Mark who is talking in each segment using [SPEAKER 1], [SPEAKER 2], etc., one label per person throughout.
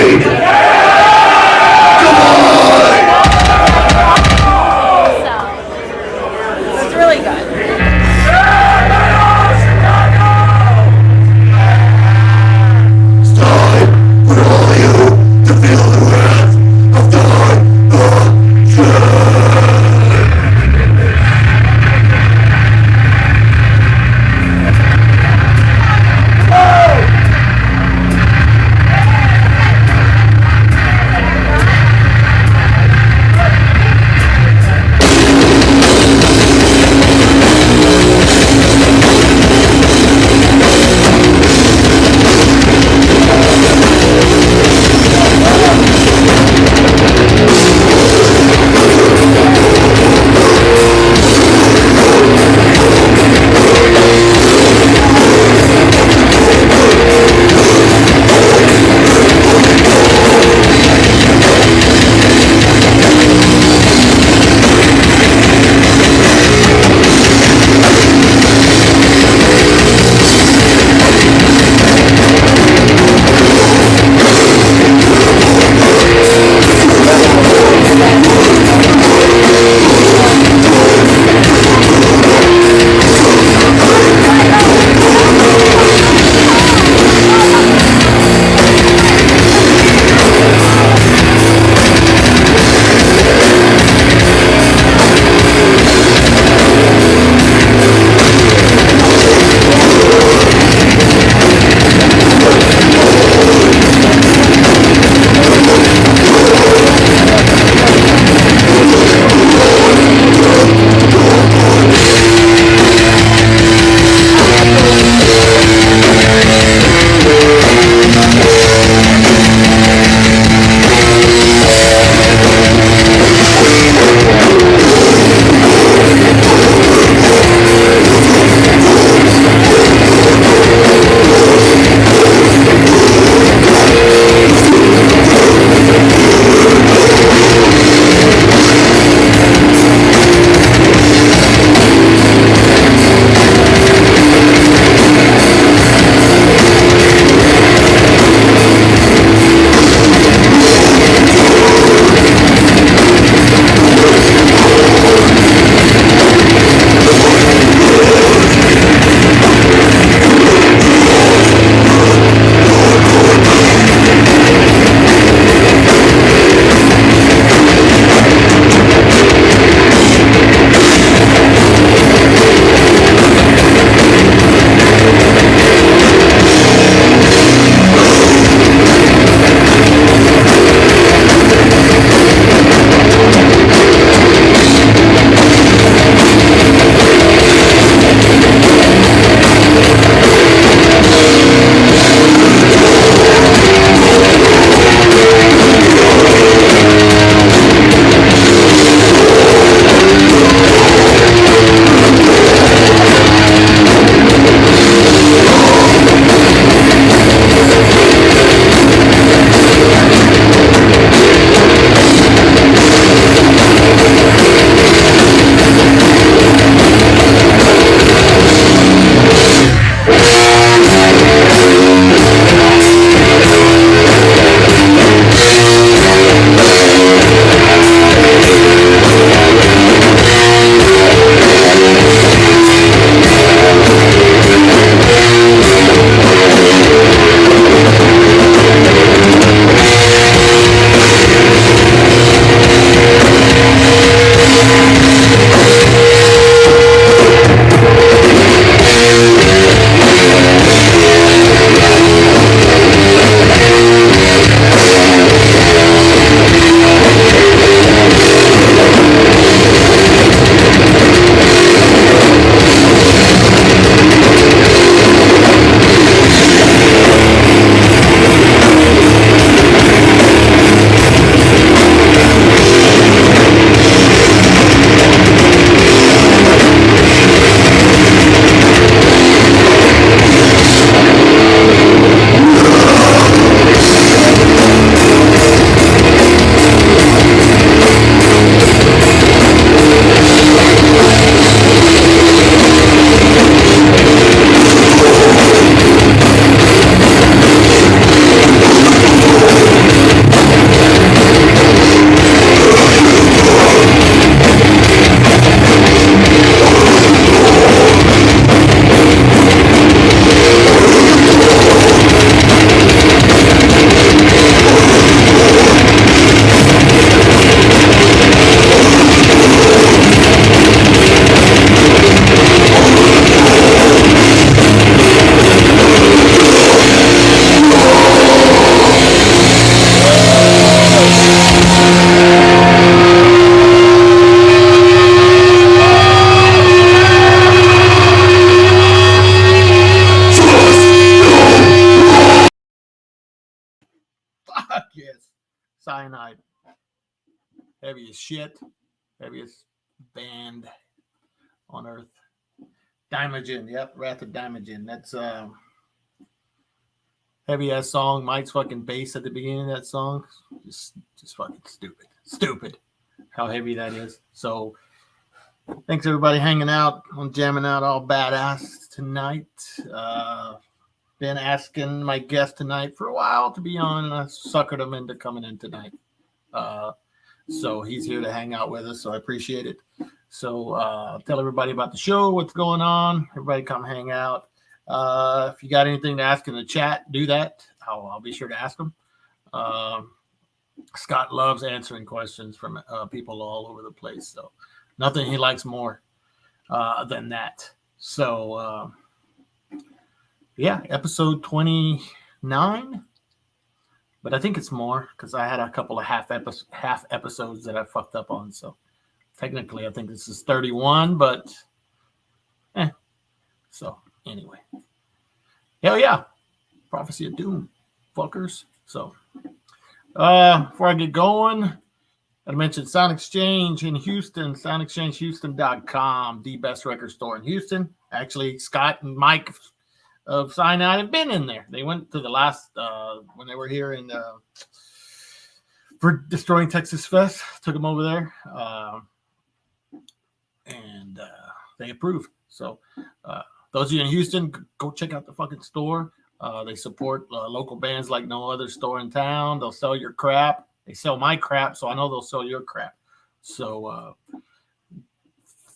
[SPEAKER 1] So it's really good.
[SPEAKER 2] Fuck yes. Cyanide. Heavy as shit. Heaviest band on earth. Daimogen. Yep, Wrath of Daimogen. That's heavy ass song. Mike's fucking bass at the beginning of that song. Just fucking stupid. Stupid. How heavy that is. So thanks everybody hanging out on Jamming Out All Badass tonight. Been asking my guest tonight for a while to be on, and I suckered him into coming in tonight. So he's here to hang out with us, so I appreciate it. So tell everybody about the show, what's going on. Everybody come hang out. If you got anything to ask in the chat, do that. I'll be sure to ask them. Scott loves answering questions from people all over the place, so nothing he likes more than that. So, yeah, episode 29, but I think it's more because I had a couple of half episodes that I fucked up on. So technically, I think this is 31, but So anyway, hell yeah, Prophecy of Doom, fuckers. So before I get going, I mentioned Sound Exchange in Houston, soundexchangehouston.com, the best record store in Houston. Actually, Scott and Mike of CIANIDE have been in there. They went to the last, when they were here in for Destroying Texas Fest, took them over there, and they approved. So those of you in Houston, go check out the fucking store. They support local bands like no other store in town. They'll sell your crap. They sell my crap, so I know they'll sell your crap. So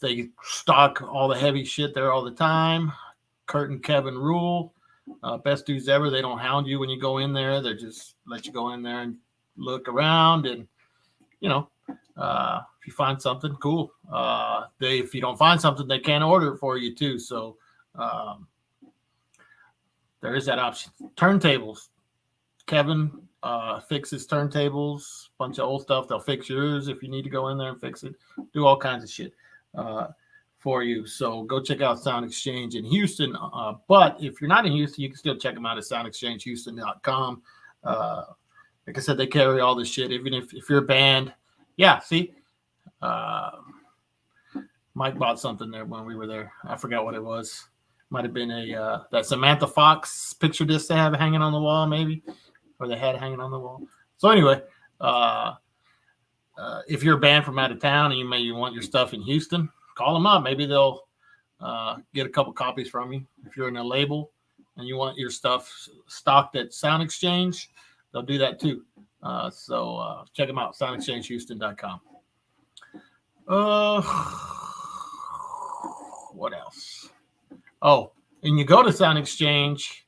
[SPEAKER 2] they stock all the heavy shit there all the time. Kurt and Kevin rule. Best dudes ever. They don't hound you when you go in there. They just let you go in there and look around. And, you know, if you find something, cool. If you don't find something, they can't order it for you, too. So there is that option. Turntables. Kevin fixes turntables, bunch of old stuff. They'll fix yours if you need to go in there and fix it. Do all kinds of shit for you. So go check out Sound Exchange in Houston. But if you're not in Houston, you can still check them out at soundexchangehouston.com. Like I said, they carry all this shit, even if you're a band. Yeah, see? Mike bought something there when we were there. I forgot what it was. Might have been that Samantha Fox picture disc they have hanging on the wall, maybe. Or they had hanging on the wall. So anyway, if you're a band from out of town and you want your stuff in Houston, call them up. Maybe they'll get a couple copies from you. If you're in a label and you want your stuff stocked at Sound Exchange, they'll do that too. So check them out, soundexchangehouston.com. What else? Oh, and you go to Sound Exchange,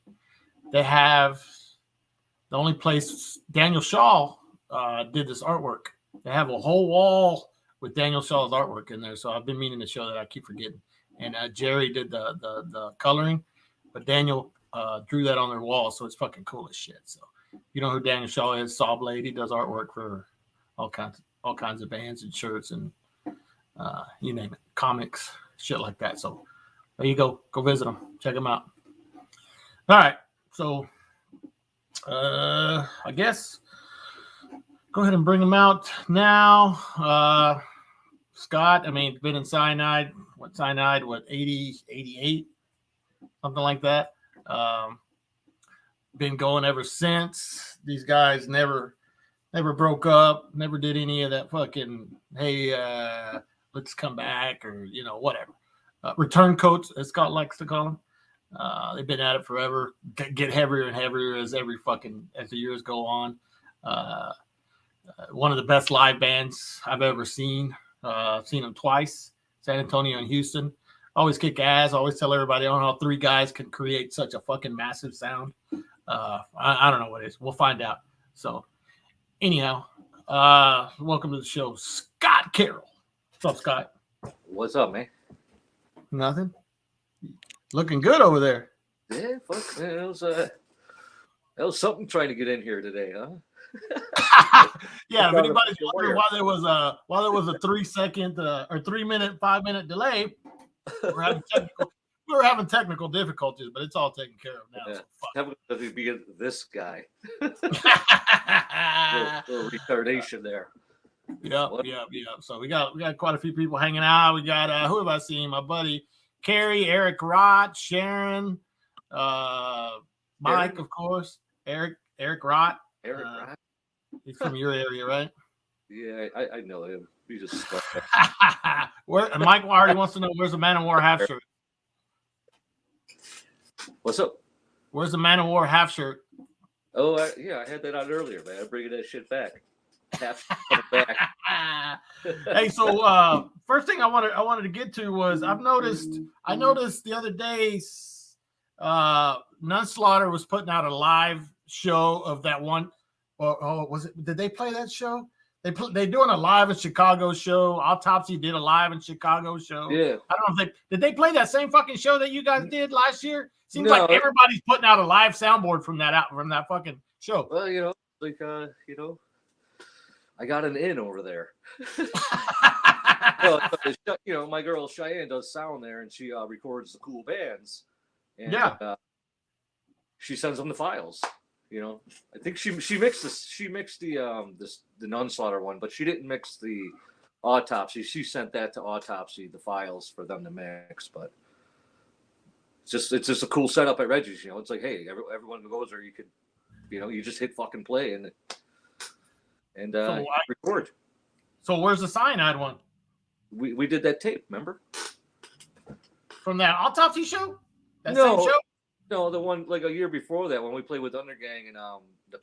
[SPEAKER 2] they have the only place Daniel Shaw did this artwork. They have a whole wall with Daniel Shaw's artwork in there. So I've been meaning to show that. I keep forgetting. And Jerry did the coloring, but Daniel drew that on their wall. So it's fucking cool as shit. So you know who Daniel Shaw is? Saw Blade. He does artwork for all kinds of bands and shirts and you name it, comics, shit like that. So there you go. Go visit them. Check them out. All right. So I guess go ahead and bring them out now. Scott, been in CIANIDE, 80, 88, something like that. Been going ever since. These guys never broke up, never did any of that fucking, hey, let's come back or, whatever. Return coats, as Scott likes to call them. They've been at it forever. Get heavier and heavier as the years go on. One of the best live bands I've ever seen. I've seen them twice, San Antonio and Houston. Always kick ass. Always tell everybody, I don't know how three guys can create such a fucking massive sound. I don't know what it is. We'll find out. So anyhow, welcome to the show, Scott Carroll. What's up, Scott?
[SPEAKER 3] What's up, man?
[SPEAKER 2] Nothing. Looking good over there.
[SPEAKER 3] Yeah, fuck, man. That was something trying to get in here today, huh?
[SPEAKER 2] Yeah, if anybody's wondering why there was a 3-second or 3-minute, 5-minute delay, we're having technical difficulties, but it's all taken care of now.
[SPEAKER 3] Yeah. So fuck. Be this guy. retardation there.
[SPEAKER 2] Yeah. So we got quite a few people hanging out. We got who have I seen? My buddy Carrie, Eric Rott, Sharon, Mike, of course. Eric Rott.
[SPEAKER 3] Eric Rott.
[SPEAKER 2] He's from your area, right?
[SPEAKER 3] Yeah, I know him. He just stuck there.
[SPEAKER 2] Mike already wants to know where's the Man of War half shirt.
[SPEAKER 3] What's up?
[SPEAKER 2] Where's the Man of War half shirt?
[SPEAKER 3] Oh, I had that on earlier, man. I'm bringing that shit back. Half back.
[SPEAKER 2] Hey, so first thing I wanted to get to was I noticed the other day Nunslaughter was putting out a live show of that one. Was it? Did they play that show? They're doing a live in Chicago show. Autopsy did a live in Chicago show.
[SPEAKER 3] Yeah.
[SPEAKER 2] I don't know if did they play that same fucking show that you guys did last year? Seems
[SPEAKER 3] No.
[SPEAKER 2] like everybody's putting out a live soundboard from that fucking show.
[SPEAKER 3] Well, I got an in over there. Well, my girl Cheyenne does sound there, and she records the cool bands. And,
[SPEAKER 2] yeah.
[SPEAKER 3] She sends them the files. I think she mixed this. She mixed the Nunslaughter one, but she didn't mix the Autopsy. She sent that to Autopsy, the files for them to mix. But it's just a cool setup at Reggie's. It's like, hey, everyone who goes there, you could, you just hit fucking play and record.
[SPEAKER 2] So where's the Cyanide one?
[SPEAKER 3] We did that tape, remember?
[SPEAKER 2] From that Autopsy show? That
[SPEAKER 3] No.
[SPEAKER 2] same show?
[SPEAKER 3] No, the one like a year before that when we played with Undergang and the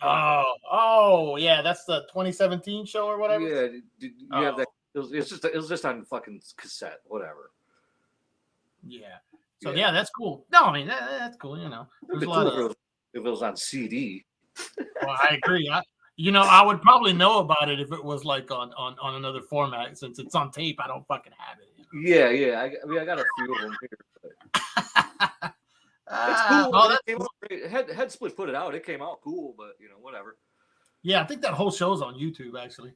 [SPEAKER 2] yeah, that's the 2017 show or whatever.
[SPEAKER 3] Yeah, did you have that? It was just on fucking cassette, whatever.
[SPEAKER 2] Yeah. So yeah, that's cool. No, I mean that's cool. There's a lot of
[SPEAKER 3] if it was on CD.
[SPEAKER 2] Well, I agree. I would probably know about it if it was like on another format. Since it's on tape, I don't fucking have it.
[SPEAKER 3] Yeah. I got a few of them here. But... It's cool. It came out great. Head Split put it out. It came out cool, but whatever.
[SPEAKER 2] Yeah, I think that whole show's on YouTube actually.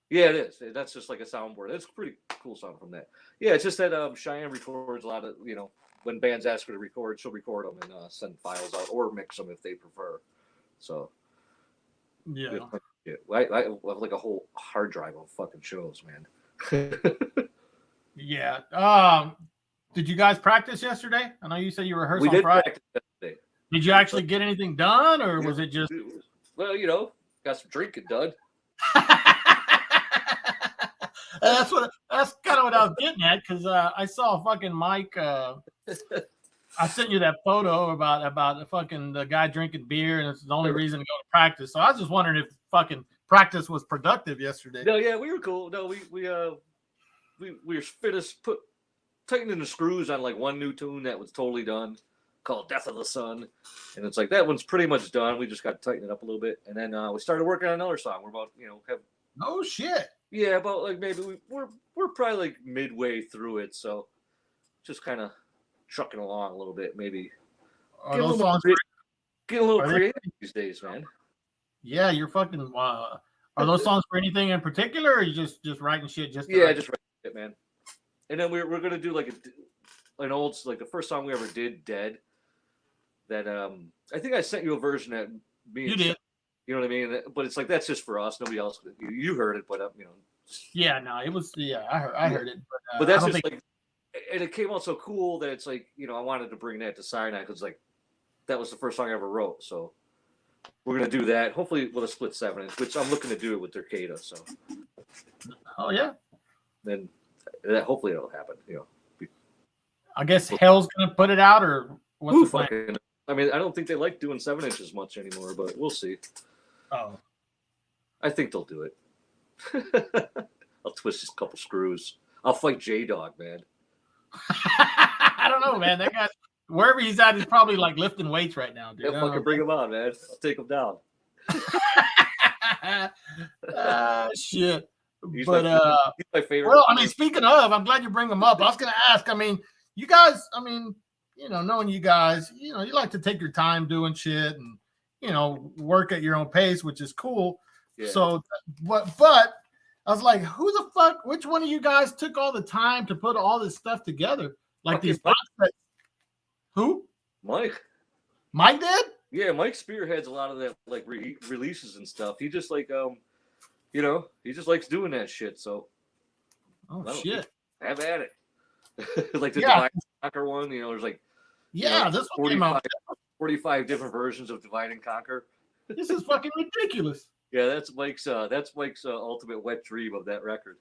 [SPEAKER 3] Yeah, it is. That's just like a soundboard. It's a pretty cool sound from that. Yeah, it's just that Cheyenne records a lot of when bands ask her to record, she'll record them and send files out or mix them if they prefer. So
[SPEAKER 2] yeah.
[SPEAKER 3] I have like a whole hard drive of fucking shows, man.
[SPEAKER 2] Yeah. Did you guys practice yesterday? I know you said you rehearsed on Friday.
[SPEAKER 3] Practice yesterday.
[SPEAKER 2] Did you actually get anything done, or was it just?
[SPEAKER 3] Well, got some drinking done.
[SPEAKER 2] That's kind of what I was getting at, because I saw fucking Mike. I sent you that photo about the guy drinking beer, and it's the only reason to go to practice. So I was just wondering if fucking practice was productive yesterday.
[SPEAKER 3] No, yeah, we were cool. No, we were finished tightening the screws on like one new tune that was totally done, called Death of the Sun, and it's like that one's pretty much done. We just got to tighten it up a little bit, and then we started working on another song. We're about
[SPEAKER 2] Oh shit.
[SPEAKER 3] Yeah, about like maybe we're probably like midway through it, so just kind of trucking along a little bit. Maybe
[SPEAKER 2] Are those songs
[SPEAKER 3] get a little creative these days, man.
[SPEAKER 2] Yeah, you're fucking. Are those songs for anything in particular, or are you just writing shit? Just
[SPEAKER 3] writing shit, man. And then we're gonna do like an old, like the first song we ever did, Dead. That I think I sent you a version that
[SPEAKER 2] you did.
[SPEAKER 3] You know what I mean? But it's like that's just for us. Nobody else. You heard it, but
[SPEAKER 2] Yeah, no, it was. Yeah, I heard it.
[SPEAKER 3] But that's just like, and it came out so cool that it's like I wanted to bring that to Cyanide because like that was the first song I ever wrote. So we're gonna do that. Hopefully with a split 7-inch, which I'm looking to do it with Dercada. So.
[SPEAKER 2] Oh yeah.
[SPEAKER 3] Then hopefully it'll happen.
[SPEAKER 2] I guess Hell's gonna put it out, or what's the plan?
[SPEAKER 3] I mean, I don't think they like doing 7 inches much anymore, but we'll see.
[SPEAKER 2] Oh,
[SPEAKER 3] I think they'll do it. I'll twist a couple screws. I'll fight J-Dog, man.
[SPEAKER 2] I don't know, man. That guy, wherever he's at, he's probably like lifting weights right now, dude.
[SPEAKER 3] Yeah, fucking bring him on, man. I'll take him down.
[SPEAKER 2] Shit.
[SPEAKER 3] He's
[SPEAKER 2] but
[SPEAKER 3] my favorite.
[SPEAKER 2] Well, I mean, speaking of, I'm glad you bring him up. I was gonna ask. I mean, you guys. I mean, knowing you guys, you like to take your time doing shit and work at your own pace, which is cool. Yeah. So, but I was like, who the fuck? Which one of you guys took all the time to put all this stuff together? Like these prospects? Who?
[SPEAKER 3] Mike.
[SPEAKER 2] Mike did?
[SPEAKER 3] Yeah, Mike spearheads a lot of that, like releases and stuff. He just like you know, he just likes doing that shit. So
[SPEAKER 2] Oh
[SPEAKER 3] well,
[SPEAKER 2] shit.
[SPEAKER 3] have at it. Like the
[SPEAKER 2] Yeah.
[SPEAKER 3] Divide and Conquer one, you know, there's like
[SPEAKER 2] Yeah, this one came out.
[SPEAKER 3] 45 different versions of Divide and Conquer.
[SPEAKER 2] This is fucking ridiculous.
[SPEAKER 3] Yeah, that's Mike's ultimate wet dream of that record.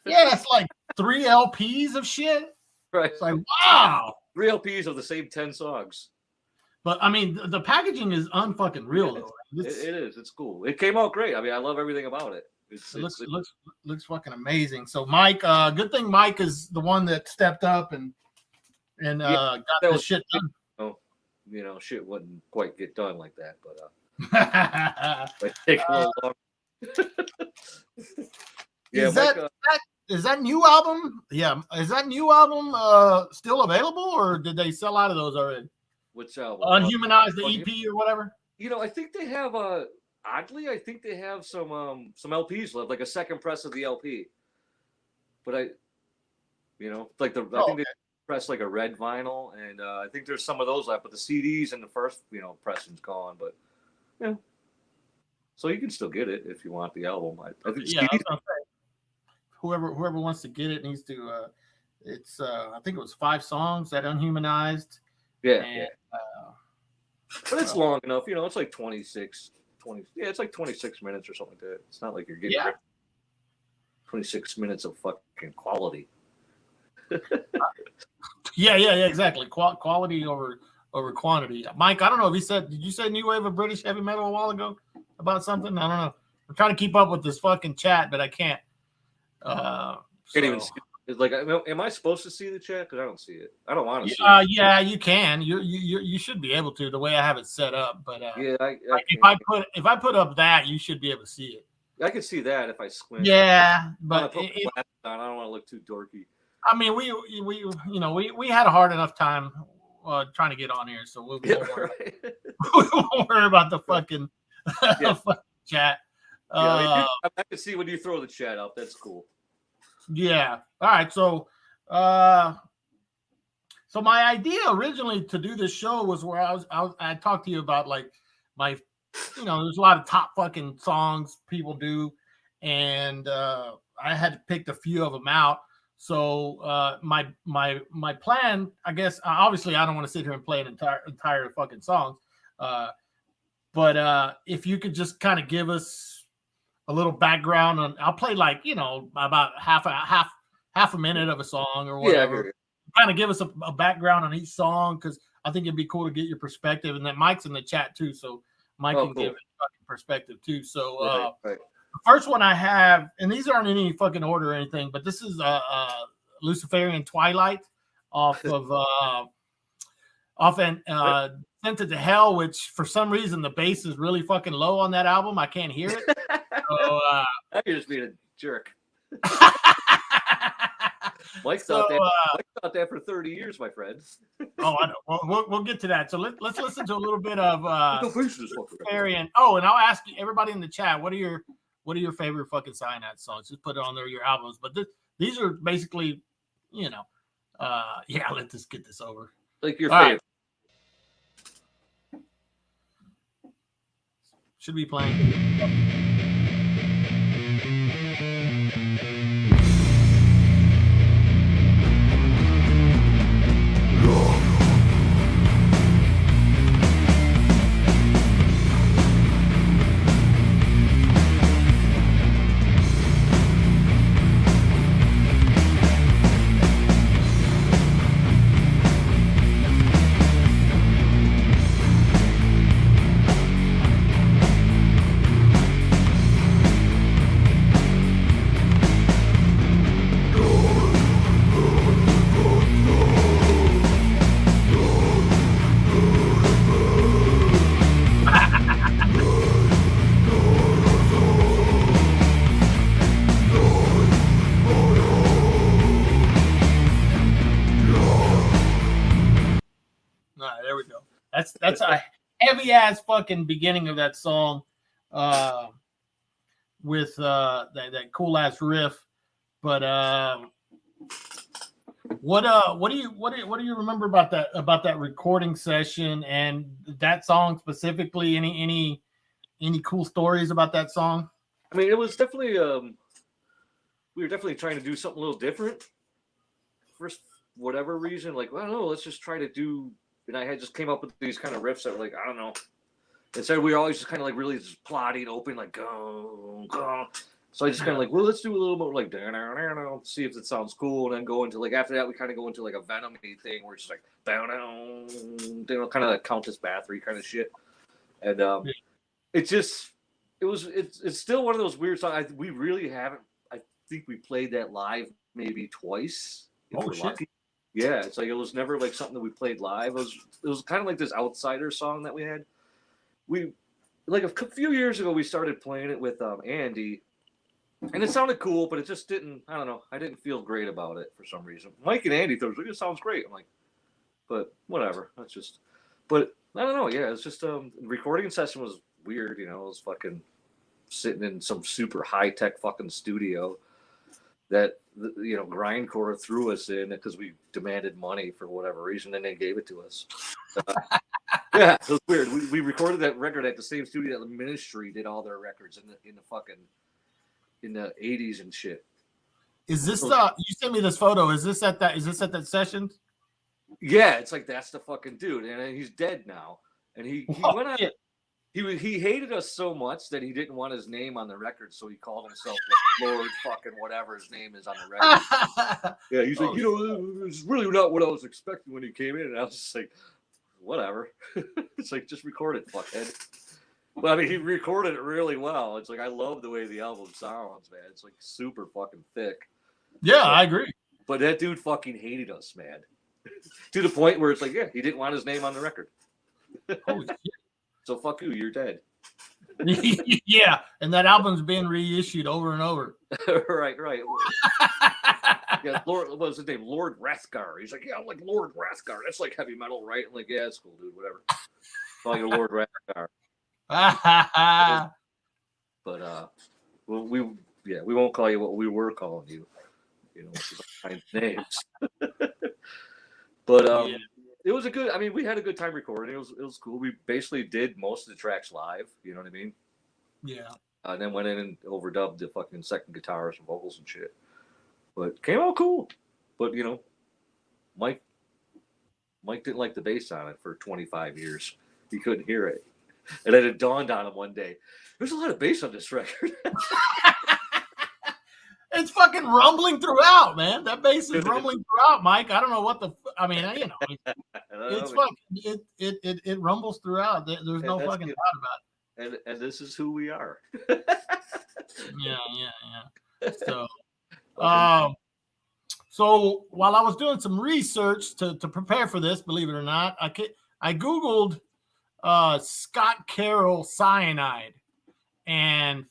[SPEAKER 2] Yeah, that's like 3 LPs of shit.
[SPEAKER 3] Right.
[SPEAKER 2] It's like, wow.
[SPEAKER 3] 3 LPs of the same 10 songs.
[SPEAKER 2] But I mean, the packaging is unfucking real though.
[SPEAKER 3] It is. It's cool. It came out great. I mean, I love everything about it.
[SPEAKER 2] It looks fucking amazing. So Mike, good thing Mike is the one that stepped up and got this shit done.
[SPEAKER 3] You know, shit wouldn't quite get done like that, but it takes a little long.
[SPEAKER 2] Yeah, is that new album? Yeah, is that new album still available, or did they sell out of those already?
[SPEAKER 3] Which album?
[SPEAKER 2] Unhumanized, the EP or whatever.
[SPEAKER 3] You know, I think they have oddly, I think they have some LPs left, like a second press of the LP. But I think they pressed like a red vinyl, and I think there's some of those left. But the CDs and the first, pressing's gone. But yeah, so you can still get it if you want the album. I think CDs,
[SPEAKER 2] whoever wants to get it needs to. It's I think it was 5 songs that Unhumanized.
[SPEAKER 3] Yeah, but it's long enough. It's like 26. It's like 26 minutes or something like that. It's not like you're getting 26 minutes of fucking quality.
[SPEAKER 2] Yeah, exactly. Quality over quantity. Mike, I don't know if did you say new wave of British heavy metal a while ago about something? I don't know. I'm trying to keep up with this fucking chat, but I can't.
[SPEAKER 3] Can't even see. It's like, am I supposed to see the chat? Because I don't see it. I don't want to see it.
[SPEAKER 2] Yeah, you can. You should be able to, the way I have it set up. But if I put up that, you should be able to see it.
[SPEAKER 3] I can see that if I squint.
[SPEAKER 2] Yeah, but
[SPEAKER 3] I don't want to look too dorky.
[SPEAKER 2] I mean, we had a hard enough time trying to get on here, so we won't worry about the fucking chat.
[SPEAKER 3] I can see when you throw the chat up. That's cool.
[SPEAKER 2] Yeah. All right. So my idea originally to do this show was where I talked to you about like my, there's a lot of top fucking songs people do, and I had to pick a few of them out. So my plan, I guess, obviously I don't want to sit here and play an entire fucking songs, but if you could just kind of give us a little background on, I'll play like about half a minute of a song or whatever.
[SPEAKER 3] Yeah,
[SPEAKER 2] kind of give us a background on each song, because I think it'd be cool to get your perspective, and then Mike's in the chat too, so Mike can give it fucking perspective too. So the first one I have, and these aren't in any fucking order or anything, but this is Luciferian Twilight off of Scented to Hell, which for some reason the bass is really fucking low on that album. I can't hear it. So
[SPEAKER 3] you're just being a jerk. Mike thought that for 30 years, my friend.
[SPEAKER 2] Oh, I know. We'll get to that. So let's listen to a little bit of Luciferian. Oh, and I'll ask you, everybody in the chat, what are your favorite fucking Cyanide songs? Just put it on there, your albums. But these are basically, let's just get this over.
[SPEAKER 3] Like your favorite.
[SPEAKER 2] Right. Should be playing. That's a heavy ass fucking beginning of that song, with that cool ass riff. But what do you remember about that recording session and that song specifically? Any cool stories about that song?
[SPEAKER 3] I mean, it was definitely we were definitely trying to do something a little different. For whatever reason, like, well, I don't know, let's just try to do. And I had just came up with these kind of riffs that were like, I don't know. Instead, we were always just kind of like really just plotting, open, like go, go. So I just kind of like, well, let's do a little more like, see if it sounds cool, and then go into like after that, we kind of go into like a Venom-y thing where it's just like, kind of like Countess Bathory kind of shit, and it's still one of those weird songs. We really haven't. I think we played that live maybe twice. If we're lucky. Yeah, it's like it was never like something that we played live. It was kind of like this outsider song that we had. We like a few years ago we started playing it with Andy, and it sounded cool, but it just didn't. I don't know. I didn't feel great about it for some reason. Mike and Andy thought it sounds great. I'm like, but whatever. That's just. But I don't know. Yeah, it's just recording session was weird. It was fucking sitting in some super high tech fucking studio that grindcore threw us in because we demanded money for whatever reason, and they gave it to us. Yeah, it was weird. We recorded that record at the same studio that the Ministry did all their records in the 80s and shit.
[SPEAKER 2] Is this you sent me this photo? Is this at that session?
[SPEAKER 3] Yeah, it's like that's the fucking dude, and he's dead now. And he went on. He hated us so much that he didn't want his name on the record, so he called himself Lord fucking whatever his name is on the record. Yeah, he's like, it's really not what I was expecting when he came in, and I was just like, whatever. It's like, just record it, fuckhead. But I mean, he recorded it really well. It's like, I love the way the album sounds, man. It's like super fucking thick.
[SPEAKER 2] Yeah, I agree.
[SPEAKER 3] But that dude fucking hated us, man. To the point where it's like, yeah, he didn't want his name on the record.
[SPEAKER 2] Holy shit.
[SPEAKER 3] So fuck you, you're dead.
[SPEAKER 2] Yeah, and that album's being reissued over and over.
[SPEAKER 3] Right. Yeah, Lord, what was his name? Lord Rathgar. He's like, yeah, I'm like Lord Rathgar. That's like heavy metal, right? I'm like, yeah, that's cool, dude. Whatever. Call you Lord Rathgar. But we won't call you what we were calling you. Which is kind of names. But it was we had a good time recording. It was cool. We basically did most of the tracks live. You know what I mean?
[SPEAKER 2] Yeah.
[SPEAKER 3] And then went in and overdubbed the fucking second guitars and vocals and shit. But came out cool. But Mike didn't like the bass on it for 25 years. He couldn't hear it. And then it dawned on him one day. There's a lot of bass on this record.
[SPEAKER 2] It's fucking rumbling throughout, man. That bass is rumbling throughout, Mike. I don't know what it's fucking it rumbles throughout. There's no fucking doubt about
[SPEAKER 3] it. And this is who we are.
[SPEAKER 2] Yeah. So while I was doing some research to prepare for this, believe it or not, I Googled Scott Carroll CIANIDE, and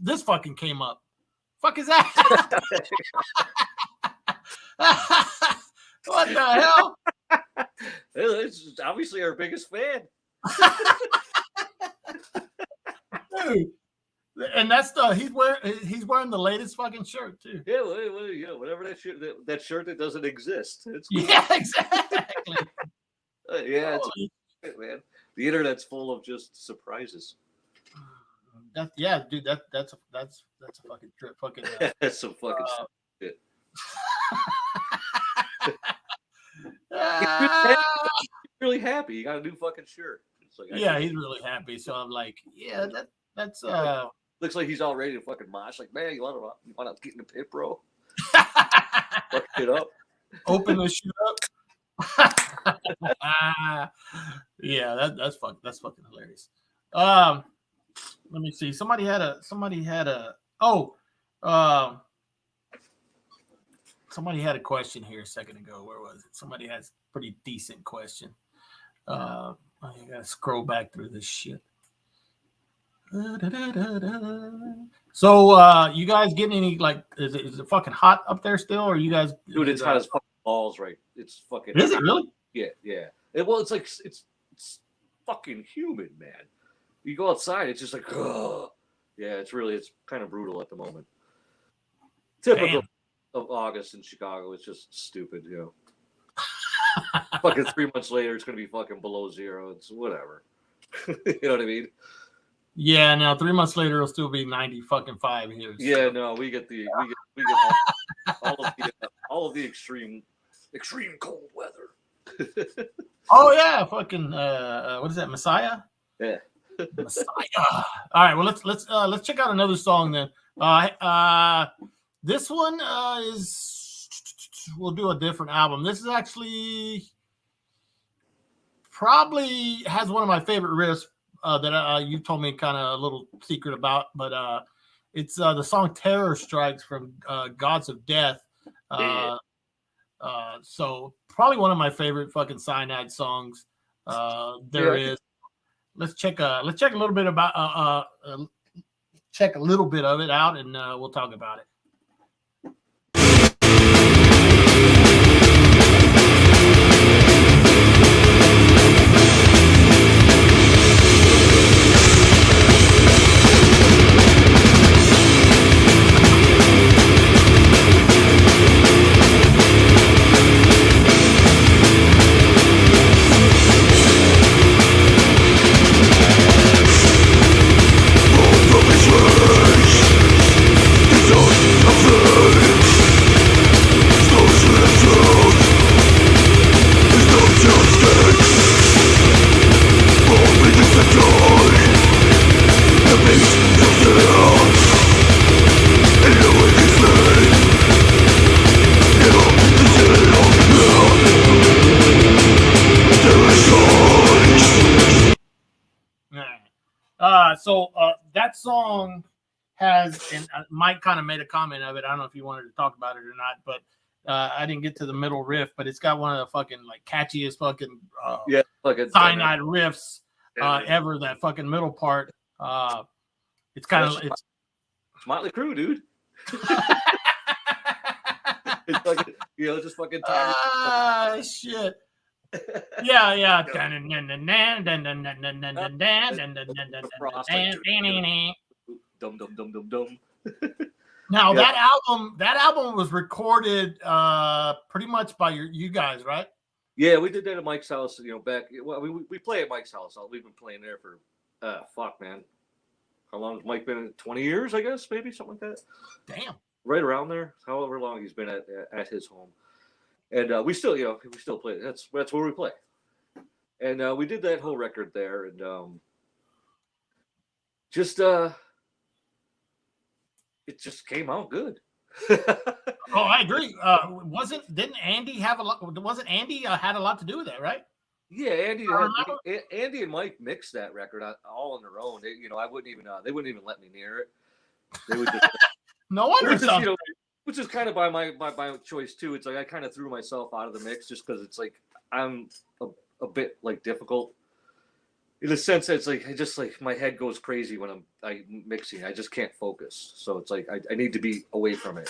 [SPEAKER 2] this fucking came up. Fuck is that? What the hell?
[SPEAKER 3] It's obviously our biggest fan.
[SPEAKER 2] Dude. And that's he's wearing the latest fucking shirt too.
[SPEAKER 3] Yeah, whatever that shirt that doesn't exist. It's cool.
[SPEAKER 2] Yeah, exactly.
[SPEAKER 3] Yeah, it's man. The internet's full of just surprises.
[SPEAKER 2] Dude, that's a fucking trip. Fucking
[SPEAKER 3] that's some fucking shit. He's really happy. He got a new fucking shirt. It's like,
[SPEAKER 2] he's really happy. So I'm like, yeah, that's
[SPEAKER 3] looks like he's all ready to fucking mosh. Like, man, you want to get in the pit, bro? Fuck it up.
[SPEAKER 2] Open this shit up. Yeah, that's fucking hilarious. Let me see. Somebody had a question here a second ago. Where was it? Somebody has a pretty decent question. I gotta scroll back through this shit. So you guys getting any is it fucking hot up there still, or you guys?
[SPEAKER 3] Dude, it's hot as fucking balls, right? It's fucking.
[SPEAKER 2] Is it really?
[SPEAKER 3] Yeah. It's like it's fucking humid, man. You go outside, it's just like, ugh. Yeah, it's kind of brutal at the moment. Typical of August in Chicago. It's just stupid, Fucking 3 months later, it's gonna be fucking below zero. It's whatever. You know what I mean?
[SPEAKER 2] Yeah, now 3 months later it'll still be 95 here. So.
[SPEAKER 3] Yeah, no, we get all of the extreme cold weather.
[SPEAKER 2] Oh yeah, fucking what is that, Messiah?
[SPEAKER 3] Yeah.
[SPEAKER 2] Messiah. All right, well let's check out another song then. This one is, we'll do a different album. This is actually probably has one of my favorite riffs that you told me kind of a little secret about, but it's the song Terror Strikes from Gods of Death. So probably one of my favorite fucking Cyanide songs there is. Let's check a little bit about check a little bit of it out, and we'll talk about it. So that song has, and Mike kind of made a comment of it. I don't know if you wanted to talk about it or not, but I didn't get to the middle riff, but it's got one of the fucking like catchiest fucking Cyanide riffs ever. That fucking middle part. It's kind of it's
[SPEAKER 3] Motley Crue, dude. It's like, just fucking
[SPEAKER 2] shit. Yeah.
[SPEAKER 3] Dum dum dum dum dum.
[SPEAKER 2] Now that album was recorded pretty much by you guys, right?
[SPEAKER 3] Yeah, we did that at Mike's house. Back. Well, we play at Mike's house. We've been playing there for fuck, man. How long has Mike been in? 20 years, I guess, maybe something like that.
[SPEAKER 2] Damn.
[SPEAKER 3] Right around there, however long he's been at his home, and we still play. That's where we play, and we did that whole record there, and it just came out good.
[SPEAKER 2] Oh, I agree. Didn't Andy have a lot? Wasn't Andy had a lot to do with that, right?
[SPEAKER 3] Yeah, Andy and Mike mixed that record all on their own. I wouldn't even they wouldn't even let me near it. They would just.
[SPEAKER 2] No wonder.
[SPEAKER 3] Which is kind of by my choice too. It's like I kind of threw myself out of the mix just because it's like I'm a bit like difficult in the sense that it's like I just like my head goes crazy when I'm mixing. I just can't focus. So it's like I need to be away from it.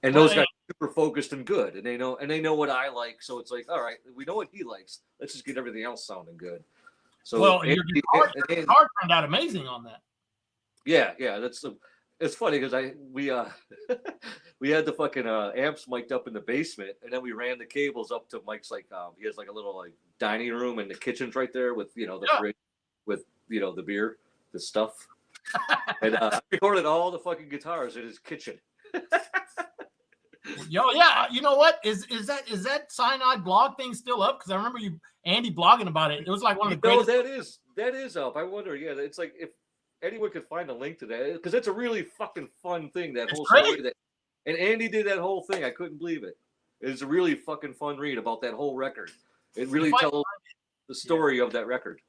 [SPEAKER 3] And those guys are super focused and good, and they know what I like. So it's like, all right, we know what he likes. Let's just get everything else sounding good. So
[SPEAKER 2] your guitar turned out amazing on that.
[SPEAKER 3] Yeah, it's funny because we had the fucking amps mic'd up in the basement, and then we ran the cables up to Mike's he has like a little like dining room, and the kitchen's right there with the fridge with the beer, the stuff, and I recorded all the fucking guitars in his kitchen.
[SPEAKER 2] Yo, yeah, you know what? Is that Cyanide blog thing still up? Because I remember Andy blogging about it. It was like one of the greatest.
[SPEAKER 3] that is up. I wonder. Yeah, it's like if anyone could find a link to that, because it's a really fucking fun thing. That whole story and Andy did that whole thing. I couldn't believe it. It's a really fucking fun read about that whole record. It really tells the story of that record.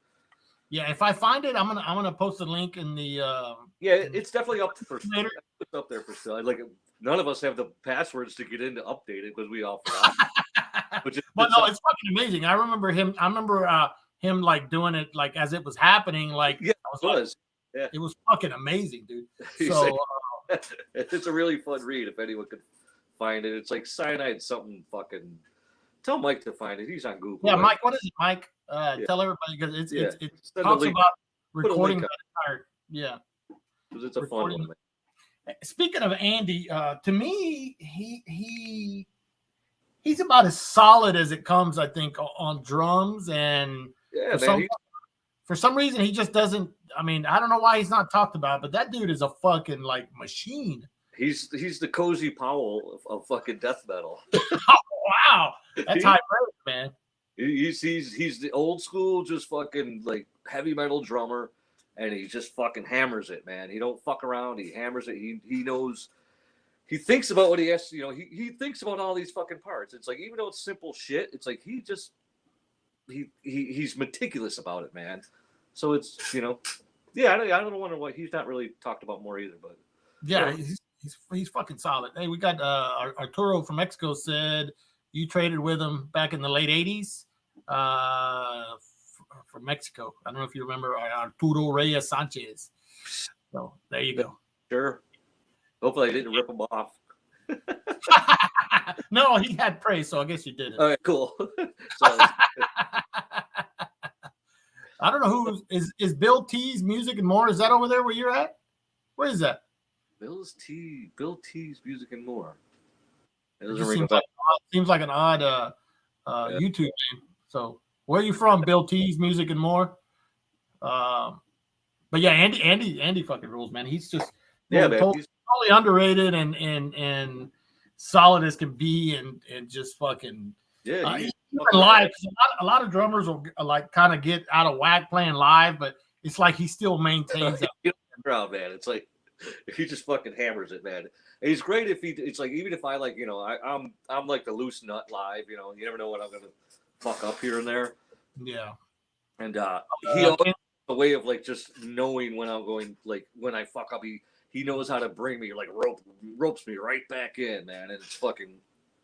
[SPEAKER 2] Yeah, if I find it, I'm gonna post a link in the.
[SPEAKER 3] It's definitely up for later. It's up there for still. Like none of us have the passwords to get in to update it because we all forgot.
[SPEAKER 2] But no, it's fucking amazing. I remember him like doing it like as it was happening. Like
[SPEAKER 3] it was. Yeah.
[SPEAKER 2] It was fucking amazing, dude. So
[SPEAKER 3] it's a really fun read if anyone could find it. It's like Cyanide something fucking. Tell Mike to find it. He's on Google.
[SPEAKER 2] Yeah, right? Mike, what is it, Mike? Tell everybody because it talks about recording that entire. Yeah,
[SPEAKER 3] because it's a fun one.
[SPEAKER 2] Speaking of Andy, to me, he's about as solid as it comes. I think on drums and for some reason he just doesn't. I mean, I don't know why he's not talked about, but that dude is a fucking like machine.
[SPEAKER 3] He's the Cozy Powell of fucking death metal.
[SPEAKER 2] Oh, wow, that's high praise, man.
[SPEAKER 3] He's the old school, just fucking like heavy metal drummer, and he just fucking hammers it, man. He don't fuck around. He hammers it. He knows. He thinks about what he has to, he thinks about all these fucking parts. It's like, even though it's simple shit, it's like he's meticulous about it, man. So it's, yeah, I don't wonder why he's not really talked about more either, but
[SPEAKER 2] yeah, he's fucking solid. Hey, we got Arturo from Mexico said you traded with him back in the late 80s from Mexico. I don't know if you remember Arturo Reyes Sanchez. So there you go.
[SPEAKER 3] Sure. Hopefully I didn't rip him off.
[SPEAKER 2] No, he had praise, so I guess you didn't.
[SPEAKER 3] All right, cool.
[SPEAKER 2] I don't know who is Bill T's Music and More. Is that over there where you're at? Where is that?
[SPEAKER 3] Bill T's Music and More.
[SPEAKER 2] It seems like an odd YouTube name. So where are you from, Bill T's Music and More? But yeah, Andy fucking rules, man. He's just totally underrated and solid as can be, and just fucking even live. A lot of drummers will like kind of get out of whack playing live, but it's like he still maintains that
[SPEAKER 3] crowd, man. It's like he just fucking hammers it, man. And he's great if it's like, even if I like, I'm like the loose nut live, you never know what I'm gonna fuck up here and there.
[SPEAKER 2] Yeah. And
[SPEAKER 3] he always has a way of like just knowing when I'm going, like when I fuck up, he knows how to bring me, like ropes me right back in, man. And it's fucking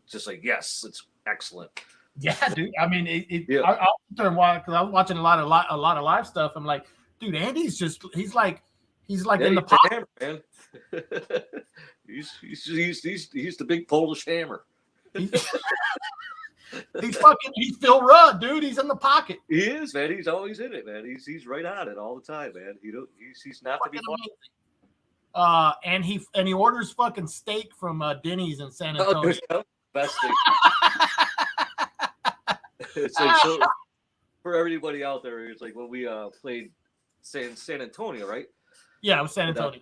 [SPEAKER 3] just like, yes, it's excellent.
[SPEAKER 2] Yeah, dude. I mean, I'll turn because I was watching a lot of live stuff. I'm like, dude, Andy's he's like in the pocket,
[SPEAKER 3] hammer, man. he's the big Polish hammer.
[SPEAKER 2] He's Phil Rudd, dude. He's in the pocket.
[SPEAKER 3] He is, man. He's always in it, man. He's right on it all the time, man. He's not to be fought.
[SPEAKER 2] And he orders fucking steak from Denny's in San Antonio.
[SPEAKER 3] Oh, best thing. It's like, so for everybody out there, it's like when we played San Antonio, right?
[SPEAKER 2] Yeah, it was San Antonio.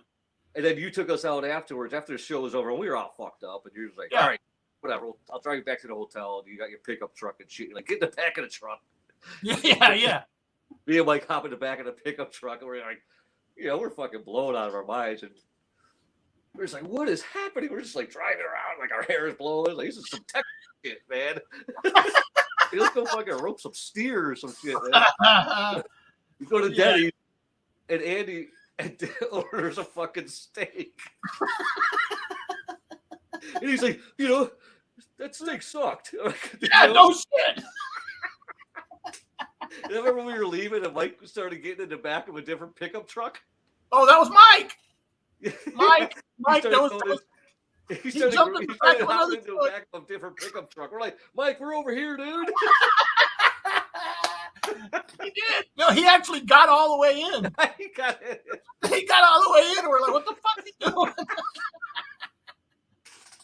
[SPEAKER 3] And then you took us out afterwards, after the show was over, and we were all fucked up. And you're just like, all right, whatever. I'll drive you back to the hotel. And you got your pickup truck and shit. You're like, get in the back of the truck.
[SPEAKER 2] Yeah.
[SPEAKER 3] Me and Mike hop in the back of the pickup truck, and we're like, we're fucking blown out of our minds. And we're just like, what is happening? We're just like driving around, like our hair is blowing. Like, this is some tech shit, man. Let's go fucking rope some steer or some shit, man. We go to Denny's, and Andy orders a fucking steak. And he's like, that steak sucked.
[SPEAKER 2] No shit.
[SPEAKER 3] And I remember we were leaving, and Mike started getting in the back of a different pickup truck.
[SPEAKER 2] Oh, that was Mike. Mike,
[SPEAKER 3] he started hopping into the back of a different pickup truck. We're like, Mike, we're over here, dude.
[SPEAKER 2] He did. No, he actually got all the way in.
[SPEAKER 3] He got
[SPEAKER 2] all the way in. We're like, what the fuck is he doing?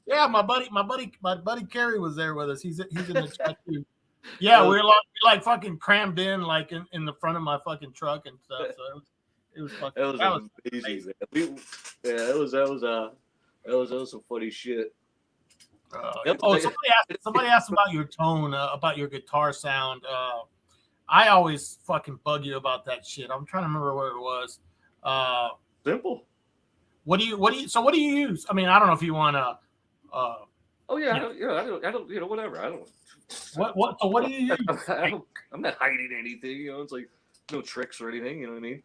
[SPEAKER 2] Yeah, my buddy Kerry was there with us. He's in the chat too. Yeah, we're like fucking crammed in, like in the front of my fucking truck and stuff. So it was fucking. That was amazing.
[SPEAKER 3] Man. That was some funny shit.
[SPEAKER 2] Somebody asked about your tone, about your guitar sound. I always fucking bug you about that shit. I'm trying to remember what it was.
[SPEAKER 3] Simple.
[SPEAKER 2] What do you use? I mean, I don't know if you want to.
[SPEAKER 3] I don't. Whatever. I don't.
[SPEAKER 2] What? So what do you use?
[SPEAKER 3] I'm not hiding anything. It's like no tricks or anything. You know what I mean?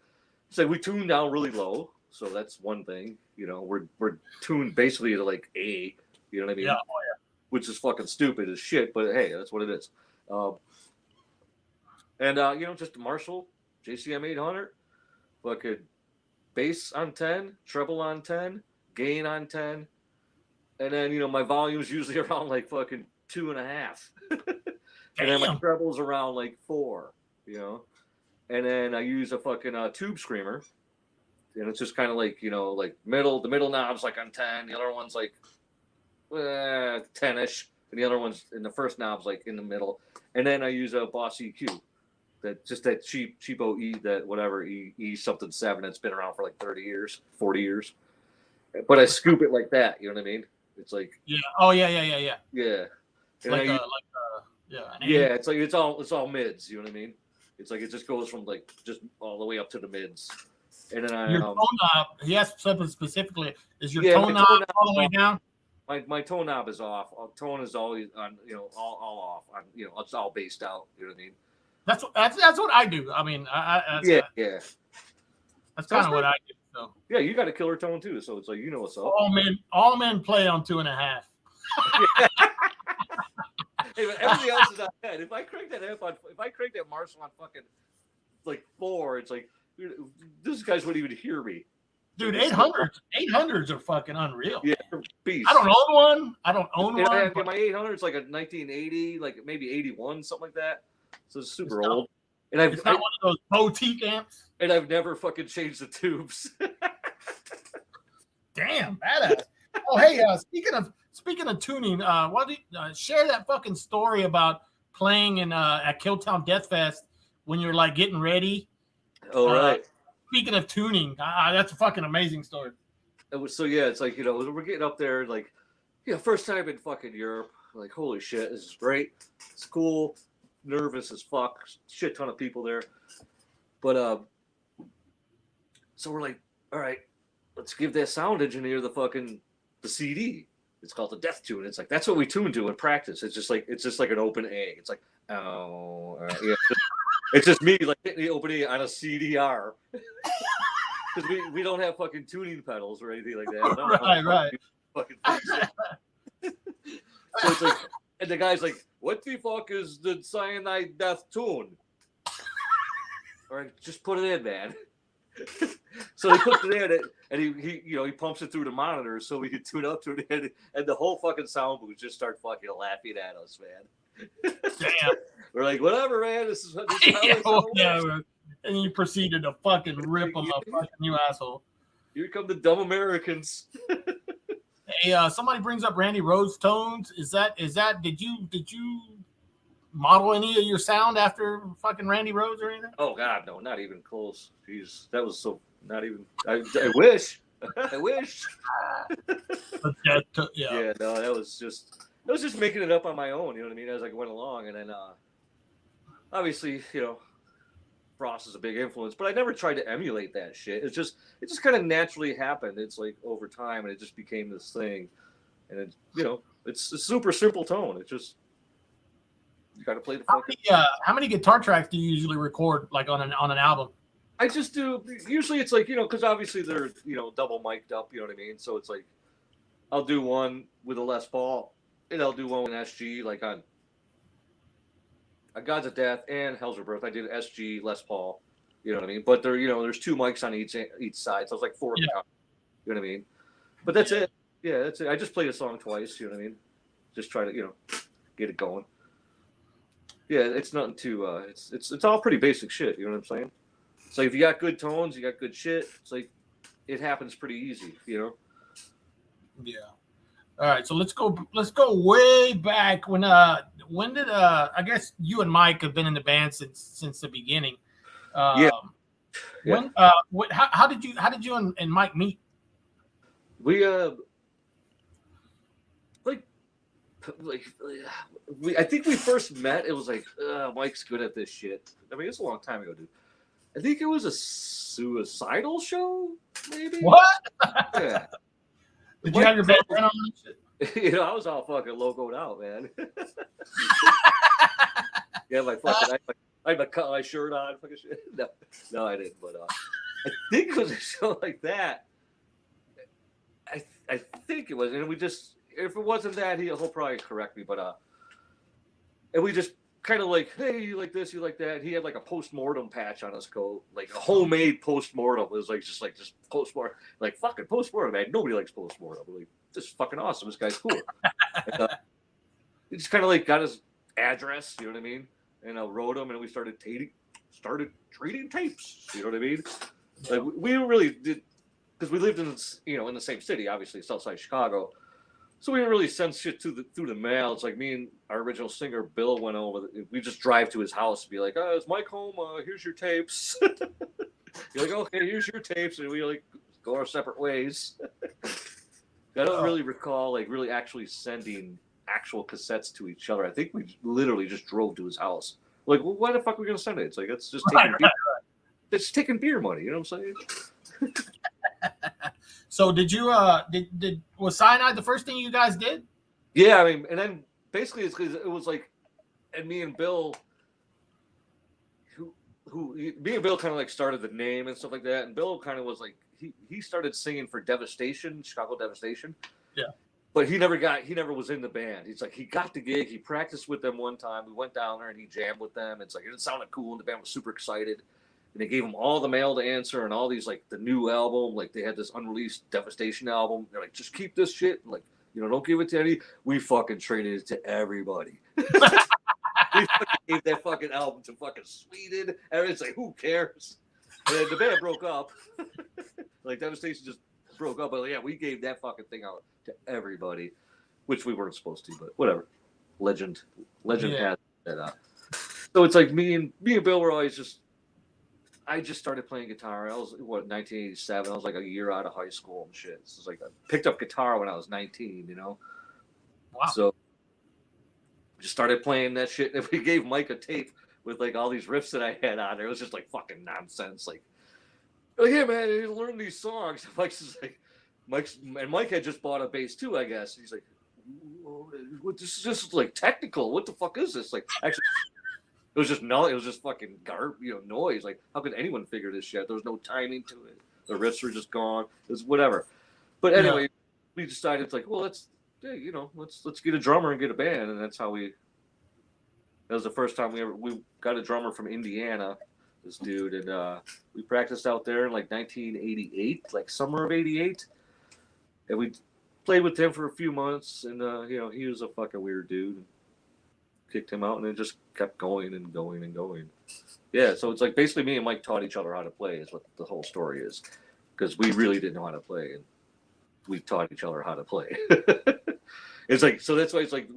[SPEAKER 3] It's like we tune down really low, so that's one thing. We're tuned basically to like A. You know what I mean?
[SPEAKER 2] Yeah.
[SPEAKER 3] Which is fucking stupid as shit, but hey, that's what it is. Just a Marshall JCM 800, fucking bass on 10, treble on 10, gain on 10, and then my volume is usually around like fucking 2.5, and then my treble's around like 4, and then I use a fucking tube screamer, and it's just kind of like like the middle knob's like on 10, the other one's like 10ish, and the other one's in the first knob's like in the middle, and then I use a Boss EQ. that cheapo that whatever E something 7 that's been around for like 30 years, 40 years. But I scoop it like that. You know what I mean? It's like
[SPEAKER 2] Yeah. Oh yeah.
[SPEAKER 3] yeah. And
[SPEAKER 2] Like
[SPEAKER 3] I,
[SPEAKER 2] an
[SPEAKER 3] yeah,
[SPEAKER 2] eight.
[SPEAKER 3] it's like it's all mids. You know what I mean? It's like it just goes from like just all the way up to the mids. And then
[SPEAKER 2] Your tone knob. He asked something specifically. Is your
[SPEAKER 3] Yeah,
[SPEAKER 2] tone
[SPEAKER 3] my
[SPEAKER 2] knob
[SPEAKER 3] tone knob
[SPEAKER 2] all the way
[SPEAKER 3] is
[SPEAKER 2] down?
[SPEAKER 3] my tone knob is off. Tone is always on, all off. It's all based out. You know what I mean?
[SPEAKER 2] That's what I do. I mean,
[SPEAKER 3] Yeah.
[SPEAKER 2] that's
[SPEAKER 3] So
[SPEAKER 2] kind of what I do. So
[SPEAKER 3] yeah, you got a killer tone too. So it's like what's up.
[SPEAKER 2] all men play on 2.5.
[SPEAKER 3] Hey, but everything else is on 10. If I crank that Marshall on fucking like 4, it's like these guys wouldn't even hear me.
[SPEAKER 2] Dude, 800s are fucking unreal.
[SPEAKER 3] Yeah, beast.
[SPEAKER 2] I don't own one. I don't own one.
[SPEAKER 3] Yeah, my 800 is like a 1980, like maybe 81, something like that. So it's super old. And
[SPEAKER 2] it's not one of those boutique amps.
[SPEAKER 3] And I've never fucking changed the tubes.
[SPEAKER 2] Damn, badass. Oh, hey, speaking of tuning, why don't you share that fucking story about playing at Killtown Death Fest when you're like getting ready?
[SPEAKER 3] All right.
[SPEAKER 2] Speaking of tuning, that's a fucking amazing story.
[SPEAKER 3] So yeah, it's like we're getting up there, like first time in fucking Europe. Like holy shit, this is great. It's cool. Nervous as fuck. Shit ton of people there. But so we're like, all right, let's give that sound engineer the CD. It's called the Death Tune. It's like that's what we tune to in practice. It's just like an open A. It's like yeah. It's just me like hitting the open A on a CDR because we don't have fucking tuning pedals or anything like that.
[SPEAKER 2] Right.
[SPEAKER 3] Fucking so it's like, and the guy's like, "What the fuck is the Cyanide Death Tune?" All right, just put it in, man. So he puts it in, and he pumps it through the monitor so we can tune up to it, and the whole fucking sound booth just start fucking laughing at us, man.
[SPEAKER 2] Damn.
[SPEAKER 3] We're like, whatever, man. This is
[SPEAKER 2] and you proceeded to fucking rip them up, fucking you asshole.
[SPEAKER 3] Here come the dumb Americans.
[SPEAKER 2] Hey, somebody brings up Randy Rhoads tones. Is that? Did you model any of your sound after fucking Randy Rhoads or anything?
[SPEAKER 3] Oh God, no, not even close. Jeez, that was so not even. I wish. I wish. Yeah, no, that was just making it up on my own. You know what I mean? As I went along, and then obviously, Frost is a big influence, but I never tried to emulate that shit. It just kind of naturally happened. It's like over time, and it just became this thing. And it, it's a super simple tone. It just you got to play the fucking.
[SPEAKER 2] How many guitar tracks do you usually record, like on an album?
[SPEAKER 3] I just do. Usually, it's like because obviously they're double mic'd up. You know what I mean? So it's like I'll do one with a Les Paul, and I'll do one with SG, like on Gods of Death and Hell's Rebirth. I did SG, Les Paul. You know what I mean? But there's 2 mics on each side, so it's like 4.
[SPEAKER 2] Yeah.
[SPEAKER 3] You know what I mean? But that's it. Yeah, that's it. I just played a song twice. You know what I mean? Just try to get it going. Yeah, it's nothing too. It's all pretty basic shit. You know what I'm saying? So if you got good tones, you got good shit. It's like it happens pretty easy.
[SPEAKER 2] Yeah. All right, so let's go way back when did I guess you and Mike have been in the band since the beginning.
[SPEAKER 3] Yeah.
[SPEAKER 2] When how did you and Mike meet?
[SPEAKER 3] We I think we first met. It was like Mike's good at this shit. I mean, it's a long time ago, dude. I think it was a suicidal show, maybe.
[SPEAKER 2] What?
[SPEAKER 3] Yeah.
[SPEAKER 2] Did you have your band friend on that shit?
[SPEAKER 3] I was all fucking logoed out, man. Yeah, I had my shirt on, fucking shit. No, I didn't. But I think it was a show like that. I think it was, and we just if it wasn't that, he'll probably correct me. But and we just kind of like, hey, you like this, you like that. He had like a post-mortem patch on his coat, like a homemade post-mortem. It was like just post-mortem, like fucking post-mortem, man. Nobody likes post-mortem. Like, this is fucking awesome. This guy's cool. And, he just kind of like got his address, you know what I mean? And I wrote him, and we started trading tapes. You know what I mean? Like we really did, because we lived in in the same city, obviously, Southside Chicago. So we didn't really send shit through the mail. It's like me and our original singer Bill went over. We just drive to his house and be like, "Oh, is Mike home? Here's your tapes." You're like, "Okay, here's your tapes," and we like go our separate ways. I don't really recall like really actually sending actual cassettes to each other. I think we literally just drove to his house. Like, well, why the fuck are we gonna send it? It's like it's just taking beer. It's taking beer money. You know what I'm saying?
[SPEAKER 2] So did you was Cyanide the first thing you guys did?
[SPEAKER 3] Yeah, I mean, and then basically it was like, and me and Bill, me and Bill kind of like started the name and stuff like that, and Bill kind of was like he started singing for Devastation, Chicago Devastation.
[SPEAKER 2] Yeah. But
[SPEAKER 3] he never was in the band. He's like, he got the gig, he practiced with them one time. We went down there and he jammed with them. It's like, it sounded cool, and the band was super excited. And they gave him all the mail to answer and all these, like, the new album. Like, they had this unreleased Devastation album. They're like, just keep this shit. Like, don't give it to any. We fucking traded it to everybody. We fucking gave that fucking album to fucking Sweden. And it's like, who cares? And the band broke up. Like, Devastation just broke up. But, yeah, we gave that fucking thing out to everybody, which we weren't supposed to, but whatever. Legend had that. So it's like me and Bill were always just. I just started playing guitar. I was 1987. I was like a year out of high school and shit. So it's like I picked up guitar when I was 19.
[SPEAKER 2] Wow.
[SPEAKER 3] So just started playing that shit. And we gave Mike a tape with like all these riffs that I had on there. It was just like fucking nonsense. Like yeah, man, you learn these songs. Mike had just bought a bass too, I guess. He's like, this is just like technical. What the fuck is this? Like, actually. It was just fucking noise. Like, how could anyone figure this shit? There was no timing to it. The riffs were just gone. It was whatever. But anyway, we decided it's like, well, let's get a drummer and get a band, and that's how that was the first time we got a drummer from Indiana, this dude, and we practiced out there in like 1988, like summer of '88, and we played with him for a few months, and he was a fucking weird dude. Kicked him out, and it just kept going and going and going. Yeah, so it's like basically me and Mike taught each other how to play is what the whole story is, because we really didn't know how to play, and we taught each other how to play. It's like, so that's why it's like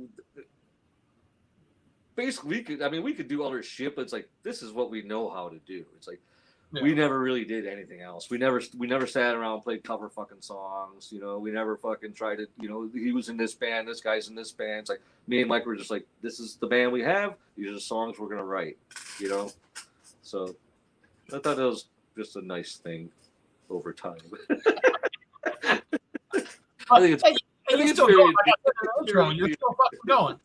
[SPEAKER 3] basically we could do other shit, but it's like this is what we know how to do. It's like we never really did anything else. We never sat around and played cover fucking songs. We never fucking tried to. He was in this band. This guy's in this band. It's like me and Mike were just like, this is the band we have. These are the songs we're gonna write. So I thought that was just a nice thing over time. I think it's
[SPEAKER 2] still
[SPEAKER 3] very,
[SPEAKER 2] going. You're still fucking going.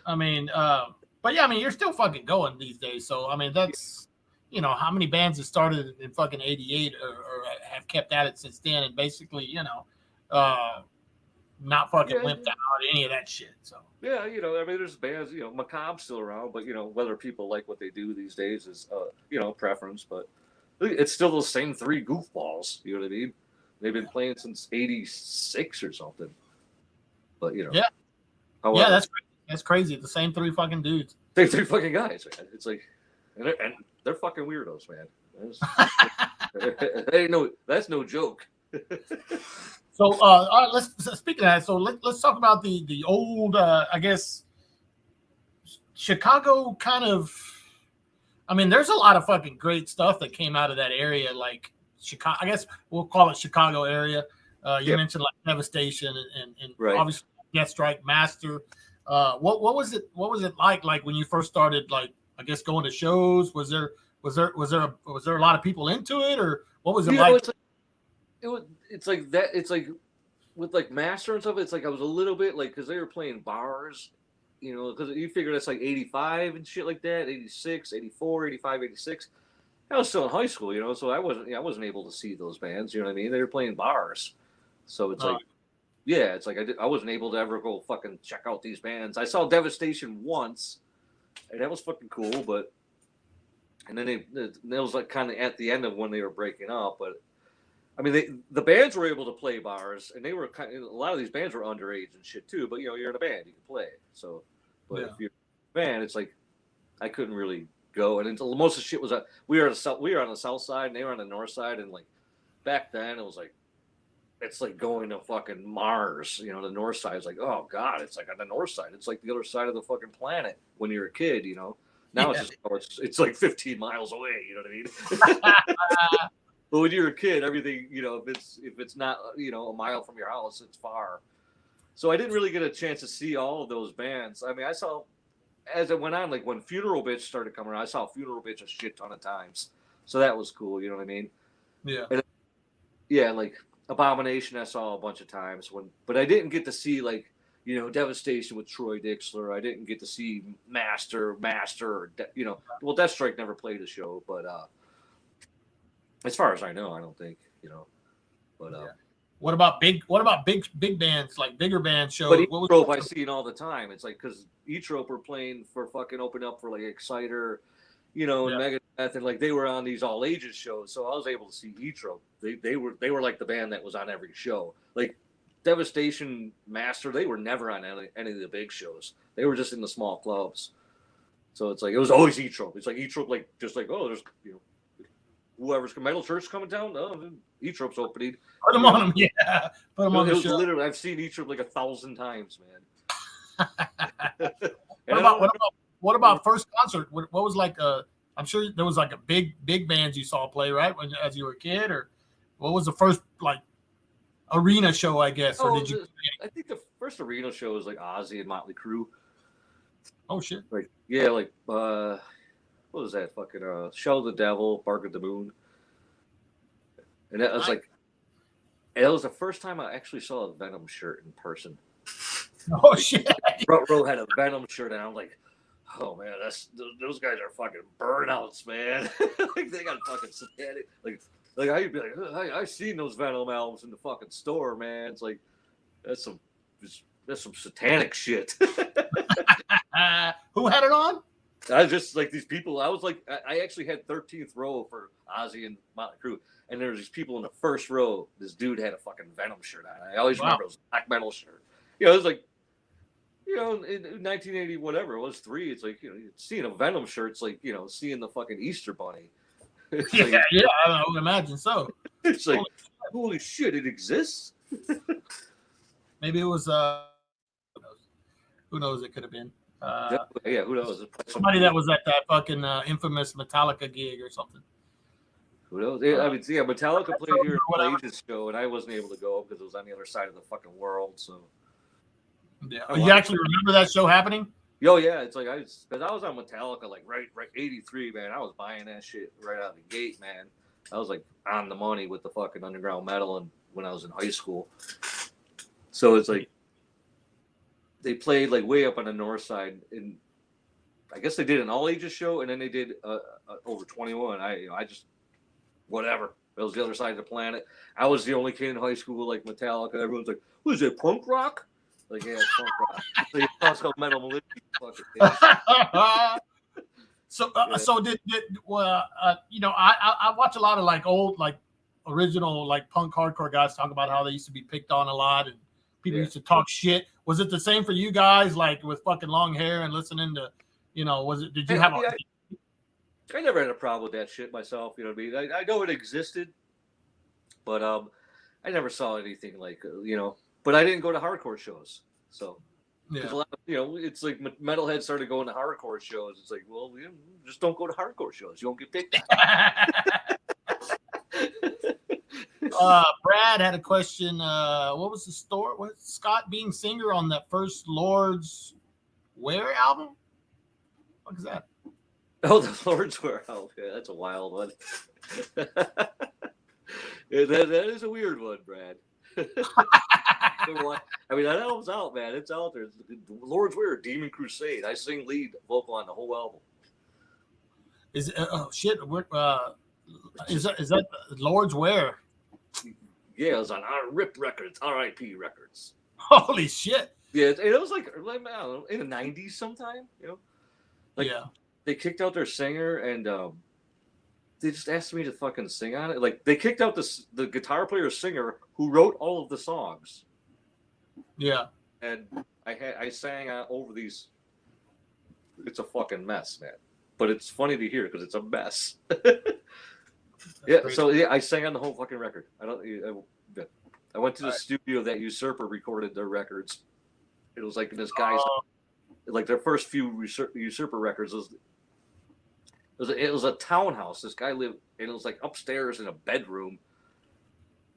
[SPEAKER 2] I mean, but yeah, I mean, you're still fucking going these days. So I mean, that's. How many bands have started in fucking '88 or have kept at it since then, and basically, not fucking wimped out any of that shit. So
[SPEAKER 3] yeah, I mean, there's bands, Macabre's still around, but whether people like what they do these days is, preference. But it's still those same three goofballs. You know what I mean? They've been playing since '86 or something. But
[SPEAKER 2] yeah,
[SPEAKER 3] however,
[SPEAKER 2] yeah, that's crazy. The same three fucking dudes.
[SPEAKER 3] Same three fucking guys, man. It's like, and they're fucking weirdos, man. That's no joke.
[SPEAKER 2] So, all right, let's speak of that. So let's talk about the old, I guess, Chicago kind of. I mean, there's a lot of fucking great stuff that came out of that area, like Chicago. I guess we'll call it Chicago area. You mentioned like Devastation and
[SPEAKER 3] right.
[SPEAKER 2] Obviously Death Strike Master. What was it? What was it like when you first started? Like, I guess going to shows. Was there a lot of people into it, or what was it like?
[SPEAKER 3] It's like that. It's like with like Master and stuff. It's like I was a little bit like because they were playing bars, because you figure that's like 85 and shit like that, 86, 84, 85, 86. I was still in high school, so I wasn't able to see those bands. You know what I mean? They were playing bars, so it's like. Yeah, it's like I wasn't able to ever go fucking check out these bands. I saw Devastation once, and that was fucking cool. But and then it was like kind of at the end of when they were breaking up. But I mean, the bands were able to play bars, and they were a lot of these bands were underage and shit too. But you're in a band, you can play. So, but if you're a band, it's like I couldn't really go. And until most of the shit was we were on the south side, and they were on the north side, and like back then it was like. it's like going to fucking Mars. You know, the north side is like, oh god, it's like on the north side. It's like the other side of the fucking planet when you're a kid. You know, now it's just it's like 15 miles away. You know what I mean? But when you're a kid, everything, you know, if it's not, you know, a mile from your house, it's far. So I didn't really get a chance to see all of those bands. I mean, I saw as it went on, like when Funeral Bitch started coming around, I saw Funeral Bitch a shit ton of times. So that was cool. You know what I mean?
[SPEAKER 2] Yeah.
[SPEAKER 3] And, yeah, like Abomination, I saw a bunch of times but I didn't get to see like, you know, Devastation with Troy Dixler. I didn't get to see Master, or you know, well, Deathstrike never played a show, but as far as I know, I don't think, you know, but
[SPEAKER 2] yeah. What about big bands, like bigger band shows?
[SPEAKER 3] But
[SPEAKER 2] what
[SPEAKER 3] E-Trope I seen all the time. It's like because E-Trope were playing for fucking open up for like Exciter, you know, and Megadeth, and like they were on these all ages shows, so I was able to see E-Trope. They were like the band that was on every show. Like Devastation, Master, they were never on any of the big shows. They were just in the small clubs. So it's like it was always E-Trope. It's like E-Trope, like just like, oh, there's, you know, whoever's Metal Church coming down, oh, E-Trope's opening.
[SPEAKER 2] Put them on them, yeah. Put them on the show.
[SPEAKER 3] Literally, I've seen E-Trope like 1,000 times, man.
[SPEAKER 2] What about first concert? What was like I'm sure there was like a big bands you saw play, right? As you were a kid, or what was the first like arena show, I guess? Or did you?
[SPEAKER 3] I think the first arena show was like Ozzy and Motley Crue.
[SPEAKER 2] Oh shit!
[SPEAKER 3] Like yeah, like what was that? Fucking Show the Devil, Bark at the Moon, and that was like, it was the first time I actually saw a Venom shirt in person.
[SPEAKER 2] Oh shit!
[SPEAKER 3] Front row had a Venom shirt, and I'm like, oh man, those guys are fucking burnouts, man. Like they got fucking satanic. Like I'd be like, I've seen those Venom albums in the fucking store, man. It's like that's some satanic shit.
[SPEAKER 2] Who had it on?
[SPEAKER 3] I was just like these people. I was like, I actually had 13th row for Ozzy and Motley Crue, and there was these people in the first row. This dude had a fucking Venom shirt on. I always remember it was a black metal shirt. You know, it was like, you know, in 1980, whatever it was, 3. It's like, you know, seeing a Venom shirt. It's like, you know, seeing the fuking Easter Bunny.
[SPEAKER 2] Yeah, I would imagine so.
[SPEAKER 3] It's like, holy shit, it exists.
[SPEAKER 2] Maybe it was who knows? It could have been.
[SPEAKER 3] Yeah, who knows?
[SPEAKER 2] Somebody that was at that fucking infamous Metallica gig or something.
[SPEAKER 3] Who knows? I mean, yeah, Metallica played here at the Ages show, and I wasn't able to go because it was on the other side of the fucking world. So,
[SPEAKER 2] yeah, you actually remember that show happening?
[SPEAKER 3] Oh yeah, it's like because I was on Metallica like right 83, man. I was buying that shit right out of the gate, man. I was like on the money with the fucking underground metal, and when I was in high school. So it's like they played like way up on the north side, and I guess they did an all ages show, and then they did over 21. I just whatever. It was the other side of the planet. I was the only kid in high school like Metallica. Everyone's like, "What is it, punk rock?" Like, yeah, it's punk rock. So you talk about metal militia,
[SPEAKER 2] So did you know, I watch a lot of like old, like original, like punk hardcore guys talk about how they used to be picked on a lot and people used to talk shit. Was it the same for you guys, like with fucking long hair and listening to, you know, did you have
[SPEAKER 3] I never had a problem with that shit myself, you know what I mean? I know it existed, but I never saw anything like, you know, but I didn't go to hardcore shows. So, because a lot of, you know, it's like metalheads started going to hardcore shows. It's like, well, you just don't go to hardcore shows. You won't get picked on.
[SPEAKER 2] Brad had a question. What was the story? Was Scott being singer on that first Lord's Wear album? What is that?
[SPEAKER 3] Oh, the Lord's Wear album. Yeah, that's a wild one. Yeah, that is a weird one, Brad. I mean, that album's out, man. It's out there. Lord's Wear, Demon Crusade. I sing lead vocal on the whole album.
[SPEAKER 2] Is oh shit? Is that Lord's Wear?
[SPEAKER 3] Yeah, it was on RIP Records, RIP Records.
[SPEAKER 2] Holy shit!
[SPEAKER 3] Yeah, it was like I don't know, in the '90s sometime. You know, like they kicked out their singer and they just asked me to fucking sing on it. Like they kicked out the guitar player singer who wrote all of the songs.
[SPEAKER 2] Yeah,
[SPEAKER 3] and I sang over these. It's a fucking mess, man. But it's funny to hear because it's a mess. Yeah, so yeah, I sang on the whole fucking record. I went to the studio that Usurper recorded their records. It was like this guy's, like their first few Usurper records it was a townhouse. This guy lived, and it was like upstairs in a bedroom.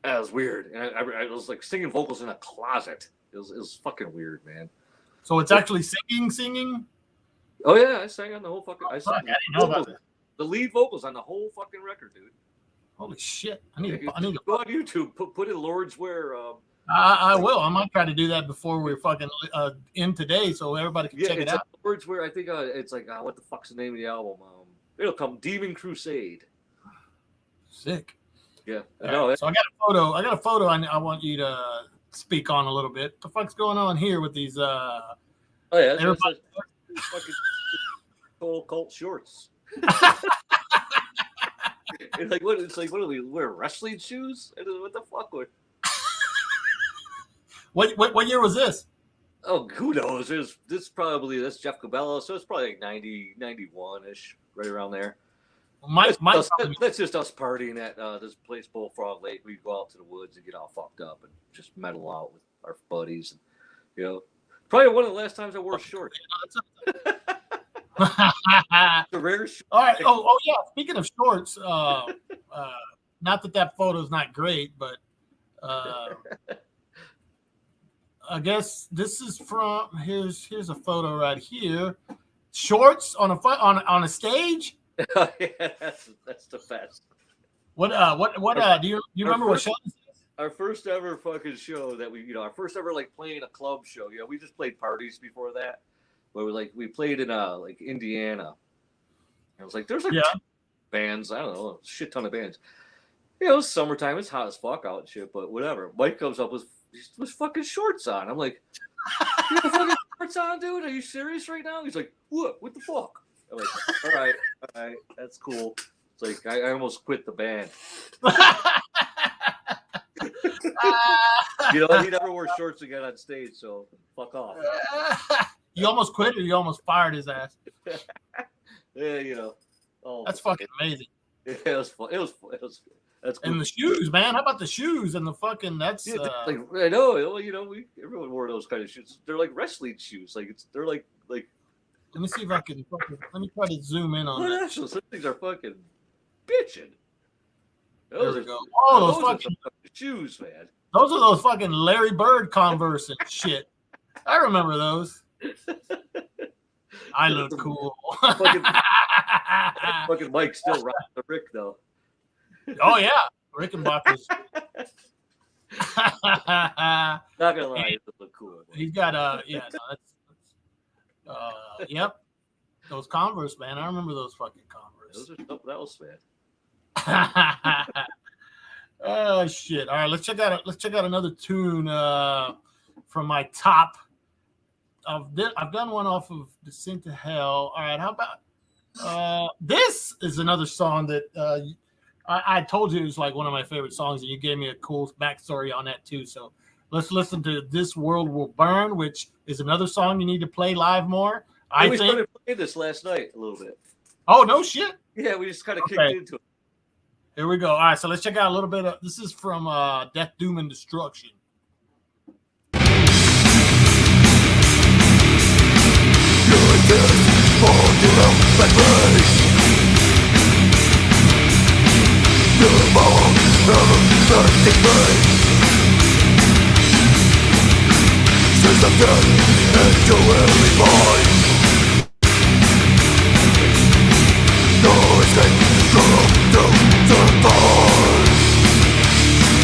[SPEAKER 3] That was weird, and I was like singing vocals in a closet. It was fucking weird, man.
[SPEAKER 2] So it's actually singing.
[SPEAKER 3] Oh yeah, I sang on the whole fucking. I
[SPEAKER 2] didn't know about that.
[SPEAKER 3] The lead vocals on the whole fucking record, dude.
[SPEAKER 2] Holy shit! I need to
[SPEAKER 3] go on YouTube. Put in Lord's Wear.
[SPEAKER 2] I will. I might try to do that before we're fucking in today, so everybody can check it out.
[SPEAKER 3] Lord's Wear. I think it's like what the fuck's the name of the album? It'll come Demon Crusade.
[SPEAKER 2] Sick.
[SPEAKER 3] Yeah.
[SPEAKER 2] No. So I got a photo. I want you to speak on a little bit. What the fuck's going on here with these?
[SPEAKER 3] Oh yeah. Fucking cool cult shorts. It's like what do we wear? Wrestling shoes? What the fuck?
[SPEAKER 2] What year was this?
[SPEAKER 3] Oh, who knows? That's Jeff Cabela, so it's probably like 90, 91-ish, right around there. That's just us partying at this place, Bullfrog Lake. We go out to the woods and get all fucked up and just metal out with our buddies. And, probably one of the last times I wore shorts.
[SPEAKER 2] A rare short. All right. Oh yeah. Speaking of shorts, not that photo's not great, but I guess this is from here's a photo right here. Shorts on a stage.
[SPEAKER 3] Oh, yeah, that's the best.
[SPEAKER 2] What do you remember what show this is?
[SPEAKER 3] Our first ever fucking show that our first ever like playing a club show. We just played parties before that. Where we played in like Indiana. I was like, there's like 2 bands, I don't know, a shit ton of bands. It's summertime, it's hot as fuck out and shit, but whatever. Mike comes up with fucking shorts on. I'm like, you have fucking shorts on, dude? Are you serious right now? He's like, what the fuck? I'm like, all right, that's cool. It's like I almost quit the band. He never wore shorts again on stage, so fuck off.
[SPEAKER 2] You almost quit, or you almost fired his ass?
[SPEAKER 3] Yeah,
[SPEAKER 2] that's fucking amazing.
[SPEAKER 3] Yeah, it was fun. It was that's cool.
[SPEAKER 2] And the shoes, man. How about the shoes and the fucking? That's
[SPEAKER 3] I know. Everyone wore those kind of shoes. They're like wrestling shoes. They're like.
[SPEAKER 2] Let me see if I can. Let me try to zoom in on that.
[SPEAKER 3] Those things are fucking bitching.
[SPEAKER 2] There we go. Oh, those fucking
[SPEAKER 3] shoes, man.
[SPEAKER 2] Those are those fucking Larry Bird Converse and shit. I remember those. I look cool.
[SPEAKER 3] Fucking Mike still rocking the Rick though.
[SPEAKER 2] Oh yeah, Rickenbacker's.
[SPEAKER 3] Not gonna lie, it look cool.
[SPEAKER 2] He's got yep. Those Converse, man. I remember those fucking Converse.
[SPEAKER 3] That was bad.
[SPEAKER 2] Oh shit! All right, let's check out another tune from my top. I've done one off of Descent to Hell. All right, how about this is another song that I told you it was like one of my favorite songs, and you gave me a cool backstory on that too. So let's listen to This World Will Burn, which is another song you need to play live more.
[SPEAKER 3] We started playing this last night a little bit.
[SPEAKER 2] Oh, no shit.
[SPEAKER 3] Yeah, we just kind of kicked into it.
[SPEAKER 2] Here we go. All right, so let's check out a little bit of this is from Death, Doom, and Destruction.
[SPEAKER 4] Since I'm dead and you're really mine, no escape from the fire.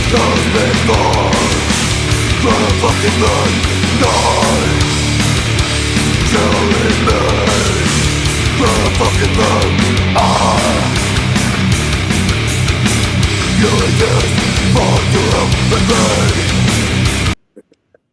[SPEAKER 4] Those big bars, gonna fucking run, die. Killing me, gonna fucking run, you're just born to help me.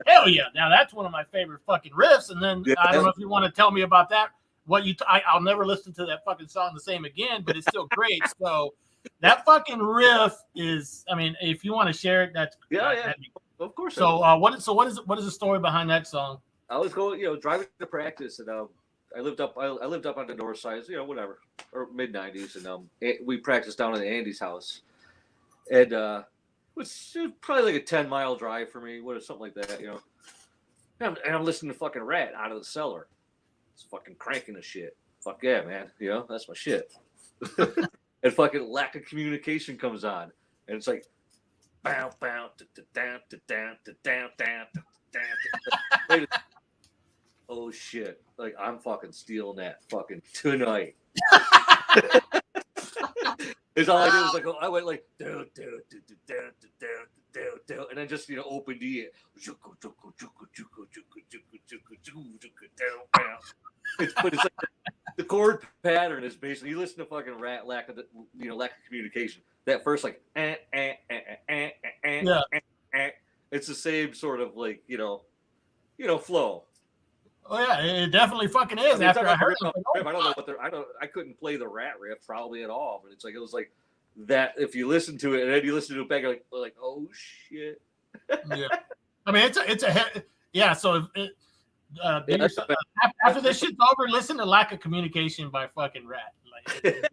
[SPEAKER 2] Hell yeah! Now that's one of my favorite fucking riffs. And then I don't know if you want to tell me about that. I'll never listen to that fucking song the same again, but it's still great. So that fucking riff is. I mean, if you want to share it, that's
[SPEAKER 3] of course.
[SPEAKER 2] So what is the story behind that song?
[SPEAKER 3] I was going, driving to practice, and I lived up on the north side, whatever, or mid-90s, and we practiced down at Andy's house, and was probably like a 10-mile drive for me, what something like that, you know. And I'm listening to fucking Rat Out of the Cellar. It's fucking cranking the shit. Fuck yeah, man. You know, that's my shit. And fucking Lack of Communication comes on, and it's like, bow bow down down down down. Oh shit! Like I'm fucking stealing that fucking tonight. It's all I did was like I went like do, and then just open D. But it's like the chord pattern is basically you listen to fucking Rat lack of communication. That first like it's the same sort of like flow.
[SPEAKER 2] Oh yeah, it definitely fucking is.
[SPEAKER 3] I mean,
[SPEAKER 2] After I heard it,
[SPEAKER 3] I don't know what I couldn't play the Rat riff probably at all, but it was like that. If you listen to it and then you listen to it back, you're like oh shit.
[SPEAKER 2] Yeah, I mean it's a yeah. So after this shit's over, listen to Lack of Communication by fucking Rat. Like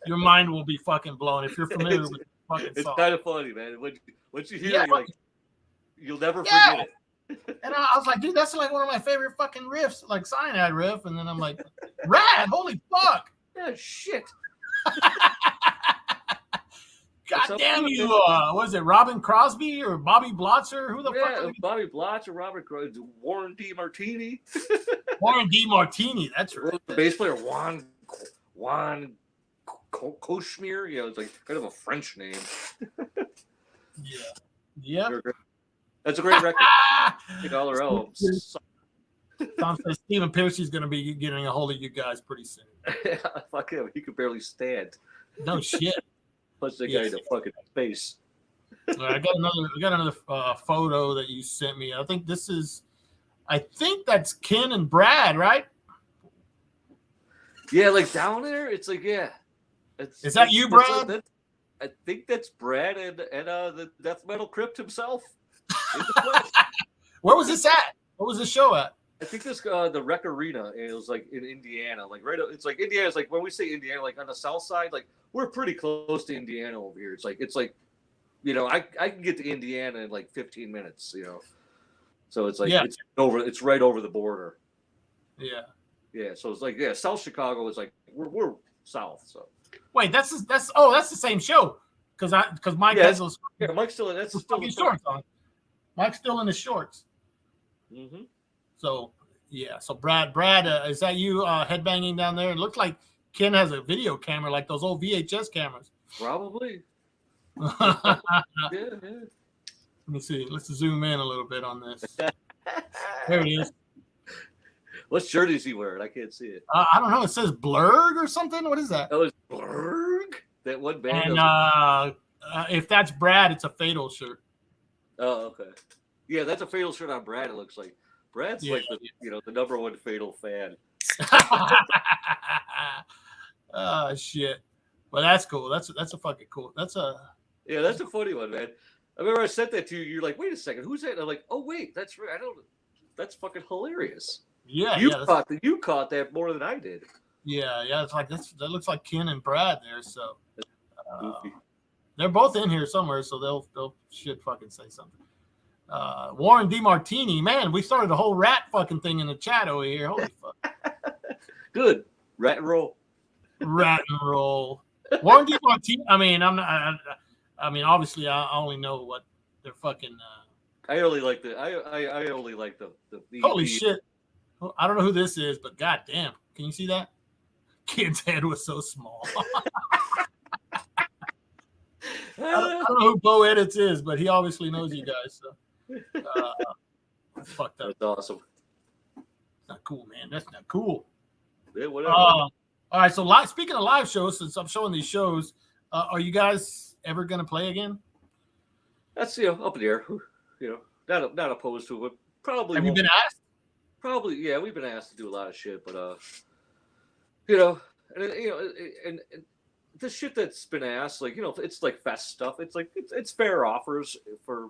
[SPEAKER 2] your mind will be fucking blown if you're familiar with the fucking song.
[SPEAKER 3] It's kind of funny, man. Once you hear it, you'll never forget it.
[SPEAKER 2] And I was like, dude, that's like one of my favorite fucking riffs, like Cyanide riff. And then I'm like, Rat, holy fuck.
[SPEAKER 3] Yeah, shit.
[SPEAKER 2] God damn you. Was it Robin Crosby or Bobby Blotzer? Who the fuck?
[SPEAKER 3] Bobby Blotzer, Robert Crosby, Warren D. Martini.
[SPEAKER 2] Warren D. Martini, that's right.
[SPEAKER 3] The bass player, Juan Koshmir. It's like kind of a French name.
[SPEAKER 2] Yeah.
[SPEAKER 3] That's a great record. All our albums.
[SPEAKER 2] Tom says Stephen Piercy's going to be getting a hold of you guys pretty soon.
[SPEAKER 3] Fuck him. He could barely stand.
[SPEAKER 2] No shit.
[SPEAKER 3] Puts the guy in the fucking face.
[SPEAKER 2] I got another photo that you sent me. I think that's Ken and Brad, right?
[SPEAKER 3] Yeah, like down there, it's like
[SPEAKER 2] Is that you, Brad?
[SPEAKER 3] I think that's Brad and the Death Metal Crypt himself.
[SPEAKER 2] Where was this at? What was the show at?
[SPEAKER 3] I think this the Rec Arena, and it was like in Indiana, like right. It's like Indiana. It's like when we say Indiana, like on the south side, like we're pretty close to Indiana over here. It's like I can get to Indiana in like 15 minutes. So it's like it's right over the border.
[SPEAKER 2] Yeah.
[SPEAKER 3] Yeah. So it's like South Chicago is like we're south. So
[SPEAKER 2] wait, that's the same show because Mike has those.
[SPEAKER 3] Yeah, Mike's still in. That's still the
[SPEAKER 2] shorts on. Mike's still in the shorts.
[SPEAKER 3] Mm-hmm.
[SPEAKER 2] So yeah, so Brad, is that you headbanging down there? It looks like Ken has a video camera, like those old VHS cameras.
[SPEAKER 3] Probably.
[SPEAKER 2] Yeah. Let me see. Let's zoom in a little bit on this. There it is.
[SPEAKER 3] What shirt is he wearing? I can't see it.
[SPEAKER 2] I don't know. It says Blurg or something. What is that?
[SPEAKER 3] Oh, it's Blurg? That one band.
[SPEAKER 2] And if that's Brad, it's a Fatal shirt.
[SPEAKER 3] Oh, okay. Yeah, that's a Fatal shirt on Brad. It looks like Brad's like the number one Fatal fan.
[SPEAKER 2] Oh shit! Well, that's cool. That's a fucking cool. That's a
[SPEAKER 3] funny one, man. I remember I sent that to you. You're like, wait a second, who's that? And I'm like, oh wait, that's right. That's fucking hilarious.
[SPEAKER 2] Yeah,
[SPEAKER 3] you caught that more than I did.
[SPEAKER 2] Yeah. It's like that looks like Ken and Brad there. So they're both in here somewhere. So they'll should fucking say something. Warren D. Martini, man, we started a whole Rat fucking thing in the chat over here. Holy fuck.
[SPEAKER 3] Good. Rat and roll.
[SPEAKER 2] Rat and roll. Warren D. Martini. I mean, obviously, I only know what they're fucking.
[SPEAKER 3] I only like the. I only like the
[SPEAKER 2] holy shit! I don't know who this is, but goddamn, can you see that? Kid's head was so small. I don't know who Bo Edits is, but he obviously knows you guys. So, that's fucked up.
[SPEAKER 3] That's awesome.
[SPEAKER 2] That's not cool, man. That's not cool.
[SPEAKER 3] Yeah, whatever.
[SPEAKER 2] All right. So, speaking of live shows, since I'm showing these shows, are you guys ever going to play again?
[SPEAKER 3] That's up in the air. Not opposed to it. Probably.
[SPEAKER 2] Have you been asked?
[SPEAKER 3] Probably, yeah. We've been asked to do a lot of shit, but and the shit that's been asked, like it's like fest stuff. It's like it's fair offers for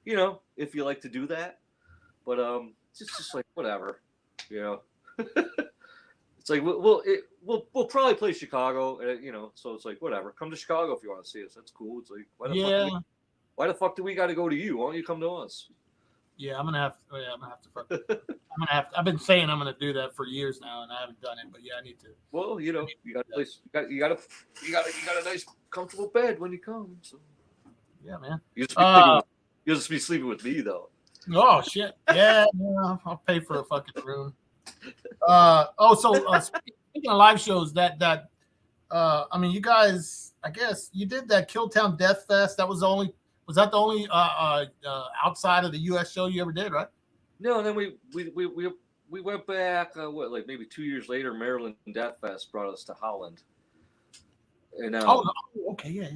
[SPEAKER 3] if you like to do that, but it's just like whatever, It's like we'll probably play Chicago, you know. So it's like whatever. Come to Chicago if you want to see us. That's cool. It's like why the fuck do we got to go to you? Why don't you come to us?
[SPEAKER 2] Yeah, I'm gonna have to. I've been saying I'm gonna do that for years now, and I haven't done it. But yeah, I need to.
[SPEAKER 3] Well, you know, you got a nice comfortable bed when you come. So
[SPEAKER 2] Yeah, man.
[SPEAKER 3] you just be sleeping with me though.
[SPEAKER 2] Oh shit! Yeah, I'll pay for a fucking room. Speaking of live shows, I mean, you guys, I guess you did that Killtown Death Fest. Was that the only outside of the U.S. show you ever did, right?
[SPEAKER 3] No, and then we went back. Like maybe 2 years later, Maryland Death Fest brought us to Holland. And
[SPEAKER 2] okay, yeah.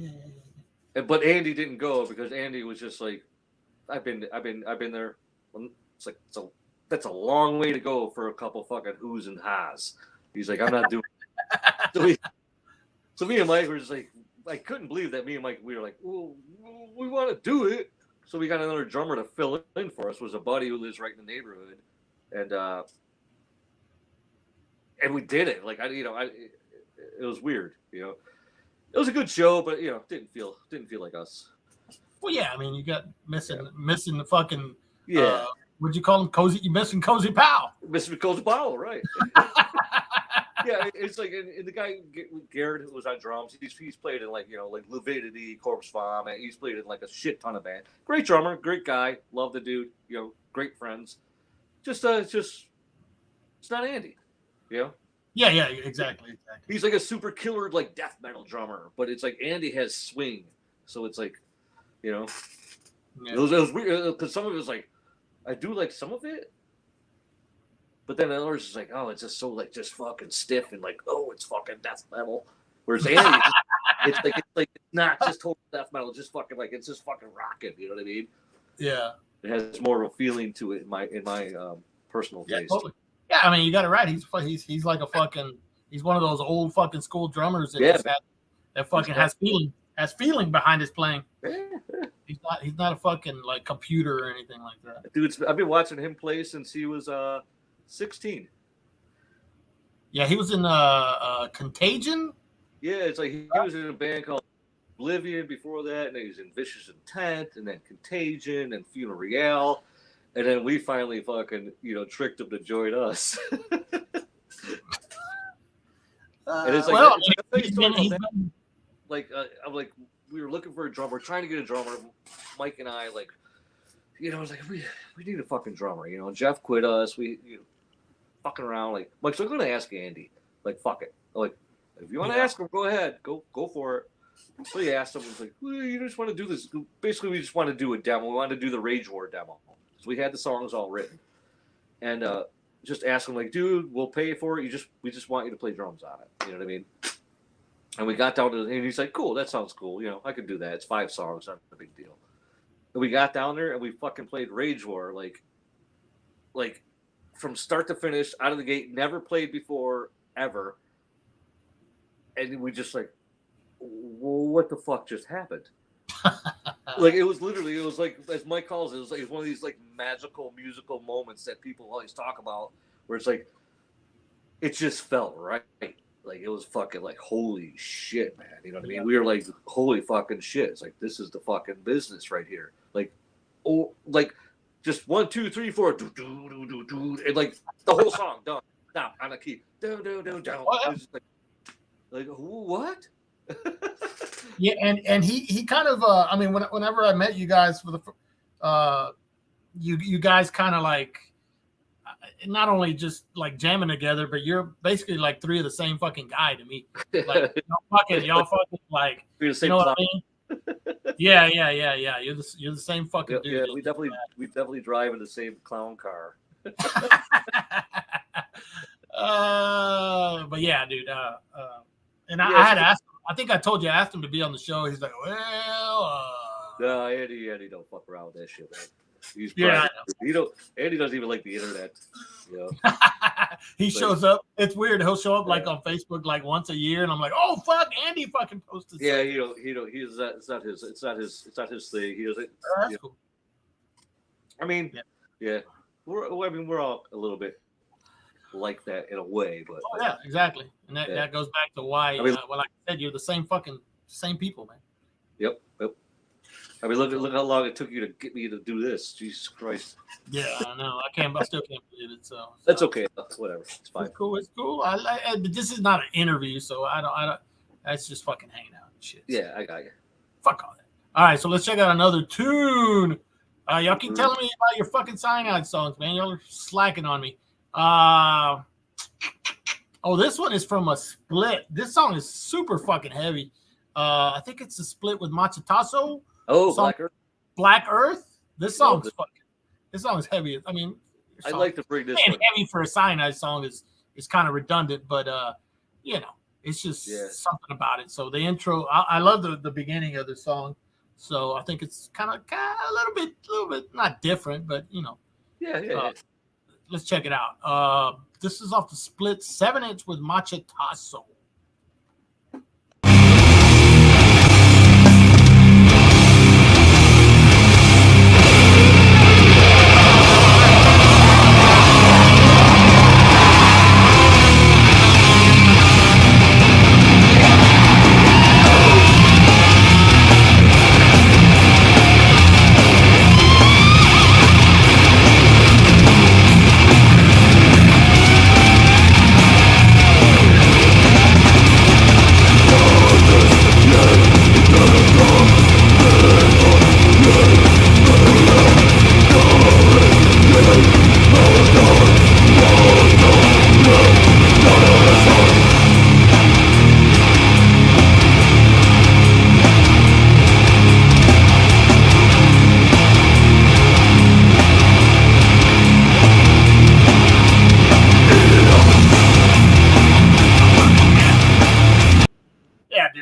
[SPEAKER 3] But Andy didn't go because Andy was just like, I've been there. It's like that's a long way to go for a couple fucking who's and has. He's like, I'm not doing it. So me and Mike were just like, I couldn't believe that me and Mike, we were like, well, we want to do it. So we got another drummer to fill in for us. It was a buddy who lives right in the neighborhood. And we did it. Like, it was weird, you know. It was a good show, but, you know, didn't feel like us.
[SPEAKER 2] Well, yeah, I mean, you got missing the fucking,
[SPEAKER 3] yeah.
[SPEAKER 2] What'd you call him? You missing Cozy Powell.
[SPEAKER 3] Missing Cozy Powell, right. Yeah, it's like, and the guy Garrett who was on drums, he's played in like Lividity, Corpse Vomit. He's played in like a shit ton of band. Great drummer, great guy, love the dude. You know, great friends. It's not Andy. You know.
[SPEAKER 2] Yeah, exactly.
[SPEAKER 3] He's like a super killer like death metal drummer, but it's like Andy has swing, so it's like, you know, it was weird because some of it was like, I do like some of it. But then others is like, oh, it's just so like just fucking stiff and like, oh, it's fucking death metal. Whereas Andy, it's not just total death metal, just fucking like it's just fucking rocking. You know what I mean?
[SPEAKER 2] Yeah.
[SPEAKER 3] It has more of a feeling to it in my personal taste.
[SPEAKER 2] Totally. Yeah, I mean, you got it right. He's like a fucking he's one of those old fucking school drummers that fucking has feeling behind his playing.
[SPEAKER 3] Yeah.
[SPEAKER 2] He's not a fucking like computer or anything like that.
[SPEAKER 3] Dude, I've been watching him play since he was 16.
[SPEAKER 2] Yeah, he was in Contagion.
[SPEAKER 3] Yeah, it's like he was in a band called Oblivion before that, and then he was in Vicious Intent, and then Contagion, and Funeral Royale, and then we finally fucking tricked him to join us. And it's like, I'm like, we were looking for a drummer, trying to get a drummer. Mike and I, like, I was like, we need a fucking drummer, And Jeff quit us. Fucking around, like, Mike's like, I'm gonna ask Andy, like, fuck it, like, if you want to ask him, go ahead, go for it. So he asked him, was like, well, you just want to do this. Basically, we just want to do a demo. We wanted to do the Rage War demo, so we had the songs all written, and just ask him, like, dude, we'll pay for it. We just want you to play drums on it. You know what I mean? And we got down to, and he's like, cool, that sounds cool. I could do that. It's 5 songs, not a big deal. And we got down there and we fucking played Rage War, like. From start to finish, out of the gate, never played before, ever. And we just like, well, what the fuck just happened? Like, it was like, as Mike calls it, it was one of these like magical musical moments that people always talk about, where it's like, it just felt right. Like, it was fucking like, holy shit, man. You know what I mean? We were like, holy fucking shit. It's like, this is the fucking business right here. Like, oh, like, just 1, 2, 3, 4, do do do do do, and like the whole song done. Stop on a key. Do do do do. It's just like what?
[SPEAKER 2] Yeah, and he kind of I mean, whenever I met you guys for the you guys kind of like not only just like jamming together, but you're basically like 3 of the same fucking guy to me. Like y'all fucking like,
[SPEAKER 3] you're the same,
[SPEAKER 2] what I mean? Yeah. You're the same fucking dude.
[SPEAKER 3] Yeah, we definitely drive in the same clown car.
[SPEAKER 2] But yeah, dude. And I had asked him. I think I told you I asked him to be on the show. He's like, well.
[SPEAKER 3] No, Andy don't fuck around with that shit, man. He's Andy doesn't even like the internet.
[SPEAKER 2] He shows up. It's weird. He'll show up like on Facebook like once a year, and I'm like, oh fuck, Andy fucking posted.
[SPEAKER 3] Yeah, it's not his thing. He doesn't.
[SPEAKER 2] That's cool.
[SPEAKER 3] I mean, yeah. We're all a little bit. like that in a way. But
[SPEAKER 2] Oh, yeah, exactly. And that goes back to why,
[SPEAKER 3] I mean,
[SPEAKER 2] well, like I said, you're the same people, man.
[SPEAKER 3] Yep. I mean, look how long it took you to get me to do this. Jesus Christ.
[SPEAKER 2] Yeah, I know. I still can't believe it. So
[SPEAKER 3] That's okay. Whatever. It's fine.
[SPEAKER 2] It's cool. It's cool. But this is not an interview, so I don't. That's just fucking hanging out and shit.
[SPEAKER 3] Yeah, I got you.
[SPEAKER 2] Fuck all that. All right, so let's check out another tune. Y'all keep telling me about your fucking cyanide songs, man. Y'all are slacking on me. This one is from a split. This song is super fucking heavy. I think it's a split with Machetazo.
[SPEAKER 3] Oh, Black Earth.
[SPEAKER 2] Black Earth. This song is heavy. I mean,
[SPEAKER 3] I'd like to bring this one.
[SPEAKER 2] Heavy for a cyanide song is kind of redundant, but it's just something about it. So the intro, I love the beginning of the song. So I think it's kind of a little bit not different, but
[SPEAKER 3] Yeah.
[SPEAKER 2] Let's check it out. This is off the split 7-inch with Machetazo.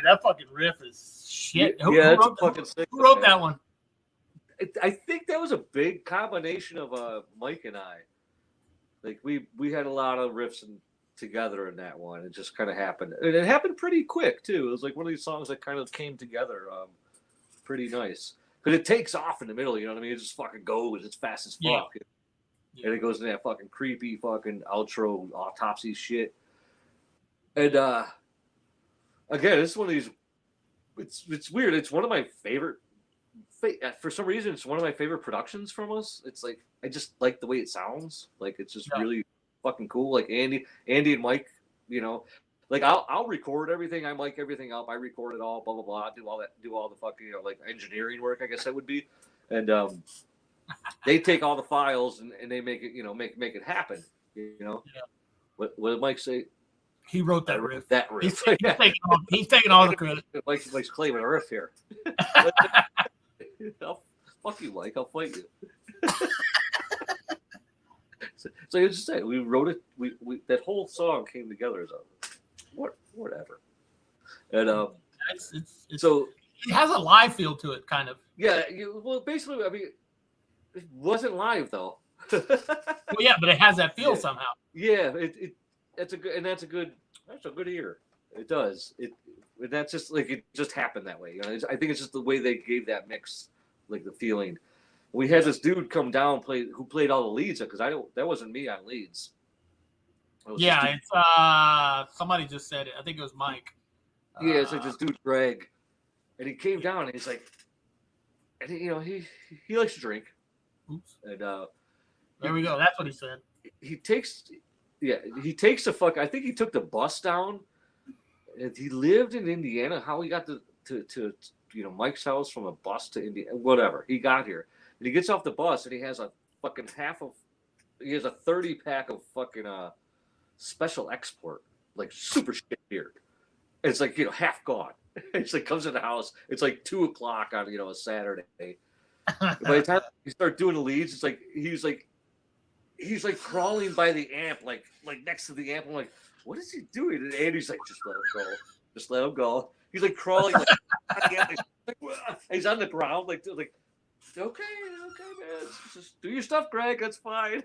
[SPEAKER 2] That fucking riff is shit. Who wrote that one?
[SPEAKER 3] I think that was a big combination of Mike and I. Like we had a lot of riffs together in that one. It just kind of happened, and it happened pretty quick too. It was like one of these songs that kind of came together pretty nice because it takes off in the middle. You know what I mean? It just fucking goes. It's fast as fuck, and it goes into that fucking creepy fucking outro autopsy shit. And again, it's one of these. It's weird. It's one of my favorite. For some reason, it's one of my favorite productions from us. It's like I just like the way it sounds. Like it's just really fucking cool. Like Andy and Mike, like I'll record everything. I mic everything up. I record it all. Blah blah blah. Do all the fucking like engineering work. I guess that would be, and they take all the files and they make it make it happen. What did Mike say?
[SPEAKER 2] He wrote that riff.
[SPEAKER 3] That riff.
[SPEAKER 2] He's taking all the credit.
[SPEAKER 3] Mike's claiming a riff here. Fuck you, Mike. I'll fight you. So you just say we wrote it. We that whole song came together as whatever. And so
[SPEAKER 2] it has a live feel to it, kind of.
[SPEAKER 3] Yeah. Well, basically, I mean, it wasn't live though.
[SPEAKER 2] Well, yeah, but it has that feel somehow.
[SPEAKER 3] Yeah, that's a good ear. It does. That's just like it just happened that way. I think it's just the way they gave that mix, like the feeling. We had this dude come down who played all the leads because that wasn't me on leads.
[SPEAKER 2] Yeah, it's somebody just said it. I think it was Mike.
[SPEAKER 3] Yeah, it's like this dude Greg, and he came down and he's like, and he likes to drink.
[SPEAKER 2] Oops.
[SPEAKER 3] And
[SPEAKER 2] there we go. That's what he said.
[SPEAKER 3] He takes the fuck. I think he took the bus down. And he lived in Indiana. How he got to Mike's house from a bus to Indiana, whatever. He got here, and he gets off the bus, and he has a fucking he has a 30-pack of fucking special export, like super shit beer. And it's like half gone. It's like comes in the house. It's like 2:00 on a Saturday. By the time you start doing the leads, it's like he's like crawling by the amp, like next to the amp. I'm like, what is he doing? And Andy's like, just let him go. Just let him go. He's like crawling. He's on the ground. Like, okay, man. Just do your stuff, Greg. That's fine.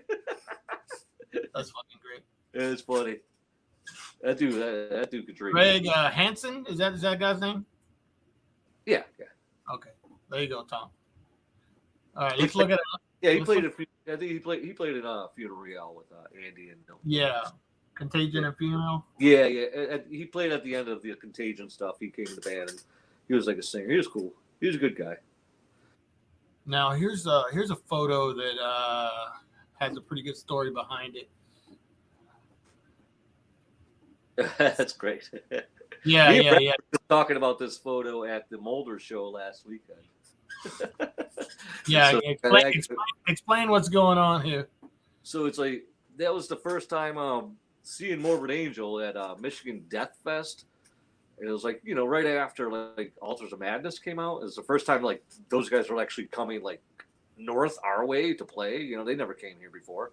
[SPEAKER 2] That's fucking great.
[SPEAKER 3] It's funny. That dude could drink.
[SPEAKER 2] Greg Hansen, is that guy's name?
[SPEAKER 3] Yeah.
[SPEAKER 2] Okay. There you go, Tom. All right, let's look at it.
[SPEAKER 3] Yeah, he played. I think he played in Funeral Real with Andy and.
[SPEAKER 2] Yeah. Contagion and Funeral.
[SPEAKER 3] Yeah. He played at the end of the Contagion stuff. He came to the band and he was like a singer. He was cool. He was a good guy.
[SPEAKER 2] Now here's a photo that has a pretty good story behind it.
[SPEAKER 3] That's great.
[SPEAKER 2] Yeah.
[SPEAKER 3] We were talking about this photo at the Mulder show last weekend.
[SPEAKER 2] Yeah,
[SPEAKER 3] So,
[SPEAKER 2] explain what's going on here.
[SPEAKER 3] So it's like that was the first time seeing Morbid Angel at Michigan Death Fest. And it was like, you know, right after like Altars of Madness came out. It was the first time like those guys were actually coming like north our way to play. You know, they never came here before.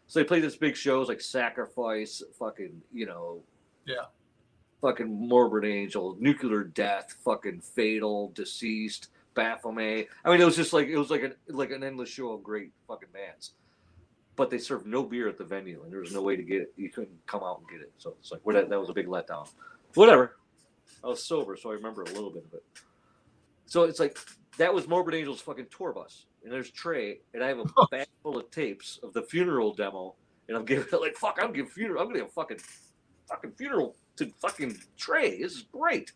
[SPEAKER 3] So they played this big shows like Sacrifice, fucking, you know, fucking Morbid Angel, Nuclear Death, fucking Fatal, Deceased, Baphomet. I mean, it was just like an endless show of great fucking bands. But they served no beer at the venue, and there was no way to get it. You couldn't come out and get it. So it's like that was a big letdown. Whatever. I was sober, so I remember a little bit of it. So it's like that was Morbid Angel's fucking tour bus, and there's Trey, and I have a bag full of tapes of the funeral demo, and I'm giving it like I'm gonna give a fucking funeral to fucking Trey. This is great.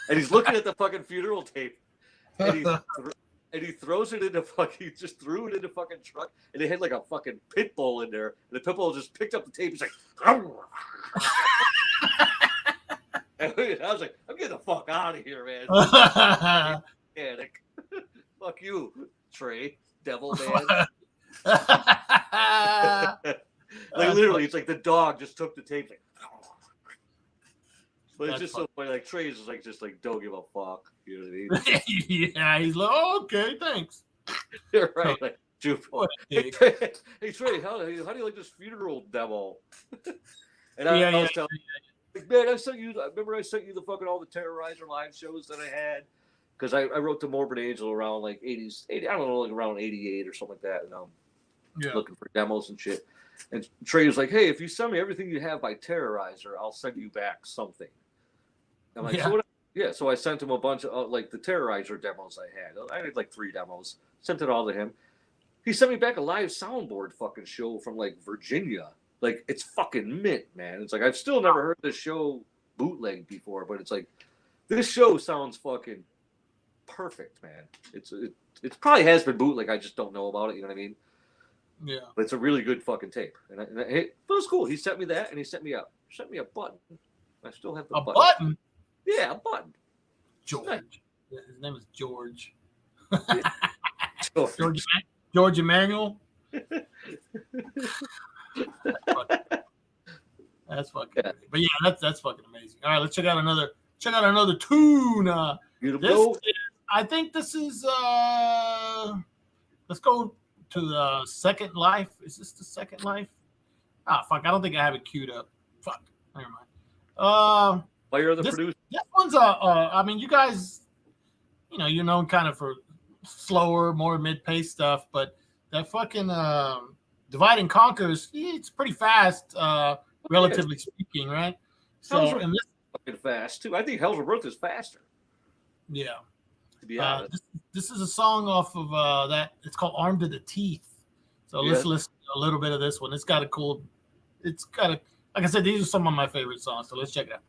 [SPEAKER 3] And he's looking at the fucking funeral tape, and he throws it into he just threw it into fucking truck, and it had like a fucking pit bull in there, and the pit bull just picked up the tape. He's like, and I was like, I'm getting the fuck out of here, man. Panic. Fuck you, Trey, devil man. Like literally, it's like the dog just took the tape. Like, but it's just so funny. Like Trey's just like don't give a fuck. You know what I mean?
[SPEAKER 2] Yeah, he's like, oh, okay, thanks.
[SPEAKER 3] You're right. Like, hey Trey, how do you like this funeral demo? And I was telling like, man, I remember I sent you the fucking all the Terrorizer live shows that I had. Because I wrote to Morbid Angel around like 80, I don't know, like around 88 or something like that. And looking for demos and shit. And Trey was like, hey, if you send me everything you have by Terrorizer, I'll send you back something. I'm like, so I sent him a bunch of like the Terrorizer demos I had. I had like 3 demos. Sent it all to him. He sent me back a live soundboard fucking show from like Virginia. Like it's fucking mint, man. It's like I've still never heard this show bootleg before, but it's like this show sounds fucking perfect, man. It probably has been bootleg. I just don't know about it. You know what I mean?
[SPEAKER 2] Yeah.
[SPEAKER 3] But it's a really good fucking tape, and it was cool. He sent me that, and he sent me a button. I still have the
[SPEAKER 2] button.
[SPEAKER 3] Yeah, a button.
[SPEAKER 2] George. Yeah, his name is George. George Emmanuel. That's fucking great. But yeah, that's fucking amazing. All right, let's check out another tune. I think this is let's go to the Second Life. Is this the Second Life? Ah, fuck, I don't think I have it queued up. Fuck, never mind.
[SPEAKER 3] You're the producer.
[SPEAKER 2] This one's I mean, you guys, you're known kind of for slower, more mid-paced stuff, but that fucking Divide and Conquers, it's pretty fast, relatively speaking, right? So, and this
[SPEAKER 3] fucking fast too. I think Hell's Rebirth is faster.
[SPEAKER 2] Yeah.
[SPEAKER 3] To be honest,
[SPEAKER 2] this is a song off of that. It's called "Armed to the Teeth." So let's listen to a little bit of this one. It's got like I said, these are some of my favorite songs. So let's check it out.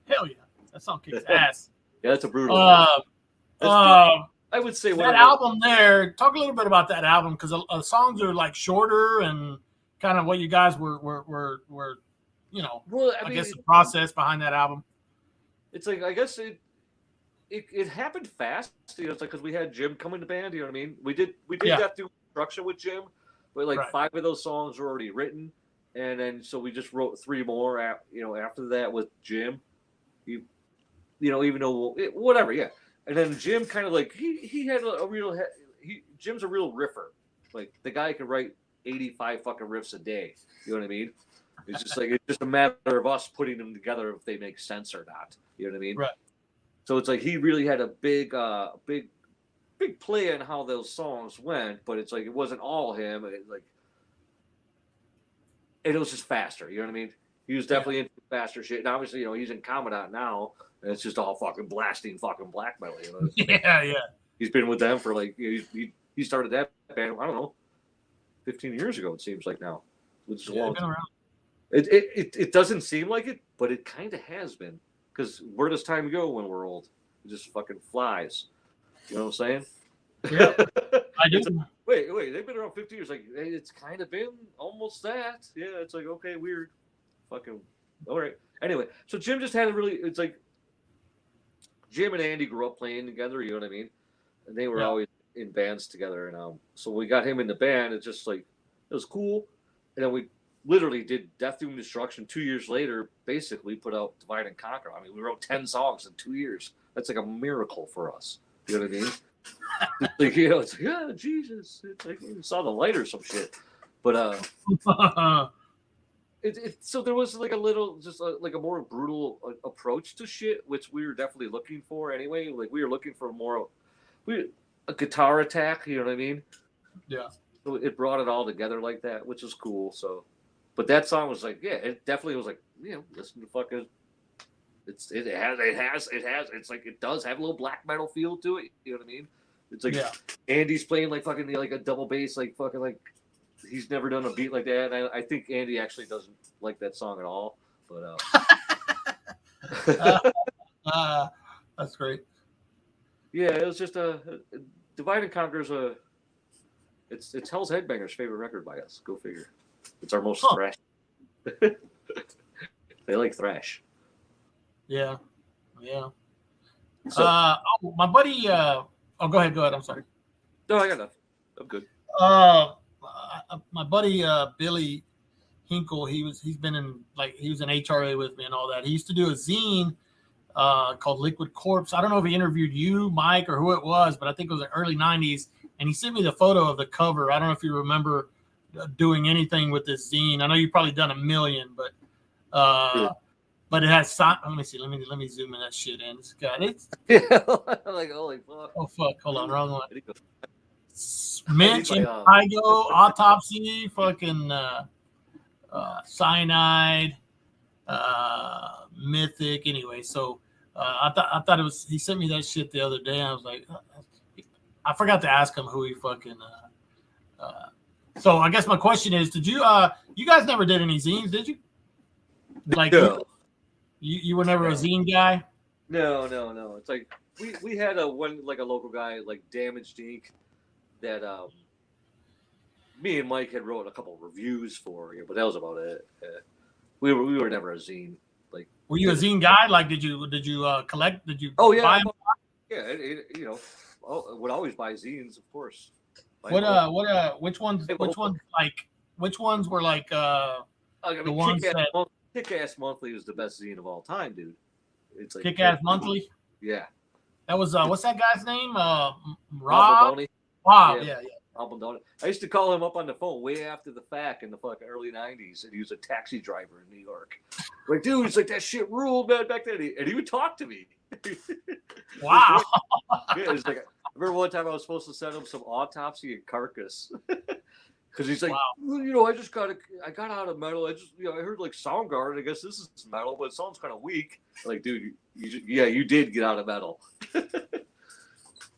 [SPEAKER 2] Hell yeah, that song kicks ass.
[SPEAKER 3] Yeah, that's a brutal.
[SPEAKER 2] I
[SPEAKER 3] I would say
[SPEAKER 2] that album there. Talk a little bit about that album because the songs are like shorter and kind of what you guys were you know.
[SPEAKER 3] Well,
[SPEAKER 2] I guess the process behind that album.
[SPEAKER 3] It's like I guess it happened fast. You know, it's like because we had Jim come in the band. You know what I mean? We did that through construction with Jim, but like 5 of those songs were already written, and then so we just wrote 3 more. After that with Jim, even though whatever, yeah. And then Jim kind of like he had a real Jim's a real riffer. Like the guy could write 85 fucking riffs a day. You know what I mean? It's just a matter of us putting them together if they make sense or not. You know what I mean?
[SPEAKER 2] Right.
[SPEAKER 3] So it's like he really had a big play on how those songs went, but it's like it wasn't all him. It was just faster. You know what I mean? He was definitely into faster shit, and obviously, he's in Commandant now, and it's just all fucking blasting fucking black metal. You know?
[SPEAKER 2] Yeah.
[SPEAKER 3] He's been with them for like he started that band. I don't know, 15 years ago. It seems like now, which is a long time. It doesn't seem like it, but it kind of has been. Because where does time go when we're old? It just fucking flies. You know what I'm saying?
[SPEAKER 2] Yeah, I do.
[SPEAKER 3] Wait, they've been around 50 years. Like, hey, it's kind of been almost that. Yeah, it's like, okay, weird. Fucking, all right. Anyway, so Jim just had it's like, Jim and Andy grew up playing together, you know what I mean? And they were always in bands together. And so we got him in the band. It's just like, it was cool. And then we literally did Death Doom Destruction 2 years later, basically put out Divide and Conquer. I mean, we wrote 10 songs in 2 years. That's like a miracle for us. You know what I mean? It's like, yeah, Jesus. It's like we saw the light or some shit. But so there was like a little, just like a more brutal approach to shit, which we were definitely looking for anyway. Like we were looking for a guitar attack, you know what I mean?
[SPEAKER 2] Yeah.
[SPEAKER 3] So it brought it all together like that, which is cool. So, but that song was like, it definitely was like, listen to fucking. It's like it does have a little black metal feel to it. You know what I mean? It's like Andy's playing like fucking like a double bass, like fucking like he's never done a beat like that. And I think Andy actually doesn't like that song at all. But
[SPEAKER 2] that's great.
[SPEAKER 3] Yeah, it was just Divide and Conquer is it's Hell's Headbangers' favorite record by us. Go figure. It's our most thrash. They like thrash.
[SPEAKER 2] Yeah. So, my buddy. Go ahead. I'm sorry.
[SPEAKER 3] No, I got enough. I'm good.
[SPEAKER 2] My buddy Billy Hinkle. He was in HRA with me and all that. He used to do a zine called Liquid Corpse. I don't know if he interviewed you, Mike, or who it was, but I think it was the early '90s. And he sent me the photo of the cover. I don't know if you remember doing anything with this zine. I know you've probably done a million, but but it has. Let me see. Let me zoom in that shit in. It's got it.
[SPEAKER 3] Like holy fuck.
[SPEAKER 2] Oh fuck! Hold on, wrong one. Mitch and Igo, Autopsy, fucking Cyanide, Mythic. Anyway, so I thought it was. He sent me that shit the other day. I was like, I forgot to ask him who he fucking. So I guess my question is, did you you guys never did any zines, did you? Like
[SPEAKER 3] no.
[SPEAKER 2] You were never a zine guy?
[SPEAKER 3] No. It's like we had a local guy like Damaged Inc. that me and Mike had wrote a couple of reviews for, but that was about it. We were never a zine. Like,
[SPEAKER 2] were you a zine guy? Like, did you collect? Did you?
[SPEAKER 3] Oh yeah,
[SPEAKER 2] buy them?
[SPEAKER 3] yeah. Would always buy zines, of course.
[SPEAKER 2] Which ones were like the ones that
[SPEAKER 3] Kick-Ass Monthly was the best zine of all time, dude. It's like
[SPEAKER 2] Kick-Ass Monthly.
[SPEAKER 3] Yeah.
[SPEAKER 2] That was what's that guy's name? Rob.
[SPEAKER 3] Albandoni.
[SPEAKER 2] Wow. Yeah.
[SPEAKER 3] Albandoni. I used to call him up on the phone way after the fact in the fucking early '90s, and he was a taxi driver in New York. Like, dude, he's like, that shit ruled, man, back then. And he would talk to me.
[SPEAKER 2] Wow.
[SPEAKER 3] Yeah, it's like, I remember one time I was supposed to send him some Autopsy and Carcass. Because he's like, wow. I got out of metal. I heard like Soundgarden. I guess this is metal, but it sounds kind of weak. Like, dude, you did get out of metal.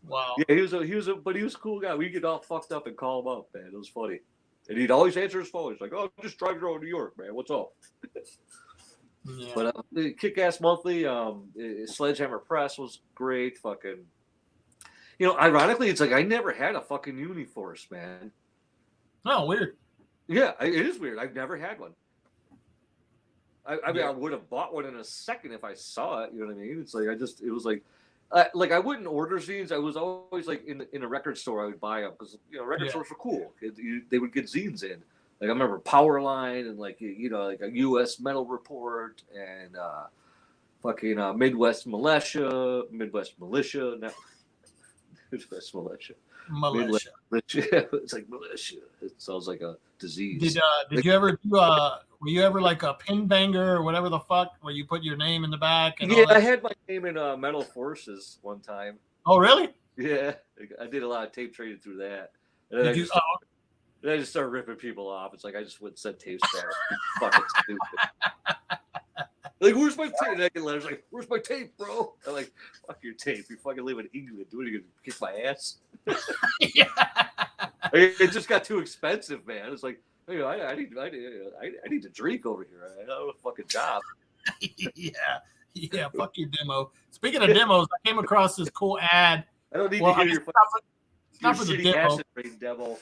[SPEAKER 2] Wow.
[SPEAKER 3] Yeah, he was a cool guy. We'd get all fucked up and call him up, man. It was funny. And he'd always answer his phone. He's like, oh, I'm just driving around New York, man. What's up?
[SPEAKER 2] Yeah.
[SPEAKER 3] But Kick-Ass Monthly, Sledgehammer Press was great. Fucking You know, ironically, it's like I never had a fucking Uniforce, man.
[SPEAKER 2] Oh, weird.
[SPEAKER 3] Yeah, it is weird. I've never had one. I mean,
[SPEAKER 2] Yeah.
[SPEAKER 3] I would have bought one in a second if I saw it. You know what I mean? It's like it was like I wouldn't order zines. I was always like in a record store. I would buy them because record
[SPEAKER 2] Yeah.
[SPEAKER 3] stores were cool. They would get zines in. Like I remember Powerline and like like a U.S. Metal Report and fucking Midwest Militia, no, Midwest Militia,
[SPEAKER 2] Militia.
[SPEAKER 3] Midwest Militia. It's like militia. It sounds like a disease.
[SPEAKER 2] Did you ever do were you ever like a pin banger or whatever the fuck where you put your name in the back and all
[SPEAKER 3] Yeah,
[SPEAKER 2] that
[SPEAKER 3] I had my name in Metal Forces one time.
[SPEAKER 2] Oh, really?
[SPEAKER 3] Yeah, I did a lot of tape trading through that. And then I just started ripping people off. It's like I just went and sent tapes back. Fucking stupid. Like, where's my tape? And I get letters like, where's my tape, bro? I'm like, fuck your tape. You fucking live in England. What are you gonna kick my ass?
[SPEAKER 2] Yeah.
[SPEAKER 3] It just got too expensive, man. It's like, I need to drink over here. I don't have a fucking job.
[SPEAKER 2] Yeah, fuck your demo. Speaking of demos, I came across this cool ad.
[SPEAKER 3] I don't need to hear your
[SPEAKER 2] not for the
[SPEAKER 3] shitty
[SPEAKER 2] demo.
[SPEAKER 3] acid rain demo.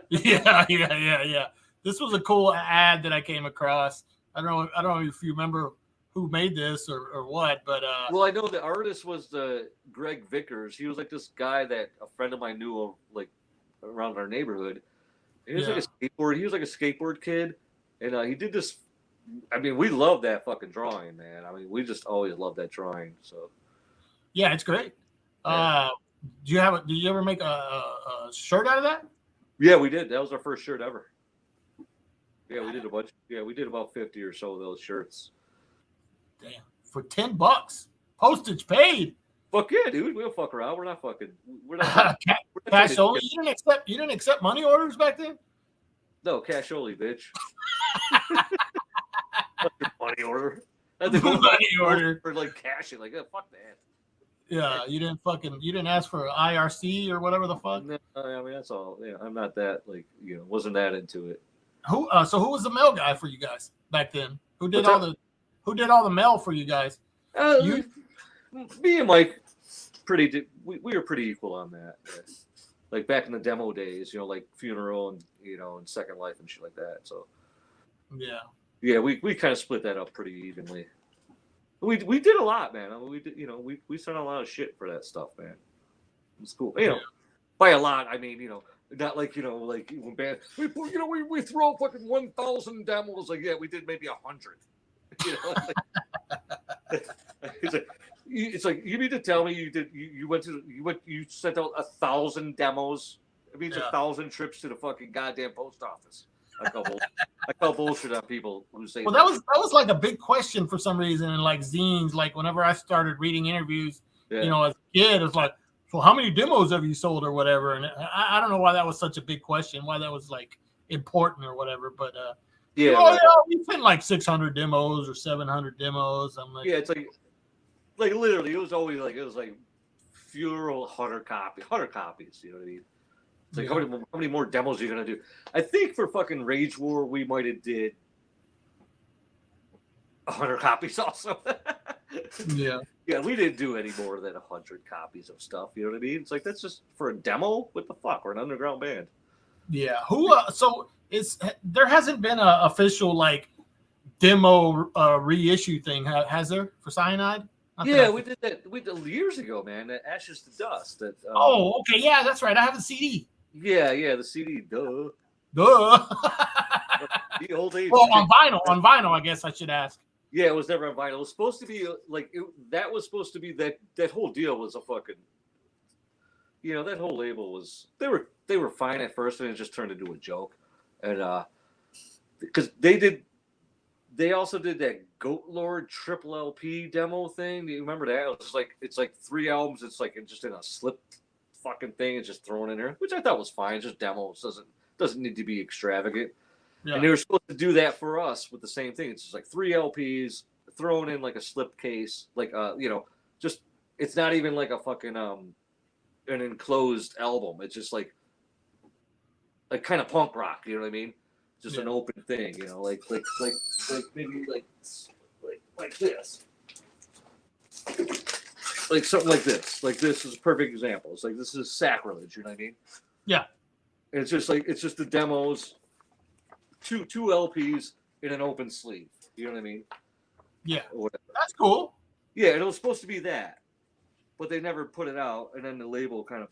[SPEAKER 2] Yeah. This was a cool ad that I came across. I don't know if you remember who made this or what, but
[SPEAKER 3] well, I know the artist was the Greg Vickers. He was like this guy that a friend of mine knew of, like around our neighborhood. He was like a skateboard. He was like a skateboard kid, and he did this. I mean, we love that fucking drawing, man. I mean, we just always love that drawing. So
[SPEAKER 2] yeah, it's great.
[SPEAKER 3] Yeah.
[SPEAKER 2] Did you ever make a shirt out of that?
[SPEAKER 3] Yeah, we did. That was our first shirt ever. Yeah, we did a bunch. Yeah, we did about 50 or so of those shirts.
[SPEAKER 2] Damn, for $10, postage paid.
[SPEAKER 3] Fuck yeah, dude. We don't fuck around. We're not fucking. We're not.
[SPEAKER 2] Cash only. You didn't accept money orders back then.
[SPEAKER 3] No, cash only, bitch. Money order.
[SPEAKER 2] Money order
[SPEAKER 3] for like cash it. Like, fuck that.
[SPEAKER 2] Yeah, you didn't ask for IRC or whatever the fuck.
[SPEAKER 3] No, I mean that's all. Yeah, I'm not that wasn't that into it.
[SPEAKER 2] So who was the mail guy for you guys back then? Who did all the mail for you guys?
[SPEAKER 3] Me and Mike, we were pretty equal on that. Yeah. Like back in the demo days, like Funeral and and Second Life and shit like that. So yeah, we kind of split that up pretty evenly. We did a lot, man. I mean, we did, we sent a lot of shit for that stuff, man. It's cool. By a lot, I mean, not like like when band we throw fucking 1,000 demos. Like, yeah, we did maybe 100. It's like you need to tell me you sent out 1,000 demos. It means 1,000 trips to the fucking goddamn post office. I call bullshit on people who say.
[SPEAKER 2] Well, that was like a big question for some reason in like zines. Like whenever I started reading interviews, as a kid, it's like, so how many demos have you sold or whatever? And I don't know why that was such a big question. Why that was like important or whatever. But we sent like 600 demos or 700 demos. I'm like,
[SPEAKER 3] yeah, it's like literally, it was like Funeral 100 copies. You know what I mean? It's like, how many more demos are you going to do? I think for fucking Rage War, we might have did 100 copies also.
[SPEAKER 2] Yeah,
[SPEAKER 3] we didn't do any more than 100 copies of stuff. You know what I mean? It's like, that's just for a demo? What the fuck? We're an underground band.
[SPEAKER 2] Yeah. So there hasn't been an official like demo reissue thing, has there, for Cyanide?
[SPEAKER 3] Yeah, we did that. We did years ago, man. That Ashes to Dust. That.
[SPEAKER 2] Oh, okay. Yeah, that's right. I have a CD.
[SPEAKER 3] Yeah, the CD. Duh. The old age.
[SPEAKER 2] Well, on vinyl, I guess I should ask.
[SPEAKER 3] Yeah, it was never on vinyl. It was supposed to be like that was supposed to be that whole deal was a fucking. That whole label was they were fine at first, and it just turned into a joke, and because they also did that Goat Lord triple LP demo thing. Do you remember that? It was it's like 3 albums. It's like just in a slip fucking thing. It's just thrown in there, which I thought was fine. It's just demos. Doesn't need to be extravagant. Yeah. And they were supposed to do that for us with the same thing. It's just like 3 LPs thrown in like a slip case, like just it's not even like a fucking an enclosed album. It's just like kind of punk rock. You know what I mean? Just an open thing, like maybe like this. like something like this. Like this is a perfect example. It's like this is sacrilege. You know what I mean?
[SPEAKER 2] Yeah.
[SPEAKER 3] And it's just the demos, two LPs in an open sleeve. You know what I mean?
[SPEAKER 2] Yeah.
[SPEAKER 3] Or whatever.
[SPEAKER 2] That's cool.
[SPEAKER 3] Yeah, and it was supposed to be that, but they never put it out. And then the label kind of,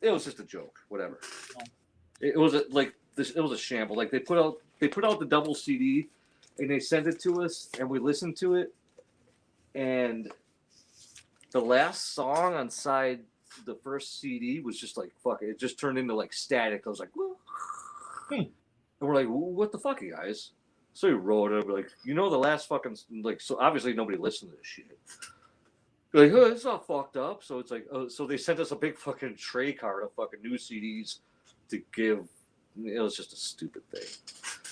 [SPEAKER 3] it was just a joke. Whatever. It was like this. It was a shamble. Like they put out the double CD, and they sent it to us, and we listened to it, and the last song on side the first CD was just like fuck it. It just turned into like static. I was like, well, and we're like, what the fuck, you guys? So we wrote it. We're like, the last fucking like. So obviously nobody listened to this shit. We're like, oh, it's all fucked up. So it's like, oh, so they sent us a big fucking tray card of fucking new CDs to give. It was just a stupid thing.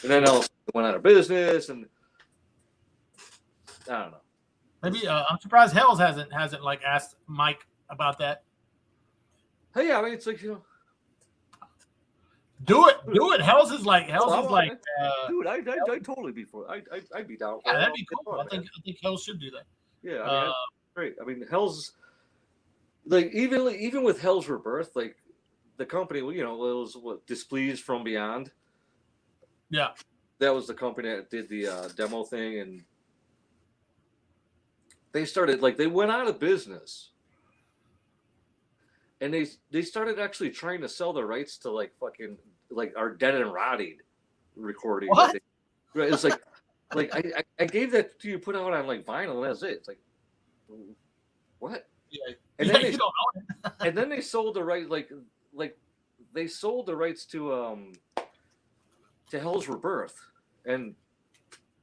[SPEAKER 3] And then it went out of business, and I don't know.
[SPEAKER 2] Maybe I'm surprised Hells hasn't like asked Mike about that.
[SPEAKER 3] Hey, yeah, I mean, it's like
[SPEAKER 2] Do it. Hells is like
[SPEAKER 3] dude, I'd totally be for it. I'd be down.
[SPEAKER 2] Yeah, that'd be cool. I think Hells should do that.
[SPEAKER 3] Yeah, I mean, great. I mean, Hell's like even with Hell's Rebirth, like the company, it was Displeased from Beyond.
[SPEAKER 2] Yeah,
[SPEAKER 3] that was the company that did the demo thing, and they started they went out of business, and they started actually trying to sell the rights to our Dead and Rotted recording.
[SPEAKER 2] What?
[SPEAKER 3] It's like I gave that to you, put out on vinyl, and that's it. It's like, what?
[SPEAKER 2] Yeah.
[SPEAKER 3] And
[SPEAKER 2] then
[SPEAKER 3] then
[SPEAKER 2] you don't own it.
[SPEAKER 3] and then they sold the right they sold the rights to Hell's Rebirth, and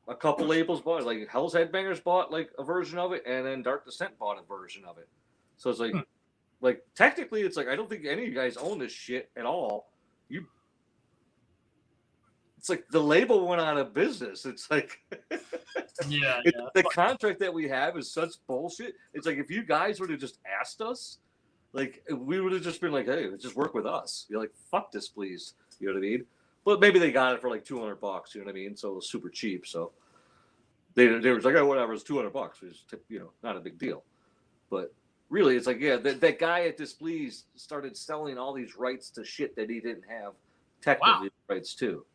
[SPEAKER 3] a couple labels bought it. Hell's Headbangers bought a version of it, and then Dark Descent bought a version of it. So it's technically it's I don't think any of you guys own this shit at all. It's the label went out of business. It's the contract that we have is such bullshit. It's if you guys would have just asked us, we would have just been hey, just work with us. You're fuck this, please. You know what I mean? But maybe they got it for $200. You know what I mean? So it was super cheap. So they was oh, whatever, it's $200. It's not a big deal. But really, it's that guy at Displeased started selling all these rights to shit that he didn't have technically rights to.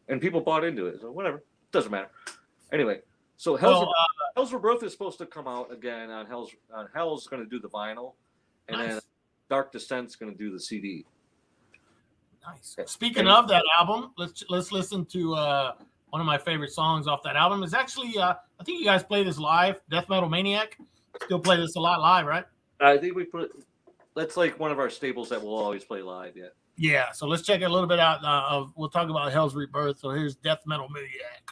[SPEAKER 3] And people bought into it. So whatever, doesn't matter. Anyway, so Hell's Rebirth is supposed to come out again on Hell's going to do the vinyl, and then Dark Descent's going to do the CD.
[SPEAKER 2] Nice. Speaking of that album, let's listen to one of my favorite songs off that album. Is actually I think you guys play this live. Death Metal Maniac. Still play this a lot live, right?
[SPEAKER 3] I think that's one of our staples that we'll always play live. Yeah.
[SPEAKER 2] Yeah, so let's check a little bit out we'll talk about Hell's Rebirth. So here's Death Metal Maniac.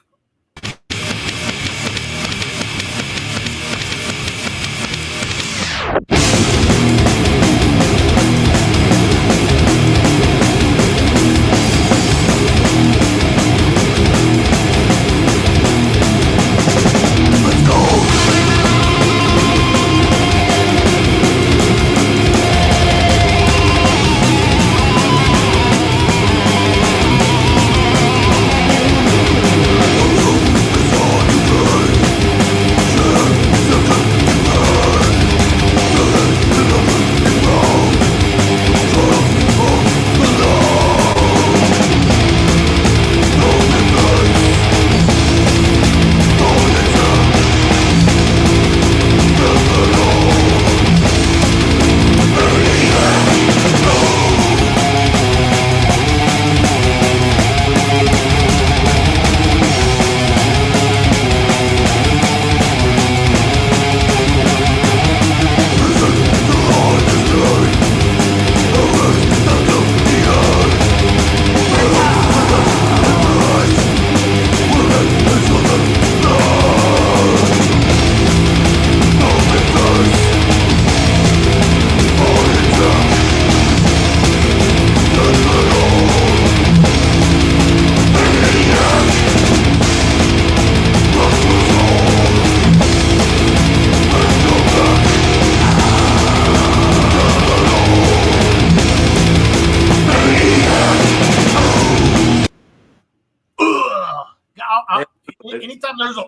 [SPEAKER 2] Anytime there's a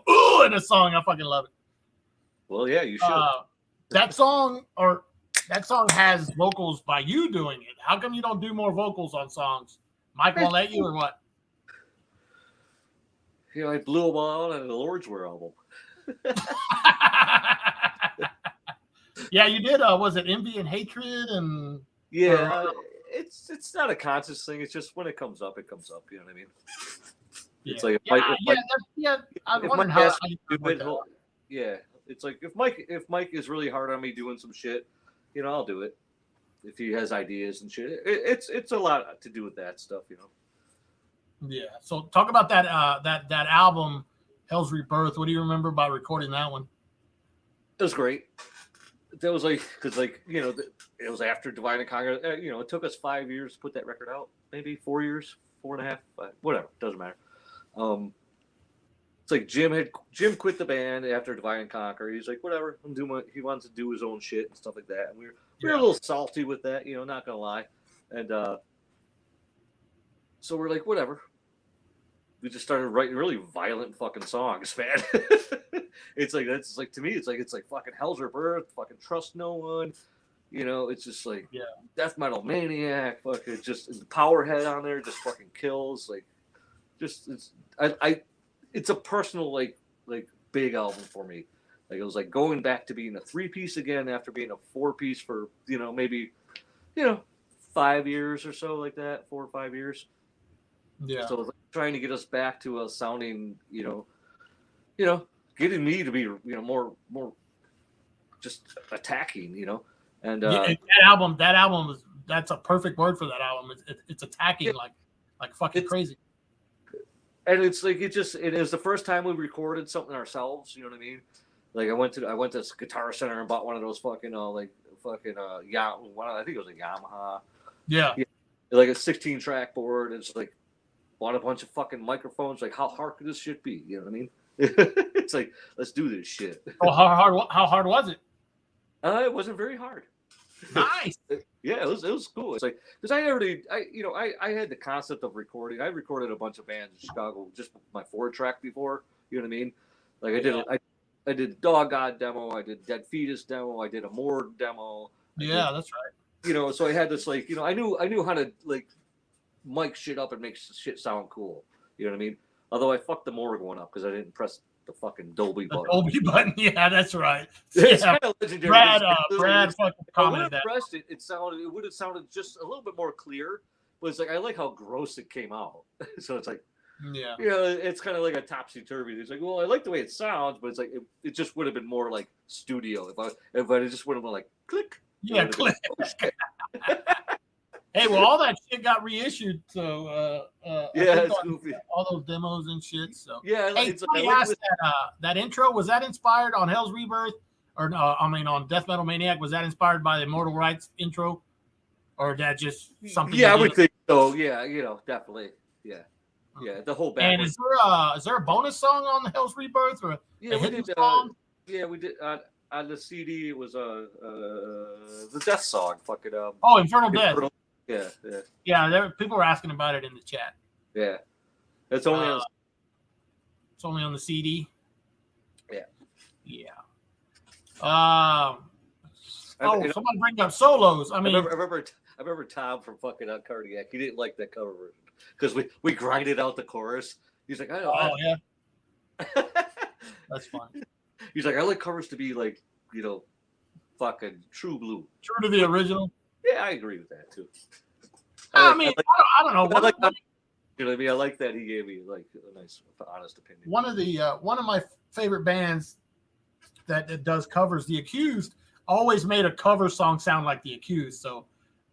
[SPEAKER 2] in a song, I fucking love it.
[SPEAKER 3] Well, yeah, you should.
[SPEAKER 2] That song has vocals by you doing it. How come you don't do more vocals on songs? Mike won't let you, or what?
[SPEAKER 3] You know, I blew them all on the Lord's Wear album.
[SPEAKER 2] Yeah, you did. Was it Envy and Hatred? And
[SPEAKER 3] Yeah, it's not a conscious thing. It's just when it comes up, it comes up. You know what I mean? It's like
[SPEAKER 2] I'm
[SPEAKER 3] if
[SPEAKER 2] wondering
[SPEAKER 3] Mike
[SPEAKER 2] how.
[SPEAKER 3] asks me to do it, yeah, it's like if Mike is really hard on me doing some shit, you know, I'll do it. If he has ideas and shit, it's a lot to do with that stuff, you know.
[SPEAKER 2] Yeah. So talk about that that album, Hell's Rebirth. What do you remember by recording that one?
[SPEAKER 3] It was great. That was like, because like, you know, it was after Divide and Conquer. You know, it took us 5 years to put that record out, maybe 4 years, 4.5, 5, whatever, doesn't matter. It's like Jim quit the band after Divide and Conquer. He's like, whatever, I'm doing he wants to do his own shit and stuff like that. And we were a little salty with that, you know, not gonna lie. And so we're like, whatever. We just started writing really violent fucking songs, man. It's like to me, it's like fucking Hell's Rebirth, fucking Trust No One. You know, it's just like Death Metal Maniac, fucking just the Powerhead on there just fucking kills. Like, just it's a personal like big album for me. Like, it was like going back to being a 3-piece again after being a 4-piece for, you know, maybe, you know, 5 years or so, like that, 4 or 5 years.
[SPEAKER 2] Yeah.
[SPEAKER 3] So like trying to get us back to a sounding, you know, getting me to be, you know, more just attacking, you know. And
[SPEAKER 2] that album that's a perfect word for that album. It's attacking like fucking crazy.
[SPEAKER 3] And it's like it was the first time we recorded something ourselves. You know what I mean? Like I went to Guitar Center and bought one of those fucking I think it was a Yamaha.
[SPEAKER 2] Yeah.
[SPEAKER 3] Like a 16-track board. It's like bought a bunch of fucking microphones. Like, how hard could this shit be? You know what I mean? It's like, let's do this shit.
[SPEAKER 2] Oh, how hard was it?
[SPEAKER 3] It wasn't very hard.
[SPEAKER 2] Nice.
[SPEAKER 3] Yeah, it was cool. It's like, because I had the concept of recording. I recorded a bunch of bands in Chicago, just my 4-track before. You know what I mean? Like I did Dog God demo. I did Dead Fetus demo. I did a Morgue demo.
[SPEAKER 2] That's right.
[SPEAKER 3] You know, so I had this like, you know, I knew how to like mic shit up and make shit sound cool. You know what I mean? Although I fucked the Morgue one up because I didn't press the fucking Dolby button.
[SPEAKER 2] Dolby button, yeah, that's right.
[SPEAKER 3] It's kind of legendary.
[SPEAKER 2] Brad fucking commented that.
[SPEAKER 3] Pressed it, it would have sounded just a little bit more clear. But it's like I like how gross it came out. So it's like,
[SPEAKER 2] yeah,
[SPEAKER 3] you know, it's kind of like a topsy turvy. It's like, well, I like the way it sounds, but it's like it just would have been more like studio if I just would have been like click.
[SPEAKER 2] Yeah, click. Hey, well, all that shit got reissued, so
[SPEAKER 3] it's goofy.
[SPEAKER 2] All those demos and shit. So
[SPEAKER 3] yeah,
[SPEAKER 2] hey, somebody asked that intro, was that inspired on Hell's Rebirth, or no? I mean, on Death Metal Maniac, was that inspired by the Immortal Rights intro, or that just something?
[SPEAKER 3] Yeah, I would think so. Yeah, you know, definitely. Yeah, yeah, the whole band.
[SPEAKER 2] And is there a bonus song on the Hell's Rebirth, or a hidden song?
[SPEAKER 3] Yeah, we did. On the CD, it was the Death song. Fucking
[SPEAKER 2] Infernal Death.
[SPEAKER 3] Yeah.
[SPEAKER 2] People were asking about it in the chat.
[SPEAKER 3] Yeah, it's only
[SPEAKER 2] on the CD.
[SPEAKER 3] Yeah.
[SPEAKER 2] Somebody bring up solos. I mean,
[SPEAKER 3] I remember Tom from fucking Cardiac. He didn't like that cover version because we grinded out the chorus. He's like,
[SPEAKER 2] yeah, that's fine.
[SPEAKER 3] He's like, I like covers to be like, you know, fucking true blue.
[SPEAKER 2] True to the original.
[SPEAKER 3] Yeah, I agree with that too.
[SPEAKER 2] I don't know.
[SPEAKER 3] You know what I mean? I like that he gave me like a nice, honest opinion.
[SPEAKER 2] One of my favorite bands that does covers, The Accused, always made a cover song sound like The Accused. So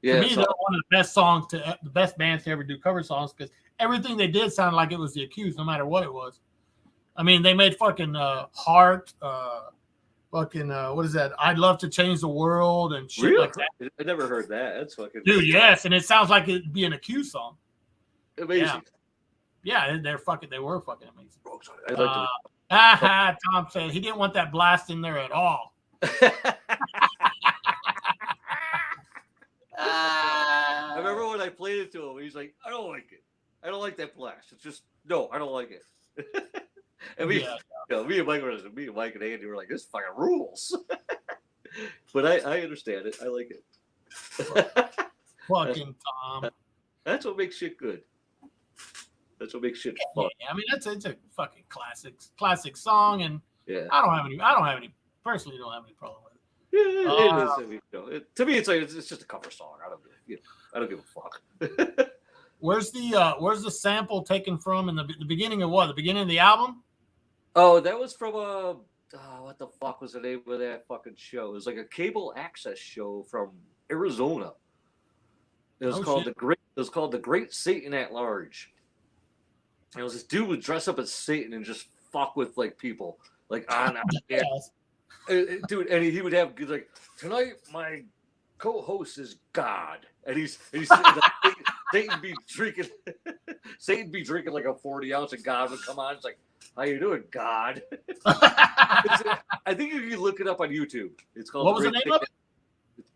[SPEAKER 2] to me, they're one of the best bands to ever do cover songs because everything they did sounded like it was The Accused, no matter what it was. I mean, they made fucking Heart, what is that? I'd Love to Change the World and shit like that.
[SPEAKER 3] I never heard that. That's fucking
[SPEAKER 2] dude. Yes, and it sounds like it'd be an Accused song.
[SPEAKER 3] Amazing.
[SPEAKER 2] Yeah, they were fucking amazing. Tom said he didn't want that blast in there at all.
[SPEAKER 3] I remember when I played it to him, he's like, I don't like it. I don't like that blast. It's just, no, I don't like it. I mean, me and Mike and Andy were like, this fucking rules. But I understand it. I like it.
[SPEAKER 2] Fucking Tom.
[SPEAKER 3] That's what makes shit good. That's what makes shit fun.
[SPEAKER 2] Yeah, I mean it's a fucking classic song, and
[SPEAKER 3] Yeah.
[SPEAKER 2] I don't have any personally don't have any problem with it.
[SPEAKER 3] Yeah, it is. I mean, to me, it's like it's just a cover song. I don't give a fuck.
[SPEAKER 2] Where's the sample taken from in the beginning of what? The beginning of the album?
[SPEAKER 3] Oh, that was from what the fuck was the name of that fucking show? It was like a cable access show from Arizona. It was called the Great Satan at Large. And it was this dude would dress up as Satan and just fuck with like people like on air. Dude, and he would have like, tonight my co-host is God, and he's like, Satan be drinking like a 40-ounce, and God would come on. It's like, how you doing, God? I think if you look it up on YouTube, it's called.
[SPEAKER 2] What was the name of it?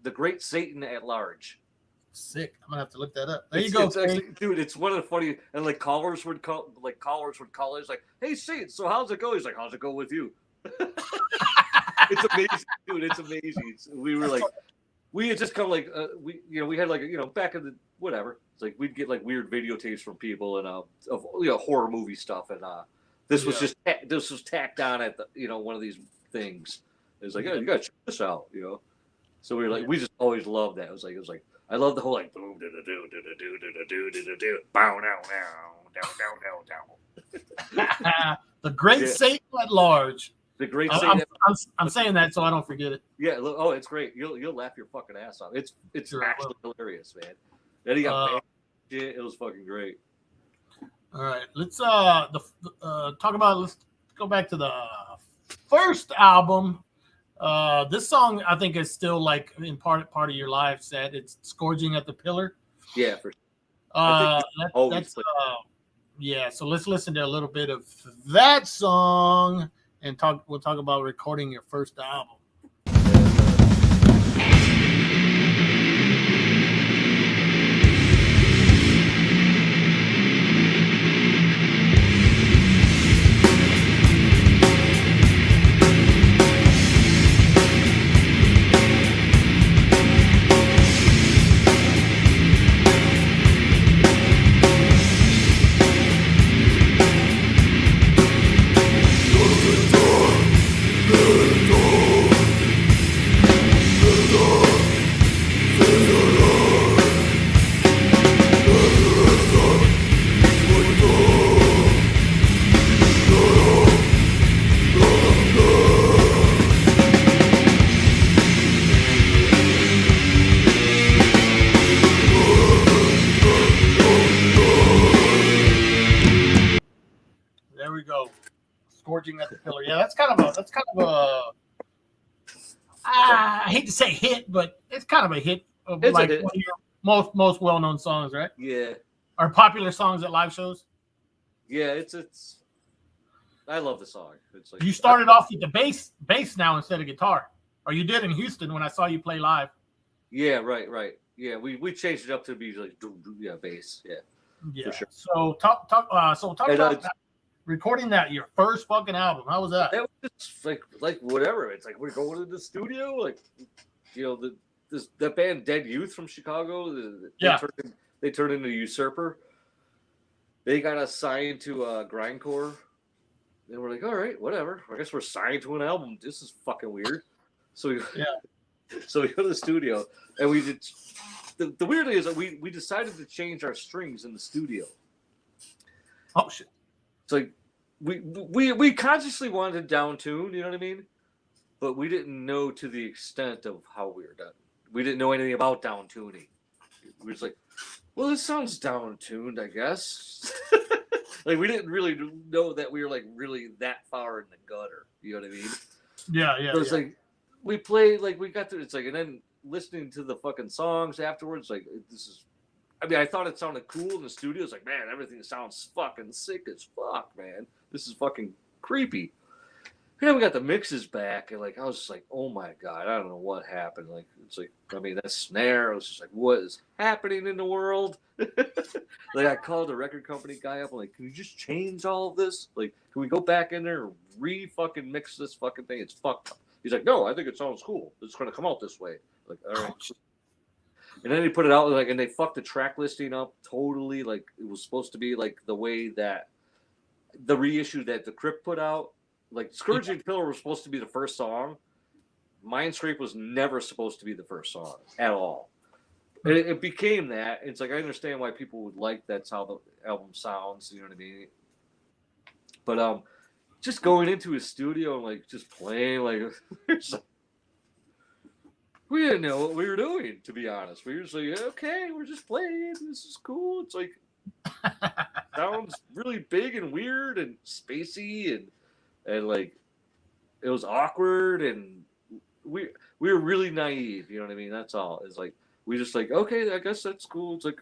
[SPEAKER 3] The Great Satan at Large.
[SPEAKER 2] Sick. I'm gonna have to look that up. There you go,
[SPEAKER 3] dude. It's one of the funny, and like callers would call. It's like, hey, Satan, so how's it go? He's like, how's it go with you? It's amazing, dude. It's amazing. We were like, we had just come like, we had like, back in the whatever. It's like we'd get like weird videotapes from people and of horror movie stuff, and this was tacked on at the one of these things. It's like, you gotta check this out, So we were like, we just always loved that. It was like. I love the whole like boom do do do do do do do do bow down.
[SPEAKER 2] The Great Satan at Large.
[SPEAKER 3] The Great Satan.
[SPEAKER 2] I'm saying that so I don't forget it.
[SPEAKER 3] Yeah. Oh, it's great. You'll laugh your fucking ass off. It's sure, actually hilarious, man. Then he got shit. It was fucking great.
[SPEAKER 2] All right, let's talk about. Let's go back to the first album. This song I think is still like in part of your live set. It's "Scourging at the Pillar."
[SPEAKER 3] Yeah, for sure.
[SPEAKER 2] Yeah. So let's listen to a little bit of that song and talk. We'll talk about recording your first album. There we go. Scourging at the Pillar. Yeah, that's kind of a I hate to say hit, but it's kind of a hit of like one of your most well-known songs, right?
[SPEAKER 3] Yeah.
[SPEAKER 2] Or popular songs at live shows.
[SPEAKER 3] Yeah, it's I love the song. It's like
[SPEAKER 2] you started off with the bass now instead of guitar. Or you did in Houston when I saw you play live.
[SPEAKER 3] Yeah, right. Yeah, we changed it up to be like bass. Yeah. For sure.
[SPEAKER 2] So talk about that. Recording your first fucking album. How was that?
[SPEAKER 3] That was just like whatever. It's like we're going to the studio, like that band Dead Youth from Chicago. They turned into Usurper. They got us signed to Grindcore. And we're like, all right, whatever. I guess we're signed to an album. This is fucking weird. So we go to the studio and we did. The weird thing is that we decided to change our strings in the studio.
[SPEAKER 2] Oh shit.
[SPEAKER 3] It's like we consciously wanted to down tune, you know what I mean? But we didn't know to the extent of how we were done. We didn't know anything about down tuning. We were just like, well, this sounds down tuned, I guess. Like we didn't really know that we were like really that far in the gutter. You know what I mean?
[SPEAKER 2] Yeah.
[SPEAKER 3] So it's like we played, like we got through. It's like, and then listening to the fucking songs afterwards, like this is. I mean, I thought it sounded cool in the studio. It's like, man, everything sounds fucking sick as fuck, man. This is fucking creepy. then we got the mixes back, and like I was just like, oh my god, I don't know what happened. Like it's like, I mean, that snare. I was just like, what is happening in the world? Like I called the record company guy up. I'm like, can you just change all of this? Like, can we go back in there and fucking mix this fucking thing? It's fucked up. He's like, no, I think it sounds cool. It's gonna come out this way. Like, all right. And then he put it out like, and they fucked the track listing up totally. Like it was supposed to be like the way that the reissue that the Crypt put out. Like Scourging Pillar was supposed to be the first song. Mindscape was never supposed to be the first song at all. It became that. It's like I understand why people would like that's how the album sounds. You know what I mean? But just going into his studio and like just playing like we didn't know what we were doing. To be honest, we were just like, okay, we're just playing. This is cool. It's like sounds really big and weird and spacey and like it was awkward and we were really naive, you know what I mean? That's all. It's like we just like, okay, I guess that's cool. It's like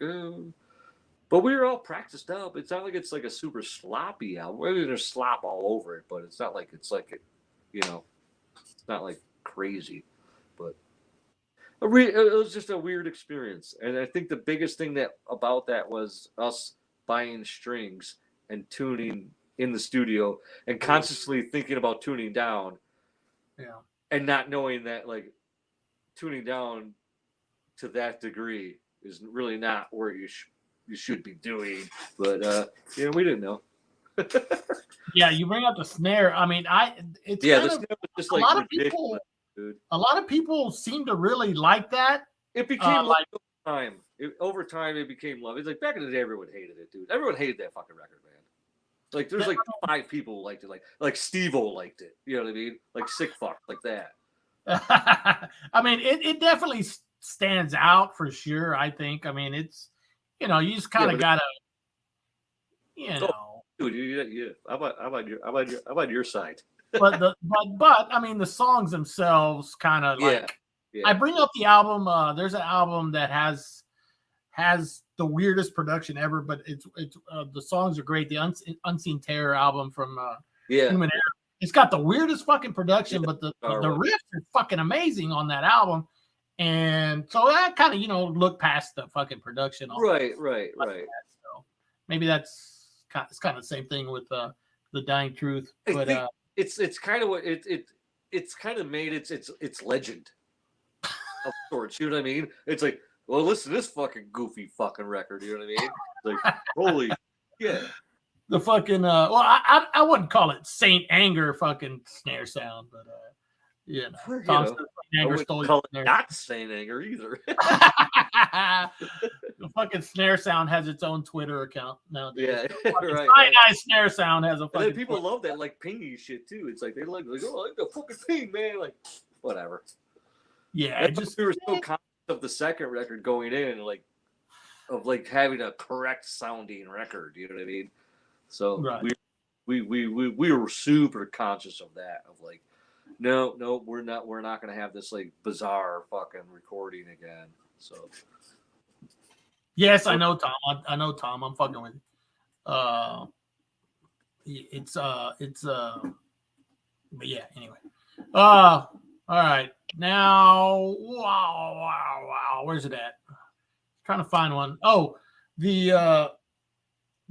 [SPEAKER 3] but we were all practiced up. It's not like it's like a super sloppy album. I mean, there's slop all over it, but it's not like it's like you know, it's not like crazy. But it was just a weird experience. And I think the biggest thing about that was us buying strings and tuning in the studio and consciously thinking about tuning down, and not knowing that like tuning down to that degree is really not where you should be doing. But we didn't know.
[SPEAKER 2] Yeah, you bring up the snare. I mean, it's
[SPEAKER 3] the
[SPEAKER 2] kind
[SPEAKER 3] snare was just like
[SPEAKER 2] a lot of
[SPEAKER 3] ridiculous,
[SPEAKER 2] people.
[SPEAKER 3] dude.
[SPEAKER 2] A lot of people seem to really like that.
[SPEAKER 3] It became
[SPEAKER 2] like
[SPEAKER 3] over time. Over time, it became love. It's like back in the day, everyone hated it, dude. Everyone hated that fucking record, man. Like there's like 5 people who liked it. Like Steve-O liked it. You know what I mean? Like Sick Fuck, like that.
[SPEAKER 2] I mean, it definitely stands out for sure. I think. I mean, it's you just kind of gotta,
[SPEAKER 3] Dude, yeah. How about your side?
[SPEAKER 2] but I mean, the songs themselves kind of like. Yeah. I bring up the album. There's an album that has the weirdest production ever, but it's the songs are great. The Unseen Terror album from Human Error. It's got the weirdest fucking production, but the riffs are fucking amazing on that album. And so that kind of look past the fucking production.
[SPEAKER 3] Right.
[SPEAKER 2] So maybe it's kind of the same thing with the Dying Truth. But
[SPEAKER 3] it's kind of what it's kind of made its legend of sorts. You know what I mean? It's like, well, listen to this fucking goofy fucking record. You know what I mean? Like, holy shit.
[SPEAKER 2] The fucking I wouldn't call it Saint Anger fucking snare sound, but Tom Anger stole
[SPEAKER 3] call it not Saint Anger either.
[SPEAKER 2] The fucking snare sound has its own Twitter account now.
[SPEAKER 3] Yeah, right.
[SPEAKER 2] Cyanide snare sound has a fucking.
[SPEAKER 3] And then people love that like pingy shit too. It's like they like I like the fucking ping, man. Like whatever.
[SPEAKER 2] Yeah,
[SPEAKER 3] we were so conscious of the second record going in, like having a correct sounding record. You know what I mean? So
[SPEAKER 2] right.
[SPEAKER 3] we were super conscious of that. Of like, no, we're not going to have this like bizarre fucking recording again. So.
[SPEAKER 2] Yes, I know, Tom. I know, Tom. I'm fucking with you. It's but yeah. Anyway. All right. Now, wow. Where's it at? Trying to find one. Oh,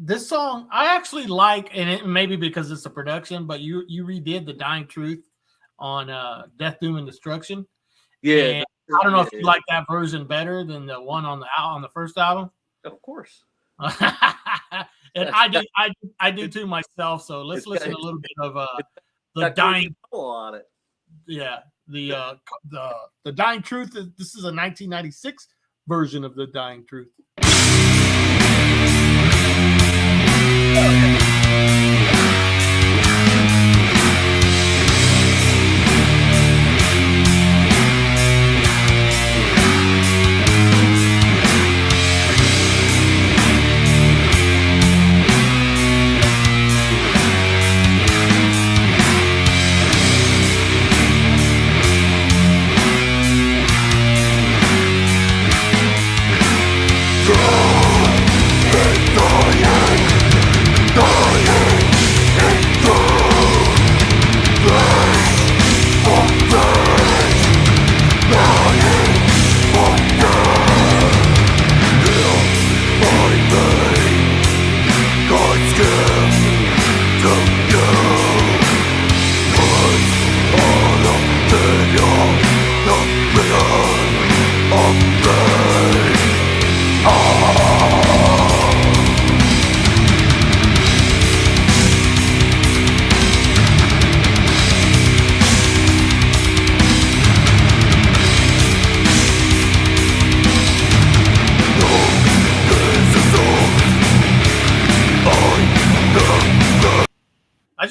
[SPEAKER 2] this song I actually like, and it maybe because it's a production, but you redid the Dying Truth on Death, Doom, and Destruction.
[SPEAKER 3] Yeah.
[SPEAKER 2] And I don't know if you like that version better than the one on the first album.
[SPEAKER 3] Of course.
[SPEAKER 2] And I do too myself. So let's listen a little bit of the Dying
[SPEAKER 3] on it.
[SPEAKER 2] Yeah. The Dying Truth. This is a 1996 version of the Dying Truth.
[SPEAKER 4] Die!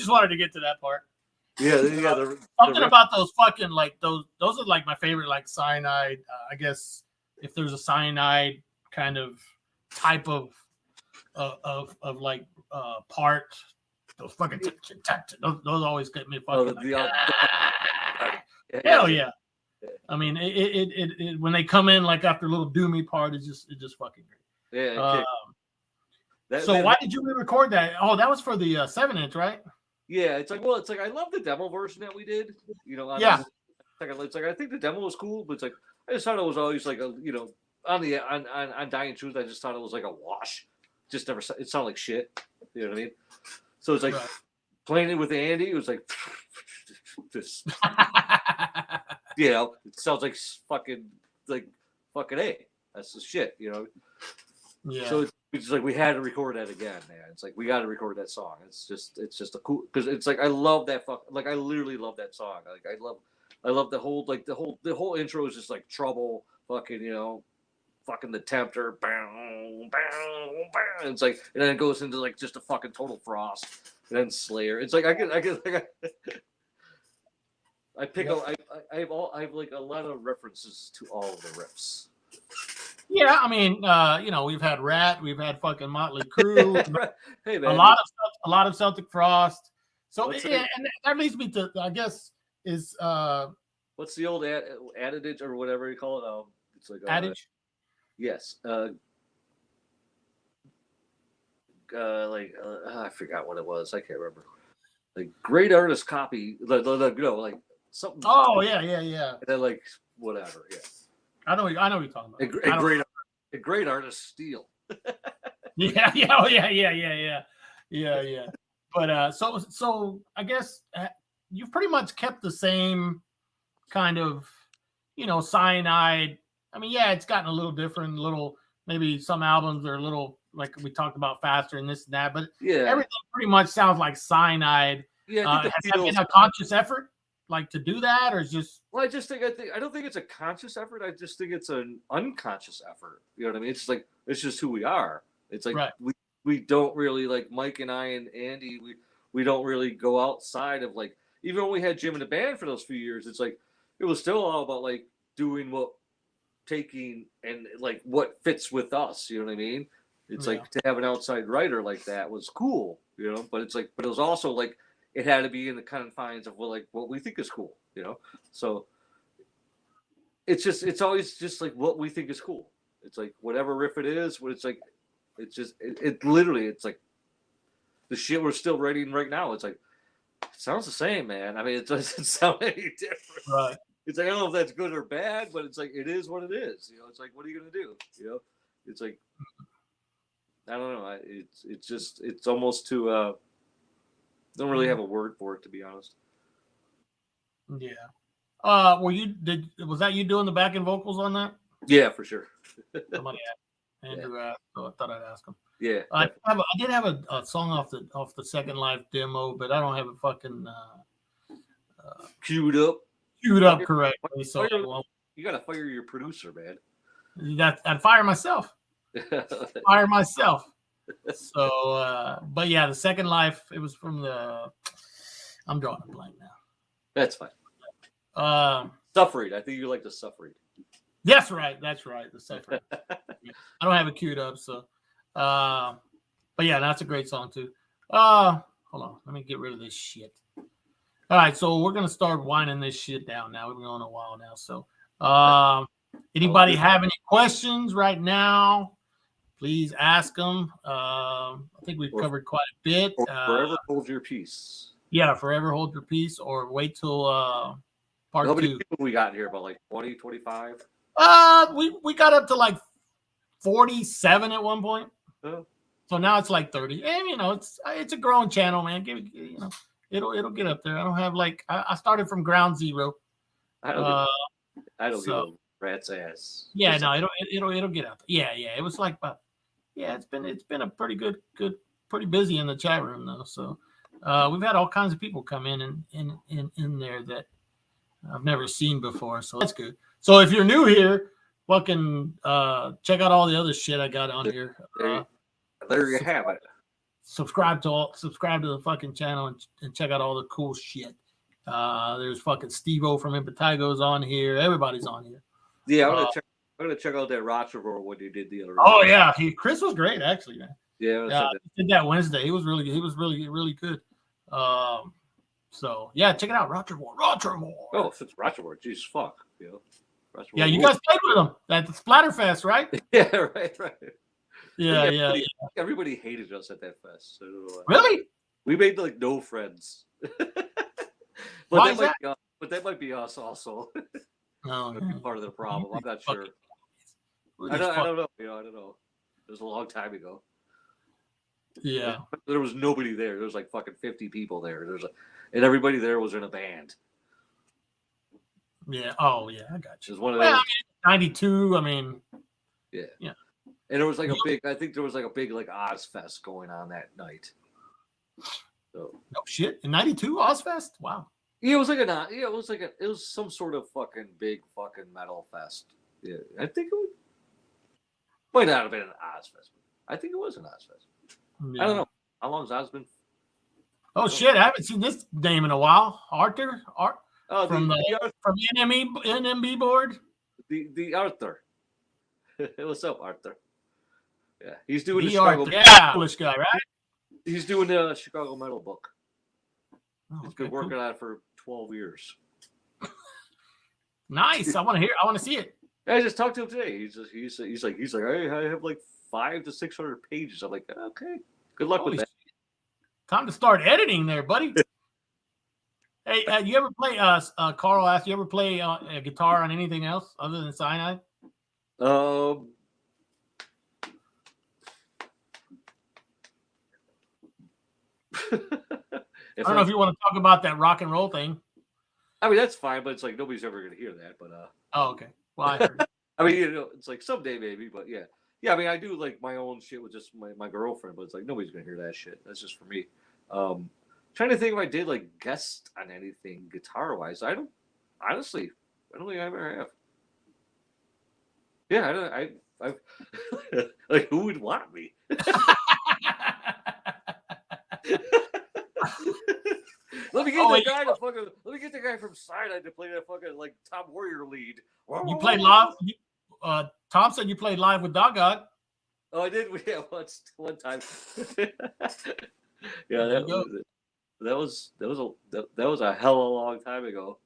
[SPEAKER 2] just wanted to get to that part.
[SPEAKER 3] Yeah,
[SPEAKER 2] Something about those fucking like those are like my favorite, like Cyanide. I guess if there's a Cyanide kind of type of like part, those fucking those always get me fucking. Hell yeah! I mean, it when they come in like after a little doomy part, it's just fucking great.
[SPEAKER 3] Yeah.
[SPEAKER 2] So why did you re-record that? Oh, that was for the 7-inch, right?
[SPEAKER 3] Yeah, it's like I love the demo version that we did. You know,
[SPEAKER 2] yeah.
[SPEAKER 3] It's like I think the demo was cool, but it's like I just thought it was always like a on Dying Truth. I just thought it was like a wash. Just never. It sounded like shit. You know what I mean? So it's like playing it with Andy. It was like this. You know, it sounds like fucking A. That's the shit. You know.
[SPEAKER 2] Yeah.
[SPEAKER 3] So it's like we had to record that again, man. It's like we got to record that song. It's just a cool because it's like I love that I literally love that song. Like I love the whole intro is just like Trouble, fucking fucking The Tempter, bang, bang, bang. It's like and then it goes into like just a fucking Total Frost and then Slayer. It's like I have like a lot of references to all of the riffs.
[SPEAKER 2] Yeah, I mean, we've had Rat, we've had fucking Motley Crue,
[SPEAKER 3] hey, man,
[SPEAKER 2] a lot of Celtic Frost. So and that leads me to, I guess, is
[SPEAKER 3] what's the old adage or whatever you call it? It's like
[SPEAKER 2] adage.
[SPEAKER 3] Yes. I forgot what it was. I can't remember. Like great artist copy, like something.
[SPEAKER 2] Oh yeah.
[SPEAKER 3] And then like whatever, yeah.
[SPEAKER 2] I know what you're talking about.
[SPEAKER 3] A great artist steal.
[SPEAKER 2] Yeah. But so I guess you've pretty much kept the same kind of, Cyanide. I mean, yeah, it's gotten a little different. Maybe some albums are a little like we talked about faster and this and that, but everything pretty much sounds like Cyanide.
[SPEAKER 3] Yeah,
[SPEAKER 2] has that been a conscious effort? Like to do that, or just?
[SPEAKER 3] Well, I don't think it's a conscious effort. I just think it's an unconscious effort. You know what I mean? It's like it's just who we are. It's like we don't really like Mike and I and Andy. We don't really go outside of like even when we had Jim in the band for those few years. It's like it was still all about like doing taking and like what fits with us. You know what I mean? It's like to have an outside writer like that was cool. But it's like but it was also like. It had to be in the confines of what we think is cool, So it's always just like what we think is cool. It's like whatever riff it is, it's like it's just it literally it's like the shit we're still writing right now. It's like it sounds the same, man. I mean, it doesn't sound any different.
[SPEAKER 2] Right.
[SPEAKER 3] It's like I don't know if that's good or bad, but it's like it is what it is. It's like what are you gonna do? It's like I don't know. It's almost too. Don't really have a word for it, to be honest.
[SPEAKER 2] Yeah. Was that you doing the backing vocals on that?
[SPEAKER 3] Yeah, for sure.
[SPEAKER 2] Somebody asked. Andrew asked, so I thought I'd ask him.
[SPEAKER 3] Yeah.
[SPEAKER 2] I did have a song off the Second Life demo, but I don't have it fucking
[SPEAKER 3] queued up.
[SPEAKER 2] Correctly. So
[SPEAKER 3] you gotta fire your producer, man.
[SPEAKER 2] I'd fire myself. So, but yeah, the Second Life, it was from I'm drawing a blank now.
[SPEAKER 3] That's fine. Suffrage. I think you like the Suffrage.
[SPEAKER 2] That's right. The Suffrage. I don't have it queued up, so, but yeah, that's a great song too. Hold on. Let me get rid of this shit. All right. So we're going to start winding this shit down now. We've been going a while now. So, anybody have any questions right now? Please ask them. I think we've covered quite a bit.
[SPEAKER 3] Forever hold your peace.
[SPEAKER 2] Yeah, forever hold your peace, or wait till part 2.
[SPEAKER 3] How many people we got here? About like 20, 25?
[SPEAKER 2] We got up to like 47 at one point.
[SPEAKER 3] Oh.
[SPEAKER 2] So now it's like 30. And it's a growing channel, man. It'll get up there. I don't have I started from ground zero.
[SPEAKER 3] I don't give a rat's ass.
[SPEAKER 2] Yeah, no, it'll get out there. Yeah. It was like about. Yeah, it's been a pretty good, pretty busy in the chat room though. So we've had all kinds of people come in there that I've never seen before. So that's good. So if you're new here, fucking check out all the other shit I got on here.
[SPEAKER 3] There you have it.
[SPEAKER 2] subscribe to the fucking channel and check out all the cool shit. There's fucking Steve-O from Impetigo's on here. Everybody's on here.
[SPEAKER 3] Yeah, I'm gonna check out that Rochefort when you did the other.
[SPEAKER 2] Oh yeah, Chris was great actually, man.
[SPEAKER 3] Yeah,
[SPEAKER 2] he did that Wednesday. He was really good. So yeah, check it out, Rochefort.
[SPEAKER 3] Oh, if it's Rochefort, jeez, fuck, you know. Rochefort.
[SPEAKER 2] Yeah, you guys played with him at the Splatterfest, right?
[SPEAKER 3] Yeah, right.
[SPEAKER 2] Yeah.
[SPEAKER 3] Everybody hated us at that fest. So,
[SPEAKER 2] Really?
[SPEAKER 3] We made like no friends.
[SPEAKER 2] Why is that?
[SPEAKER 3] But that might be us also.
[SPEAKER 2] No,
[SPEAKER 3] part of the problem. I'm not sure. I don't know. You know, I don't know. It was a long time ago.
[SPEAKER 2] Yeah.
[SPEAKER 3] There was nobody there. There was like fucking 50 people there. And everybody there was in a band.
[SPEAKER 2] Yeah. Oh yeah, I got you.
[SPEAKER 3] It was one of those.
[SPEAKER 2] 92. I mean.
[SPEAKER 3] Yeah.
[SPEAKER 2] Yeah.
[SPEAKER 3] And there was like I think there was like a big like Ozfest going on that night. So.
[SPEAKER 2] No shit. In 92, Ozfest? Wow.
[SPEAKER 3] Yeah, it was some sort of fucking big fucking metal fest. Yeah, I think it might not have been an Ozfest. I think it was an Ozfest.
[SPEAKER 2] Yeah.
[SPEAKER 3] I don't know. How long has Oz been?
[SPEAKER 2] Oh shit, I haven't seen this name in a while. Arthur? From NMB board?
[SPEAKER 3] The Arthur. What's up, Arthur? Yeah, he's doing the
[SPEAKER 2] Chicago.
[SPEAKER 3] Chicago.
[SPEAKER 2] Yeah, English guy, right?
[SPEAKER 3] He's doing the Chicago metal book.
[SPEAKER 2] Oh,
[SPEAKER 3] He's been working on it for 12 years.
[SPEAKER 2] Nice. I want to see it.
[SPEAKER 3] I just talked to him today. He's like, hey, I have like 500 to 600 pages. I'm like, okay, good luck with that.
[SPEAKER 2] Shit. Time to start editing there, buddy. Hey, you ever play? Carl asked, you ever play a guitar on anything else other than Cyanide? I don't know if you want to talk about that rock and roll thing.
[SPEAKER 3] I mean, that's fine, but it's like nobody's ever going to hear that. But
[SPEAKER 2] oh, okay. Well, I heard.
[SPEAKER 3] I mean, you know, it's like someday maybe, but yeah. I mean, I do like my own shit with just my girlfriend, but it's like nobody's going to hear that shit. That's just for me. Trying to think if I did like guest on anything guitar wise. I don't think I ever have. Yeah, I've like who would want me? Let me get the guy from Cyanide to play that fucking like Tom Warrior lead.
[SPEAKER 2] You played live. Tom said you played live with Dog God.
[SPEAKER 3] Oh, I did. Yeah, one time. Yeah, that was a hell of a long time ago.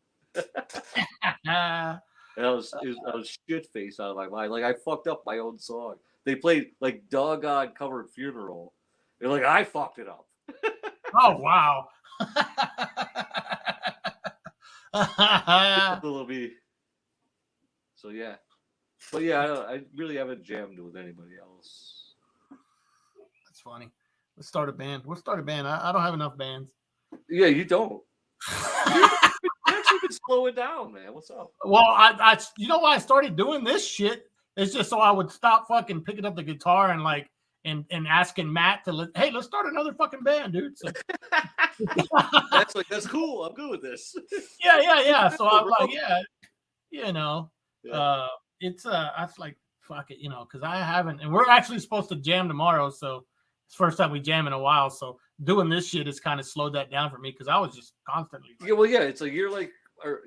[SPEAKER 3] I was shit faced out of my mind. Like I fucked up my own song. They played like Dog God covered Funeral. They're like I fucked it up.
[SPEAKER 2] Oh wow.
[SPEAKER 3] Little bit. So yeah, but yeah, I really haven't jammed with anybody else.
[SPEAKER 2] That's funny. Let's start a band. We'll start a band. I don't have enough bands.
[SPEAKER 3] Yeah, you don't. You've actually been slowing down, man. What's up?
[SPEAKER 2] Well, I you know why I started doing this shit? It's just so I would stop fucking picking up the guitar and like and asking Matt to hey, let's start another fucking band, dude. So,
[SPEAKER 3] that's cool. I'm good with this.
[SPEAKER 2] Yeah. So I'm like, yeah, you know, it's I was like, fuck it, you know, because I haven't, and we're actually supposed to jam tomorrow, so it's the first time we jam in a while. So doing this shit has kind of slowed that down for me because I was just constantly.
[SPEAKER 3] Yeah, well, yeah, it's like you're like, our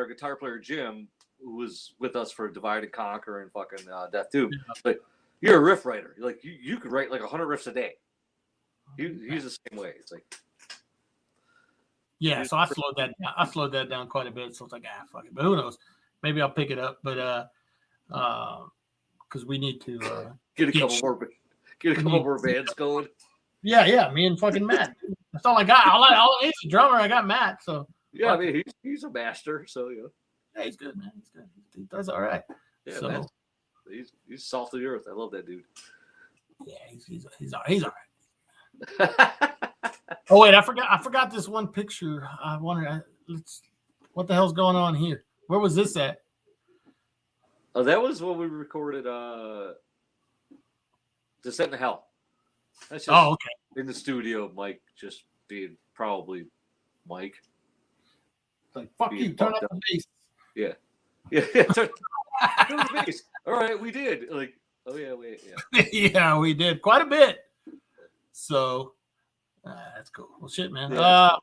[SPEAKER 3] guitar player Jim, who was with us for Divide and Conquer and fucking Death Tube, but. You're a riff writer. Like you could write like 100 riffs a day. He's the same way. It's like
[SPEAKER 2] yeah. So I slowed that down quite a bit. So it's like fuck it. But who knows? Maybe I'll pick it up. But because we need to
[SPEAKER 3] get a couple more bands going.
[SPEAKER 2] Yeah. Me and fucking Matt. That's all I got. All I need is a drummer. I got Matt. So
[SPEAKER 3] yeah, I mean he's a master. So
[SPEAKER 2] yeah, he's good, man. He's good. He does all right.
[SPEAKER 3] Yeah,
[SPEAKER 2] so,
[SPEAKER 3] man. He's salt of the earth. I love that dude.
[SPEAKER 2] Yeah, he's all right. Oh wait, I forgot this one picture. I wonder what the hell's going on here? Where was this at?
[SPEAKER 3] Oh, that was when we recorded Descent to Hell. That's just
[SPEAKER 2] okay.
[SPEAKER 3] In the studio, Mike just being probably Mike.
[SPEAKER 2] Like fuck you, turn up the bass.
[SPEAKER 3] Yeah. Turn the bass. All right, we did. Like, oh yeah, wait, yeah.
[SPEAKER 2] Yeah, we did quite a bit. So that's cool. Well, shit, man.
[SPEAKER 3] Yeah.
[SPEAKER 2] All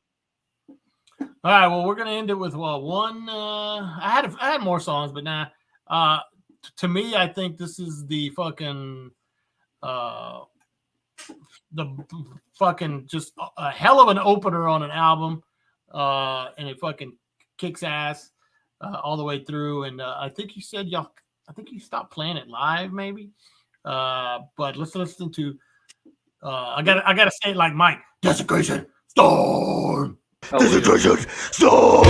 [SPEAKER 2] right. Well, we're gonna end it with one. I had more songs, but nah. To me, I think this is the fucking just a hell of an opener on an album, and it fucking kicks ass all the way through. And I think you said I think you stopped playing it live, maybe. But let's listen to. I gotta say it like Mike. Desecration Storm.
[SPEAKER 3] Oh,
[SPEAKER 4] Desecration Storm.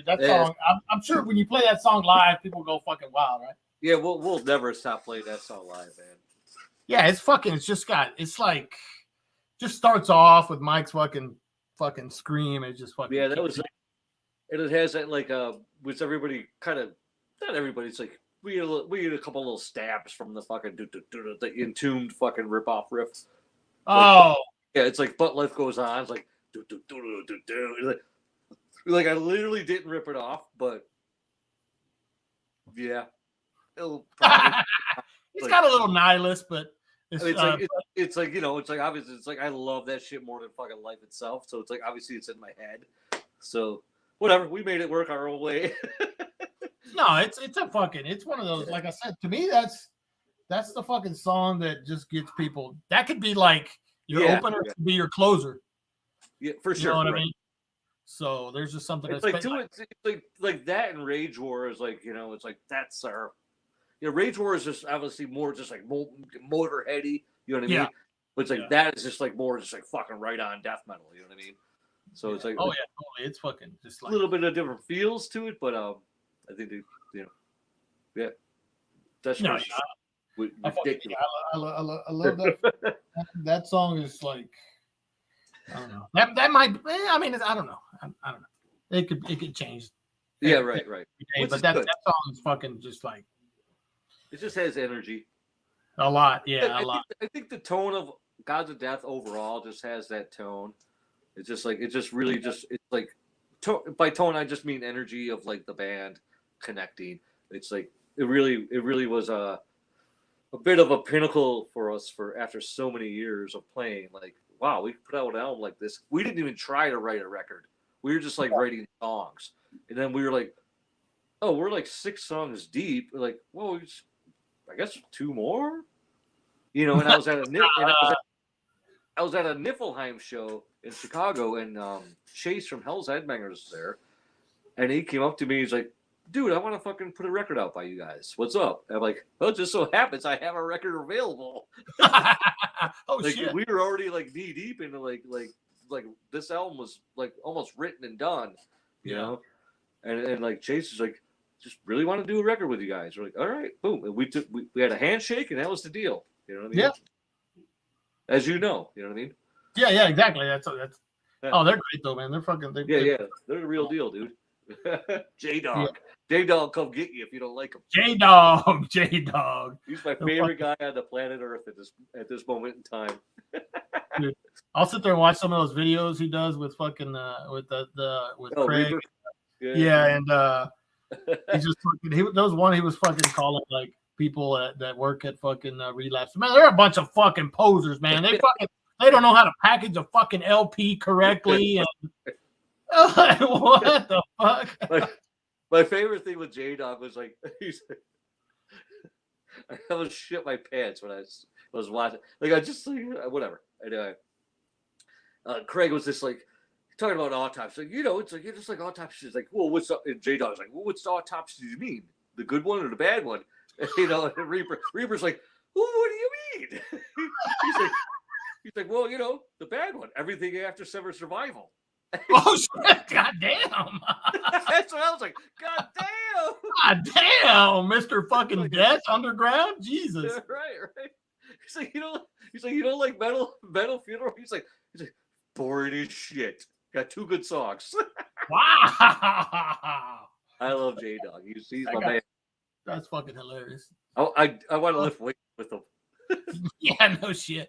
[SPEAKER 2] That song, I'm sure when you play that song live, people go fucking wild, right?
[SPEAKER 3] Yeah, we'll never stop playing that song live, man.
[SPEAKER 2] Yeah, it's like just starts off with Mike's fucking scream. It just fucking
[SPEAKER 3] and it has that like which everybody kind of not everybody. It's like we had a couple little stabs from the fucking the entombed fucking rip off riff.
[SPEAKER 2] Oh
[SPEAKER 3] yeah, it's like But Life Goes On. It's like like I literally didn't rip it off, but yeah, it'll probably.
[SPEAKER 2] It's got a little nihilist, but it's
[SPEAKER 3] like it's like it's like obviously it's like I love that shit more than fucking life itself. So it's like obviously it's in my head. So whatever, we made it work our own way.
[SPEAKER 2] No, it's one of those. Like I said, to me that's the fucking song that just gets people. That could be like your opener, could be your closer.
[SPEAKER 3] Yeah, for sure.
[SPEAKER 2] You know what I mean? So there's just something
[SPEAKER 3] it's like it's like that and Rage War is like it's like that's our Rage War is just obviously more just like motor heady, you know what I mean? But it's like that is just like more just like fucking right on death metal, you know what I mean? So it's like
[SPEAKER 2] totally. It's fucking just like
[SPEAKER 3] a little bit of different feels to it, but I think that's ridiculous.
[SPEAKER 2] I love that. That song is like. I don't know. That might. I mean, I don't know. I don't know. It could change.
[SPEAKER 3] Yeah, right.
[SPEAKER 2] But that song is fucking just like.
[SPEAKER 3] It just has energy.
[SPEAKER 2] A lot, yeah, a lot.
[SPEAKER 3] I think the tone of Gods of Death overall just has that tone. It's just like it's like by tone I just mean energy of like the band connecting. It's like it really was a bit of a pinnacle for us after so many years of playing. Like, wow, we put out an album like this. We didn't even try to write a record. We were just like writing songs. And then we were like, oh, we're like 6 songs deep. We're like, whoa, I guess 2 more? And I was at a Niflheim show in Chicago, and Chase from Hell's Headbangers was there. And he came up to me, he's like, dude, I want to fucking put a record out by you guys. What's up? I'm like, well, it just so happens I have a record available.
[SPEAKER 2] Oh
[SPEAKER 3] Like
[SPEAKER 2] shit!
[SPEAKER 3] we were already like knee deep into like this album was like almost written and done, you know. And like Chase is like, just really want to do a record with you guys. We're like, all right, boom. And we had a handshake, and that was the deal. You know what I mean?
[SPEAKER 2] Yeah.
[SPEAKER 3] As you know what I mean?
[SPEAKER 2] Yeah, exactly. That's. Oh, they're great though, man. They're fucking.
[SPEAKER 3] They're the real deal, dude. J-Dog.
[SPEAKER 2] Yeah.
[SPEAKER 3] J-Dog, come get you if you don't like him.
[SPEAKER 2] J-Dog.
[SPEAKER 3] He's my favorite guy on the planet Earth at this moment in time.
[SPEAKER 2] Dude, I'll sit there and watch some of those videos he does with fucking with Craig.
[SPEAKER 3] Reaper.
[SPEAKER 2] Yeah, and he's just fucking. There was one he was fucking calling like people that work at fucking Relapse. Man, they're a bunch of fucking posers, man. They don't know how to package a fucking LP correctly. And what the fuck?
[SPEAKER 3] My favorite thing with J-Dog was like, he's like, I almost shit my pants when I was watching. Like, I just, like, whatever. Anyway, Craig was just like, talking about autopsy. Like, it's like, just like autopsy. It's like, well, what's up? And J-Dog's like, well, what's the autopsy do you mean? The good one or the bad one? And Reaper's like, well, what do you mean? he's like, well, the bad one. Everything after Survival.
[SPEAKER 2] Oh shit! God damn!
[SPEAKER 3] That's what I was like. God damn!
[SPEAKER 2] God damn, Mr. Fucking Death Underground, Jesus!
[SPEAKER 3] Right. He's like, you don't like metal funeral. He's like, boring as shit. Got 2 good songs.
[SPEAKER 2] Wow!
[SPEAKER 3] I love J-Dog. He's my man.
[SPEAKER 2] That's fucking hilarious.
[SPEAKER 3] I want to lift weights with him.
[SPEAKER 2] Yeah, no shit.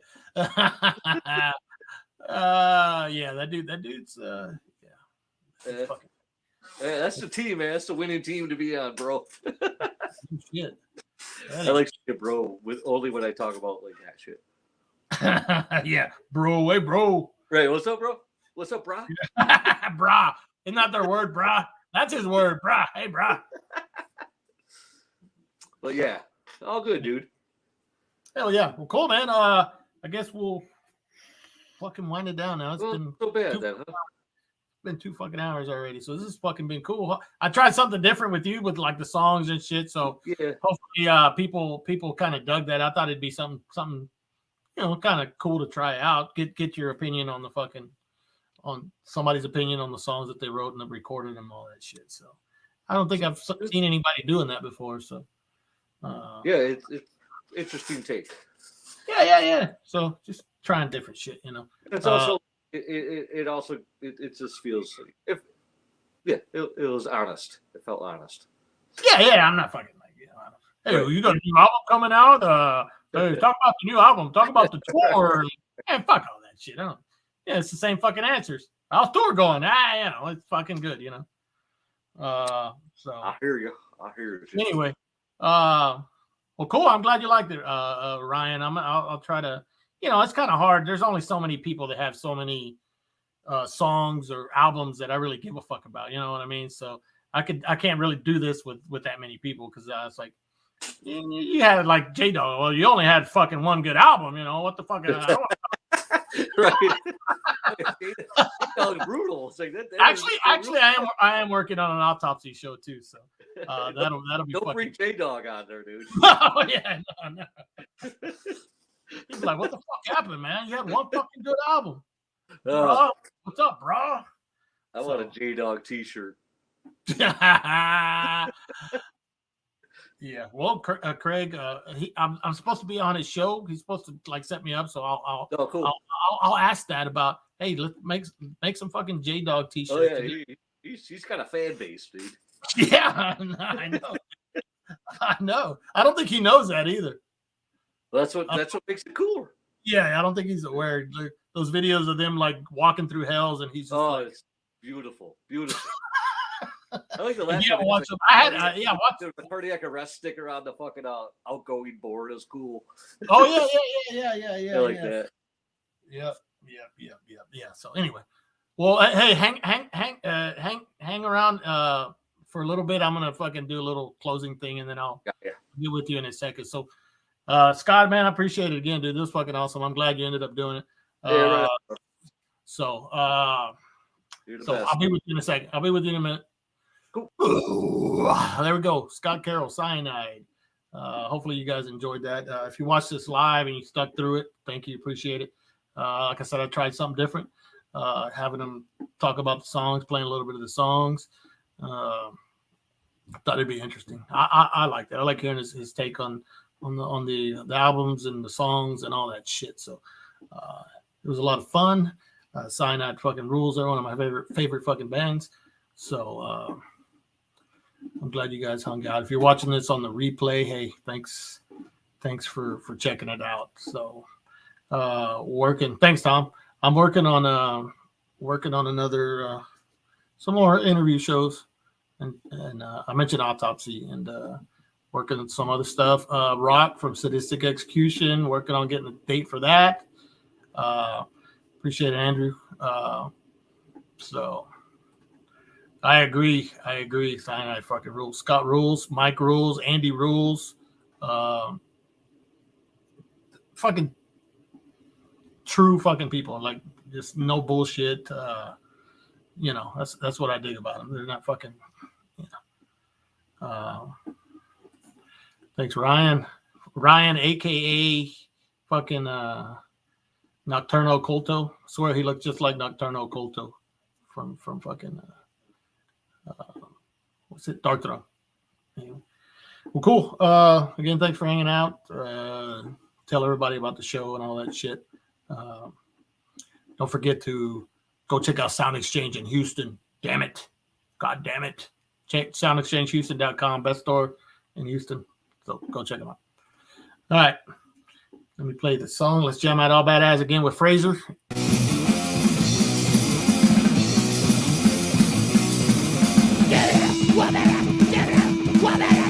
[SPEAKER 2] Yeah, that dude's fucking,
[SPEAKER 3] that's the team, man. That's the winning team to be on, bro.
[SPEAKER 2] shit.
[SPEAKER 3] I like shit, bro, with only when I talk about like that shit.
[SPEAKER 2] Yeah, bro, hey, bro.
[SPEAKER 3] Right, what's up, bro? What's up, brah?
[SPEAKER 2] Brah. Isn't that their word, brah? That's his word, brah. Hey, brah.
[SPEAKER 3] But yeah, all good, dude.
[SPEAKER 2] Hell yeah. Well, cool, man. I guess we'll fucking wind it down now. It's been
[SPEAKER 3] so bad then, huh?
[SPEAKER 2] Been 2 fucking hours already, so this has fucking been cool. I tried something different with you with like the songs and shit, so
[SPEAKER 3] yeah,
[SPEAKER 2] hopefully people kind of dug that. I thought it'd be something kind of cool to try out. Get your opinion on on somebody's opinion on the songs that they wrote and recorded and all that shit. So I don't think I've seen anybody doing that before. So
[SPEAKER 3] yeah, it's interesting take.
[SPEAKER 2] Yeah. So just trying different shit,
[SPEAKER 3] It's also it just feels like it was honest. It felt honest.
[SPEAKER 2] Yeah. I'm not fucking like hey, you got a new album coming out? Hey, talk about the new album. Talk about the tour. Man, fuck all that shit. It's the same fucking answers. How's tour going? It's fucking good, So
[SPEAKER 3] I hear you.
[SPEAKER 2] Anyway, well, cool. I'm glad you liked it, Ryan. I'll try to. It's kind of hard. There's only so many people that have so many songs or albums that I really give a fuck about. You know what I mean? So I can't really do this with that many people because it's like you had like J-Dog. Well, you only had fucking 1 good album. What the fuck?
[SPEAKER 3] Right. Brutal. It's like that
[SPEAKER 2] Actually, I am working on an autopsy show too. So that'll be.
[SPEAKER 3] Don't
[SPEAKER 2] fucking...
[SPEAKER 3] bring J-Dog on there, dude.
[SPEAKER 2] Oh yeah, no. He's like, what the fuck happened, man? You had 1 fucking good album. Bro, what's up, bro?
[SPEAKER 3] I want a J-Dog t-shirt.
[SPEAKER 2] Yeah. Well, Craig, I'm supposed to be on his show. He's supposed to like set me up, so I'll ask that about. Hey, let's make some fucking J-Dog t-shirts.
[SPEAKER 3] Oh yeah, he's got a fan base, dude.
[SPEAKER 2] Yeah, I know. I know. I don't think he knows that either.
[SPEAKER 3] Well, that's what makes it cooler.
[SPEAKER 2] Yeah, I don't think he's aware. Those videos of them like walking through hells, and he's just
[SPEAKER 3] it's beautiful. I like the last
[SPEAKER 2] one. Watch them. Watch
[SPEAKER 3] the cardiac arrest sticker on the fucking outgoing board is cool.
[SPEAKER 2] Oh yeah.
[SPEAKER 3] I like that.
[SPEAKER 2] Yep. So anyway, well, hey, hang around for a little bit. I'm gonna fucking do a little closing thing, and then I'll be with you in a second. So, Scott, man, I appreciate it again, dude. This was fucking awesome. I'm glad you ended up doing it.
[SPEAKER 3] Right.
[SPEAKER 2] So I'll be with you in a second. I'll be with you in a minute.
[SPEAKER 3] Cool.
[SPEAKER 2] There we go. Scott Carroll, Cyanide. Hopefully you guys enjoyed that. If you watched this live and you stuck through it, thank you. Appreciate it. Like I said, I tried something different. Having him talk about the songs, playing a little bit of the songs. Thought it'd be interesting. I like that. I like hearing his take on the albums and the songs and all that shit. So it was a lot of fun. Cyanide fucking rules. They're one of my favorite fucking bands. So I'm glad you guys hung out. If you're watching this on the replay, hey, thanks for checking it out. So thanks, Tom. I'm working on another some more interview shows, and I mentioned Autopsy and working on some other stuff. Rock from Sadistic Execution, working on getting a date for that. Appreciate it, Andrew. So I agree. Cyanide fucking rules. Scott rules. Mike rules. Andy rules. Fucking true fucking people. Like, just no bullshit. That's what I dig about them. They're not fucking. Thanks, Ryan. Ryan, aka fucking Nocturno Culto. I swear he looked just like Nocturno Culto from fucking what's it? Dark Throne. Anyway. Well, cool. Again, thanks for hanging out. Tell everybody about the show and all that shit. Don't forget to go check out Sound Exchange in Houston. Damn it. God damn it. Check soundexchangehouston.com, best store in Houston. So go check them out. All right. Let me play the song. Let's jam out All Bad Ass again with Fraser.
[SPEAKER 5] Get it up, whoop it up, get it up, whoop it up.